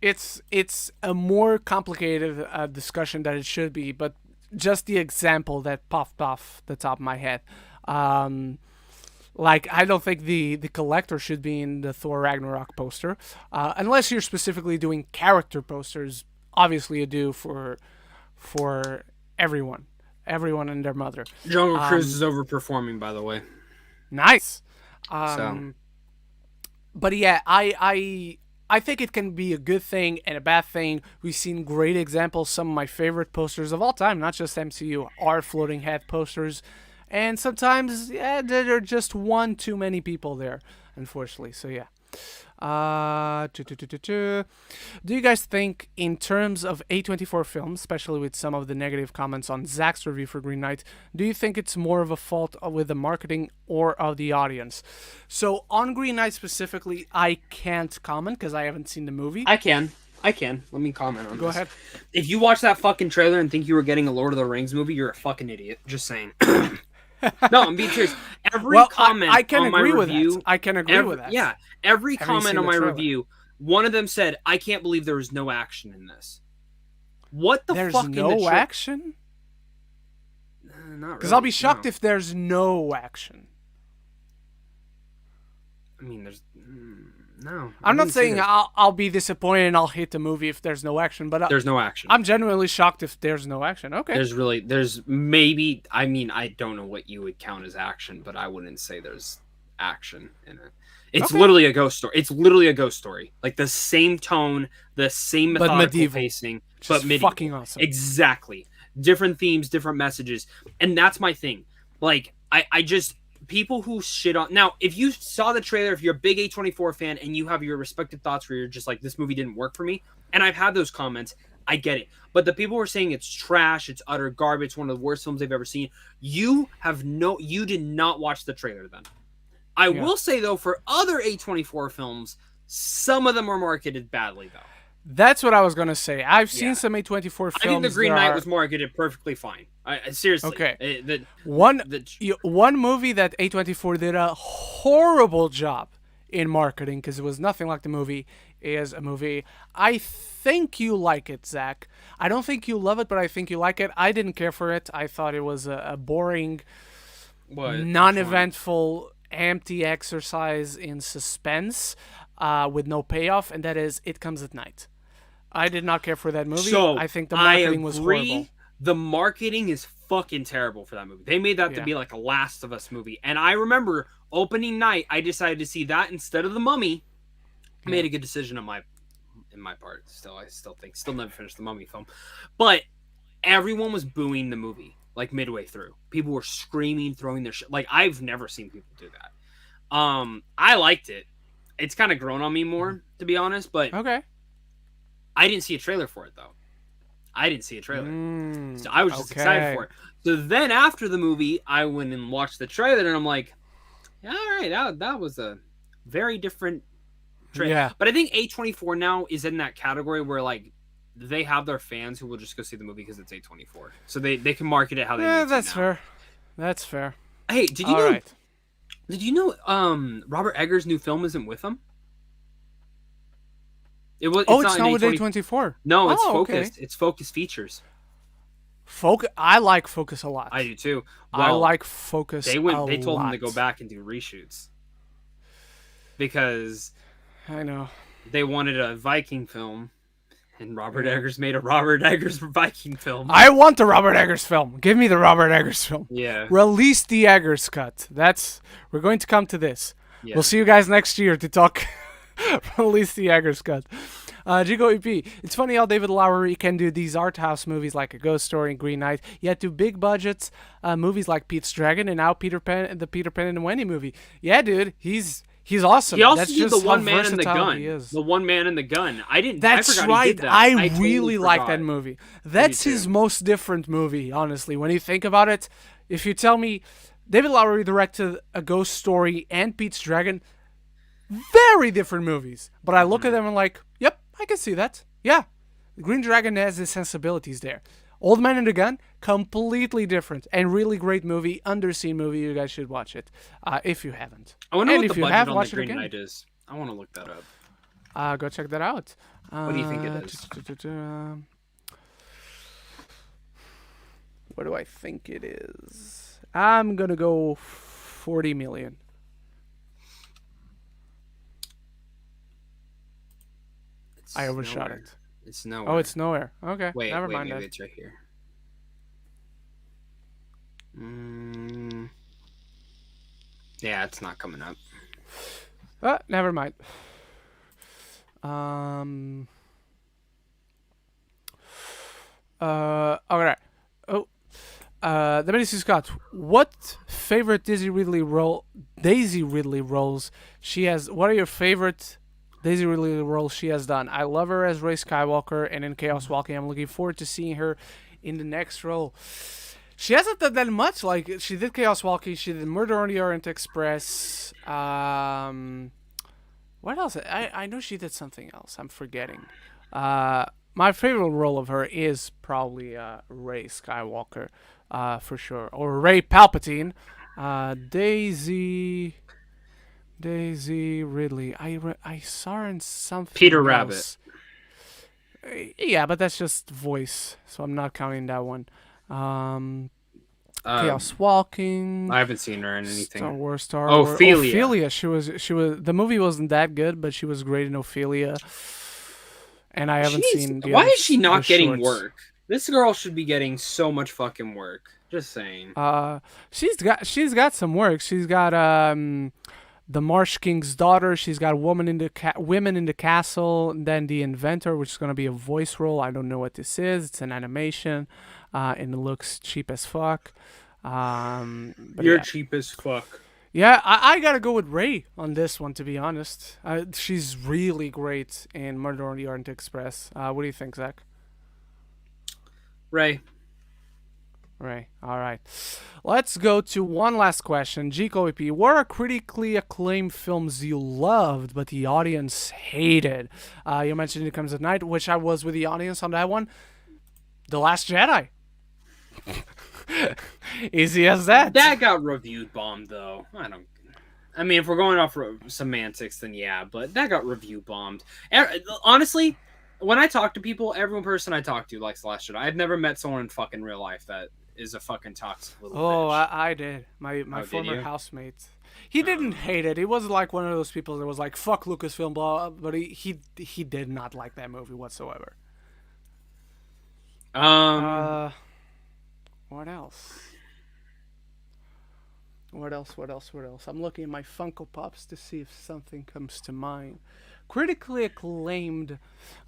It's a more complicated discussion than it should be, but just the example that popped off the top of my head. Like, I don't think the Collector should be in the Thor Ragnarok poster, unless you're specifically doing character posters. Obviously, you do for everyone and their mother.
Jungle Cruise is overperforming, by the way.
Nice.
So.
But yeah, I think it can be a good thing and a bad thing. We've seen great examples. Some of my favorite posters of all time, not just MCU, are floating head posters. And sometimes, yeah, there are just one too many people there, unfortunately. So yeah. Do you guys think, in terms of A24 films, especially with some of the negative comments on Zach's review for Green Knight, do you think it's more of a fault with the marketing or of the audience? So on Green Knight specifically, I can't comment because I haven't seen the movie.
I can. Let me comment on this.
Go ahead.
If you watch that fucking trailer and think you were getting a Lord of the Rings movie, you're a fucking idiot. Just saying. No, I'm being serious. Every comment
I can
on my
agree with
review,
that. I can agree with that.
Yeah, every
Have you
comment
seen
on
the
my
trailer?
review, one of them said, "I can't believe there was no action in this." What the
There's
fuck?
no action?
Not
Because I'll
really,
be shocked
no.
if there's no action.
I mean, there's no.
I'm not
didn't see
saying
this.
I'll be disappointed and I'll hate the movie if there's no action, but
There's no action.
I'm genuinely shocked if there's no action. Okay.
There's maybe. I mean, I don't know what you would count as action, but I wouldn't say there's action in it. It's
Okay.
literally a ghost story. It's literally a ghost story. Like the same tone, the same
But
methodical
medieval.
pacing,
Just
but medieval.
fucking awesome.
Exactly. Different themes, different messages. And that's my thing. Like, I just, people who shit on, now, if you saw the trailer, if you're a big A24 fan and you have your respective thoughts where you're just like, this movie didn't work for me, and I've had those comments, I get it. But the people who are saying it's trash, it's utter garbage, it's one of the worst films they've ever seen, you did not watch the trailer then. I will say, though, for other A24 films, some of them are marketed badly, though.
That's what I was gonna say. I've seen some A24 films.
I think The Green Knight was marketed perfectly fine. Seriously.
Okay. One movie that A24 did a horrible job in marketing because it was nothing like the movie is a movie. I think you like it, Zach. I don't think you love it, but I think you like it. I didn't care for it. I thought it was a boring, non-eventful, empty exercise in suspense with no payoff, and that is It Comes at Night. I did not care for that movie.
So,
I think the marketing was horrible.
The marketing is fucking terrible for that movie. They made that to be like a Last of Us movie. And I remember opening night, I decided to see that instead of The Mummy. I made a good decision in my part. I still never finished the Mummy film. But everyone was booing the movie like midway through. People were screaming, throwing their shit. Like, I've never seen people do that. I liked it. It's kind of grown on me more, to be honest, but
okay.
I didn't see a trailer for it, though. So I was just excited for it. So then after the movie, I went and watched the trailer, and I'm like, yeah, all right, that was a very different
Yeah.
But I think A24 now is in that category where like they have their fans who will just go see the movie because it's A24, so they can market it how they need to
That's
now.
fair. That's fair.
Hey, did you
All
know?
right.
Did you know? Robert Eggers' new film isn't with him. It's
It's not
an
with A24.
No, it's
Oh,
Focused.
okay.
It's Focus Features.
I like Focus a lot.
I do too.
I
Well,
like Focus.
They told
lot.
him to go back and do reshoots because
I know.
they wanted a Viking film, and Robert Eggers made a Robert Eggers Viking film.
I want the Robert Eggers film. Give me the Robert Eggers film.
Yeah.
Release the Eggers cut. We're going to come to this.
Yeah.
We'll see you guys next year to talk. Release the Eggers cut. Gigo EP. It's funny how David Lowery can do these art house movies like A Ghost Story and Green Knight, yet do big budgets movies like Pete's Dragon and now the Peter Pan and Wendy movie. Yeah, dude, he's awesome.
He also
That's
did
just
the One
how
Man in the
versatile
Gun.
he is.
The One Man in the Gun.
That's
I forgot
right.
He did that.
I
totally
really like
forgot.
that movie. That's his most different movie, honestly. When you think about it, if you tell me David Lowery directed A Ghost Story and Pete's Dragon, very different movies. But I look at them and like, yep, I can see that. Yeah, Green Dragon has his sensibilities there. Old Man and the Gun, completely different and really great movie, underseen movie. You guys should watch it if you haven't.
I wonder
and
what
if
the
you
budget
have,
on
watch
the
it
Green
again.
Knight is. I want to look that up.
Go check that out.
What do you think it is?
What do I think it is? I'm gonna go 40 million. I overshot
nowhere.
it.
It's nowhere.
Oh, it's nowhere. Okay,
wait,
never mind
maybe
that.
it's right here. Yeah, it's not coming up.
Never mind. Okay. Oh. The Medicine Scott. What favorite Daisy Ridley roles she has? What are your favorite Daisy Ridley roles she has done? I love her as Rey Skywalker and in Chaos Walking. I'm looking forward to seeing her in the next role. She hasn't done that much. Like she did Chaos Walking. She did Murder on the Orient Express. What else? I know she did something else. I'm forgetting. My favorite role of her is probably Rey Skywalker, for sure, or Rey Palpatine. Daisy Ridley. I saw her in something.
Peter
else. Rabbit. Yeah, but that's just voice, so I'm not counting that one. Chaos Walking.
I haven't seen her in anything.
Star Wars.
Ophelia.
Ophelia. She was. The movie wasn't that good, but she was great in Ophelia. And I haven't seen.
Why is she not getting
shorts.
work? This girl should be getting so much fucking work. Just saying.
She's got some work. She's got the Marsh King's Daughter. She's got Women in the Castle. And then The Inventor, which is gonna be a voice role. I don't know what this is. It's an animation, and it looks cheap as fuck.
You're cheap as fuck.
Yeah, I gotta go with Rey on this one, to be honest. She's really great in Murder on the Orient Express. What do you think, Zach?
Rey.
All right. Let's go to one last question. GCOEP, what are critically acclaimed films you loved but the audience hated? You mentioned It Comes at Night, which I was with the audience on that one. The Last Jedi. Easy as that.
That got reviewed bombed though. I mean, if we're going off semantics, then yeah, but that got review bombed. Honestly, when I talk to people, every person I talk to likes The Last Jedi. I've never met someone in fucking real life that is a fucking toxic little bitch.
I did. My former housemate. He didn't hate it. He wasn't like one of those people that was like, fuck Lucasfilm, blah, but he did not like that movie whatsoever. What else? What else? I'm looking at my Funko Pops to see if something comes to mind. Critically acclaimed,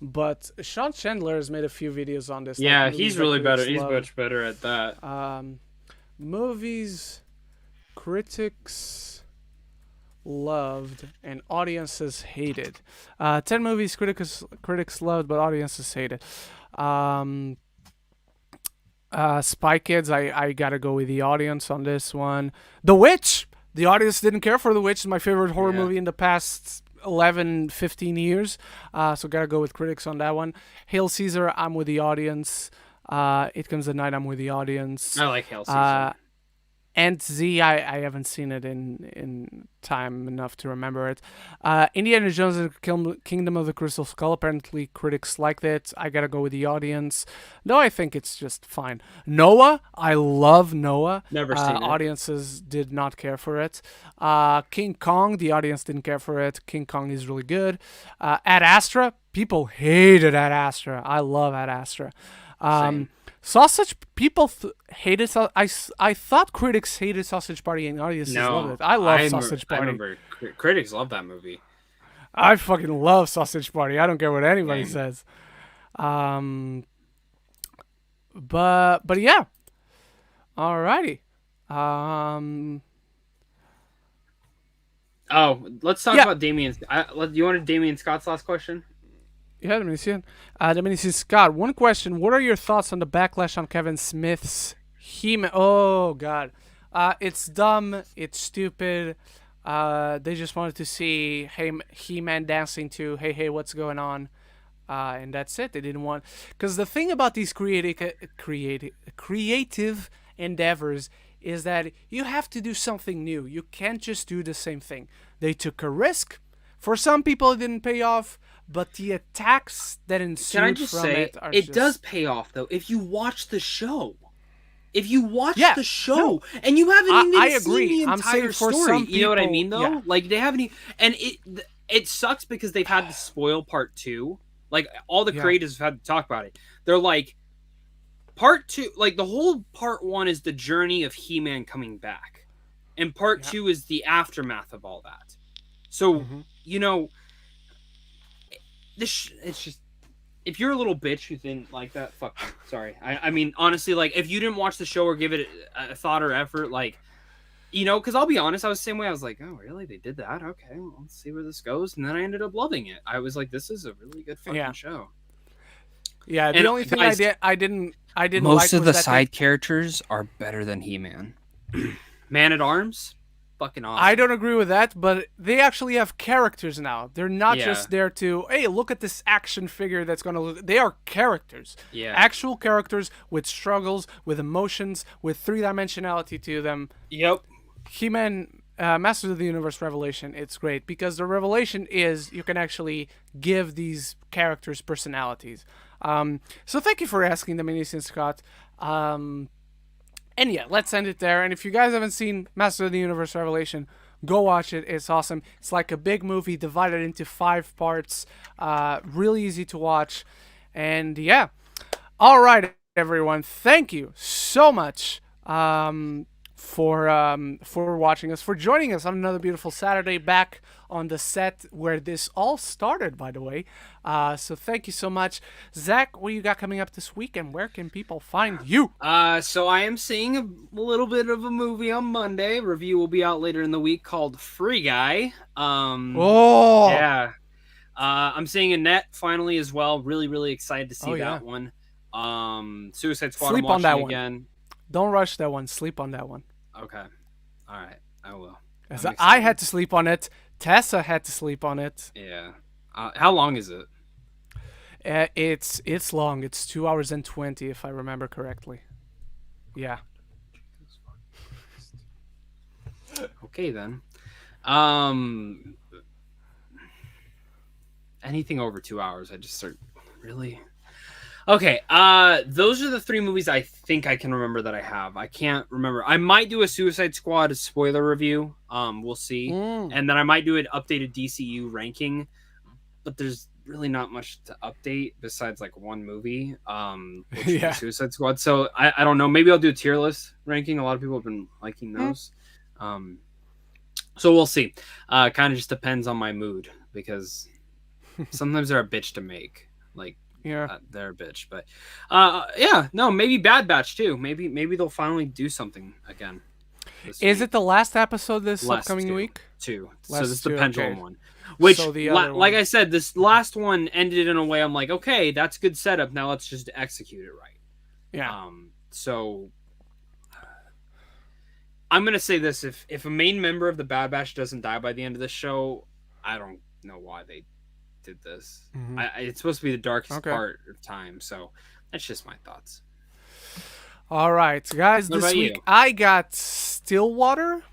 but Sean Chandler has made a few videos on this.
Yeah,
like
he's really better. He's much better at that.
Movies critics loved and audiences hated. 10 movies critics loved but audiences hated. Spy Kids, I gotta go with the audience on this one. The Witch! The audience didn't care for The Witch. It's my favorite horror movie in the past 11, 15 years. So gotta go with critics on that one. Hail Caesar, I'm with the audience. It Comes at Night, I'm with the audience.
I like Hail Caesar.
And Z, I haven't seen it in time enough to remember it. Indiana Jones and the Kingdom of the Crystal Skull. Apparently, critics liked it. I gotta go with the audience. No, I think it's just fine. Noah, I love Noah.
Never seen it.
Audiences did not care for it. King Kong, the audience didn't care for it. King Kong is really good. Ad Astra, people hated Ad Astra. I love Ad Astra.
Same.
Sausage people hated. I thought critics hated Sausage Party and audiences loved it. I love Sausage Party.
I remember critics love that movie.
I fucking love Sausage Party. I don't care what anybody says. But yeah. Alrighty.
Oh, let's talk about Damien. Do you want Damien Scott's last question?
Yeah, Dominici Scott, one question. What are your thoughts on the backlash on Kevin Smith's He-Man? Oh, God. It's dumb. It's stupid. They just wanted to see He-Man dancing to Hey, Hey, What's Going On? And that's it. They didn't want... Because the thing about these creative endeavors is that you have to do something new. You can't just do the same thing. They took a risk. For some people, it didn't pay off. But the attacks that ensued from it are
it does pay off, though, if you watch the show. If you watch the show,
no,
and you haven't even
I agree.
seen the
I'm saying
entire
for
story.
some
You know what I
people-
mean, though?
yeah.
Like, they haven't even... And it sucks because they've had to spoil part 2. Like, all the creatives have had to talk about it. They're like, part 2... Like, the whole part 1 is the journey of He-Man coming back. And part 2 is the aftermath of all that. So, you know... it's just, if you're a little bitch who didn't like that, fuck you. Sorry. I mean, honestly, like, if you didn't watch the show or give it a thought or effort, like, you know, because I'll be honest, I was the same way. I was like, oh, really? They did that? Okay, well, let's see where this goes. And then I ended up loving it. I was like, this is a really good fucking show.
Yeah, the only thing I didn't
most
like
of the side characters are better than He-Man.
Man-at-Arms? Fucking awesome.
I don't agree with that, but they actually have characters now. They're not just there to, hey, look at this action figure that's going to look... They are characters.
Yeah.
Actual characters with struggles, with emotions, with three-dimensionality to them.
Yep.
He-Man, Masters of the Universe Revelation, it's great because the revelation is you can actually give these characters personalities. So thank you for asking, Dominici Scott. And yeah, let's end it there. And if you guys haven't seen Masters of the Universe Revelation, go watch it. It's awesome. It's like a big movie divided into 5 parts. Really easy to watch. And yeah. All right, everyone. Thank you so much for watching us, for joining us on another beautiful Saturday back on the set where this all started, by the way. So thank you so much. Zach, what you got coming up this week, and where can people find you?
So I am seeing a little bit of a movie on Monday. Review will be out later in the week called Free Guy. Yeah. I'm seeing Annette finally as well. Really, really excited to see that one. Suicide Squad.
Sleep
I'm
on that
watching
one.
again.
Don't rush that one. Sleep on that one.
Okay. All right. I will.
As I had to sleep on it. Tessa had to sleep on it.
Yeah. How long is it?
It's long. It's 2 hours and 20, if I remember correctly. Yeah.
Okay then. Anything over 2 hours, I just start really. Okay, those are the 3 movies I think I can remember that I have. I can't remember. I might do a Suicide Squad spoiler review. We'll see. And then I might do an updated DCU ranking. But there's really not much to update besides like one movie, which is Suicide Squad. So I don't know. Maybe I'll do a tier list ranking. A lot of people have been liking those. So we'll see. Kind of just depends on my mood because sometimes they're a bitch to make. Like, they're a bitch, but maybe Bad Batch too. Maybe they'll finally do something again.
Is it the last episode this upcoming week?
2. So this is the Pendulum one. Which,
so
like I said, this last one ended in a way I'm like, okay, that's good setup. Now let's just execute it right.
Yeah.
So I'm gonna say this: if a main member of the Bad Batch doesn't die by the end of the show, I don't know why they did this.
Mhm.
It's supposed to be the darkest
Okay.
part of time, so that's just my thoughts.
All right, guys.
What
This
about
week
you?
I got Stillwater,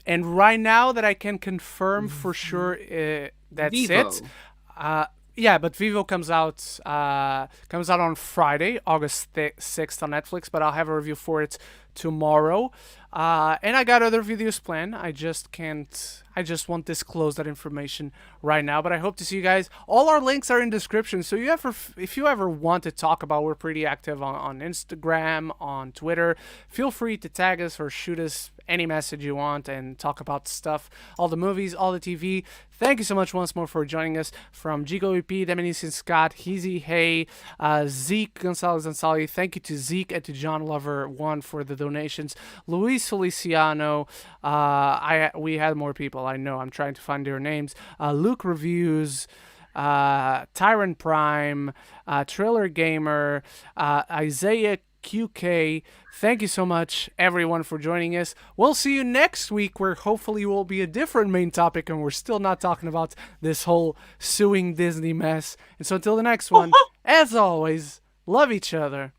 and right now that I can confirm for sure, that's
Vivo.
it. Yeah, but Vivo comes out on Friday, August 6th on Netflix. But I'll have a review for it tomorrow. And I got other videos planned. I just can't. I just won't disclose that information right now. But I hope to see you guys. All our links are in description. So if you ever want to talk about, we're pretty active on Instagram, on Twitter. Feel free to tag us or shoot us any message you want and talk about stuff, all the movies, all the TV. Thank you so much once more for joining us from Gigo EP, Deminis and Scott, Heezy Hay, Zeke Gonzalez. Thank you to Zeke and to John Lover 1 for the donations. Luis Feliciano, we had more people, I know, I'm trying to find their names. Luke Reviews, Tyrant Prime, Trailer Gamer, Isaiah QK. Thank you so much, everyone, for joining us. We'll see you next week, where hopefully will be a different main topic, and we're still not talking about this whole suing Disney mess. And so until the next one, as always, love each other.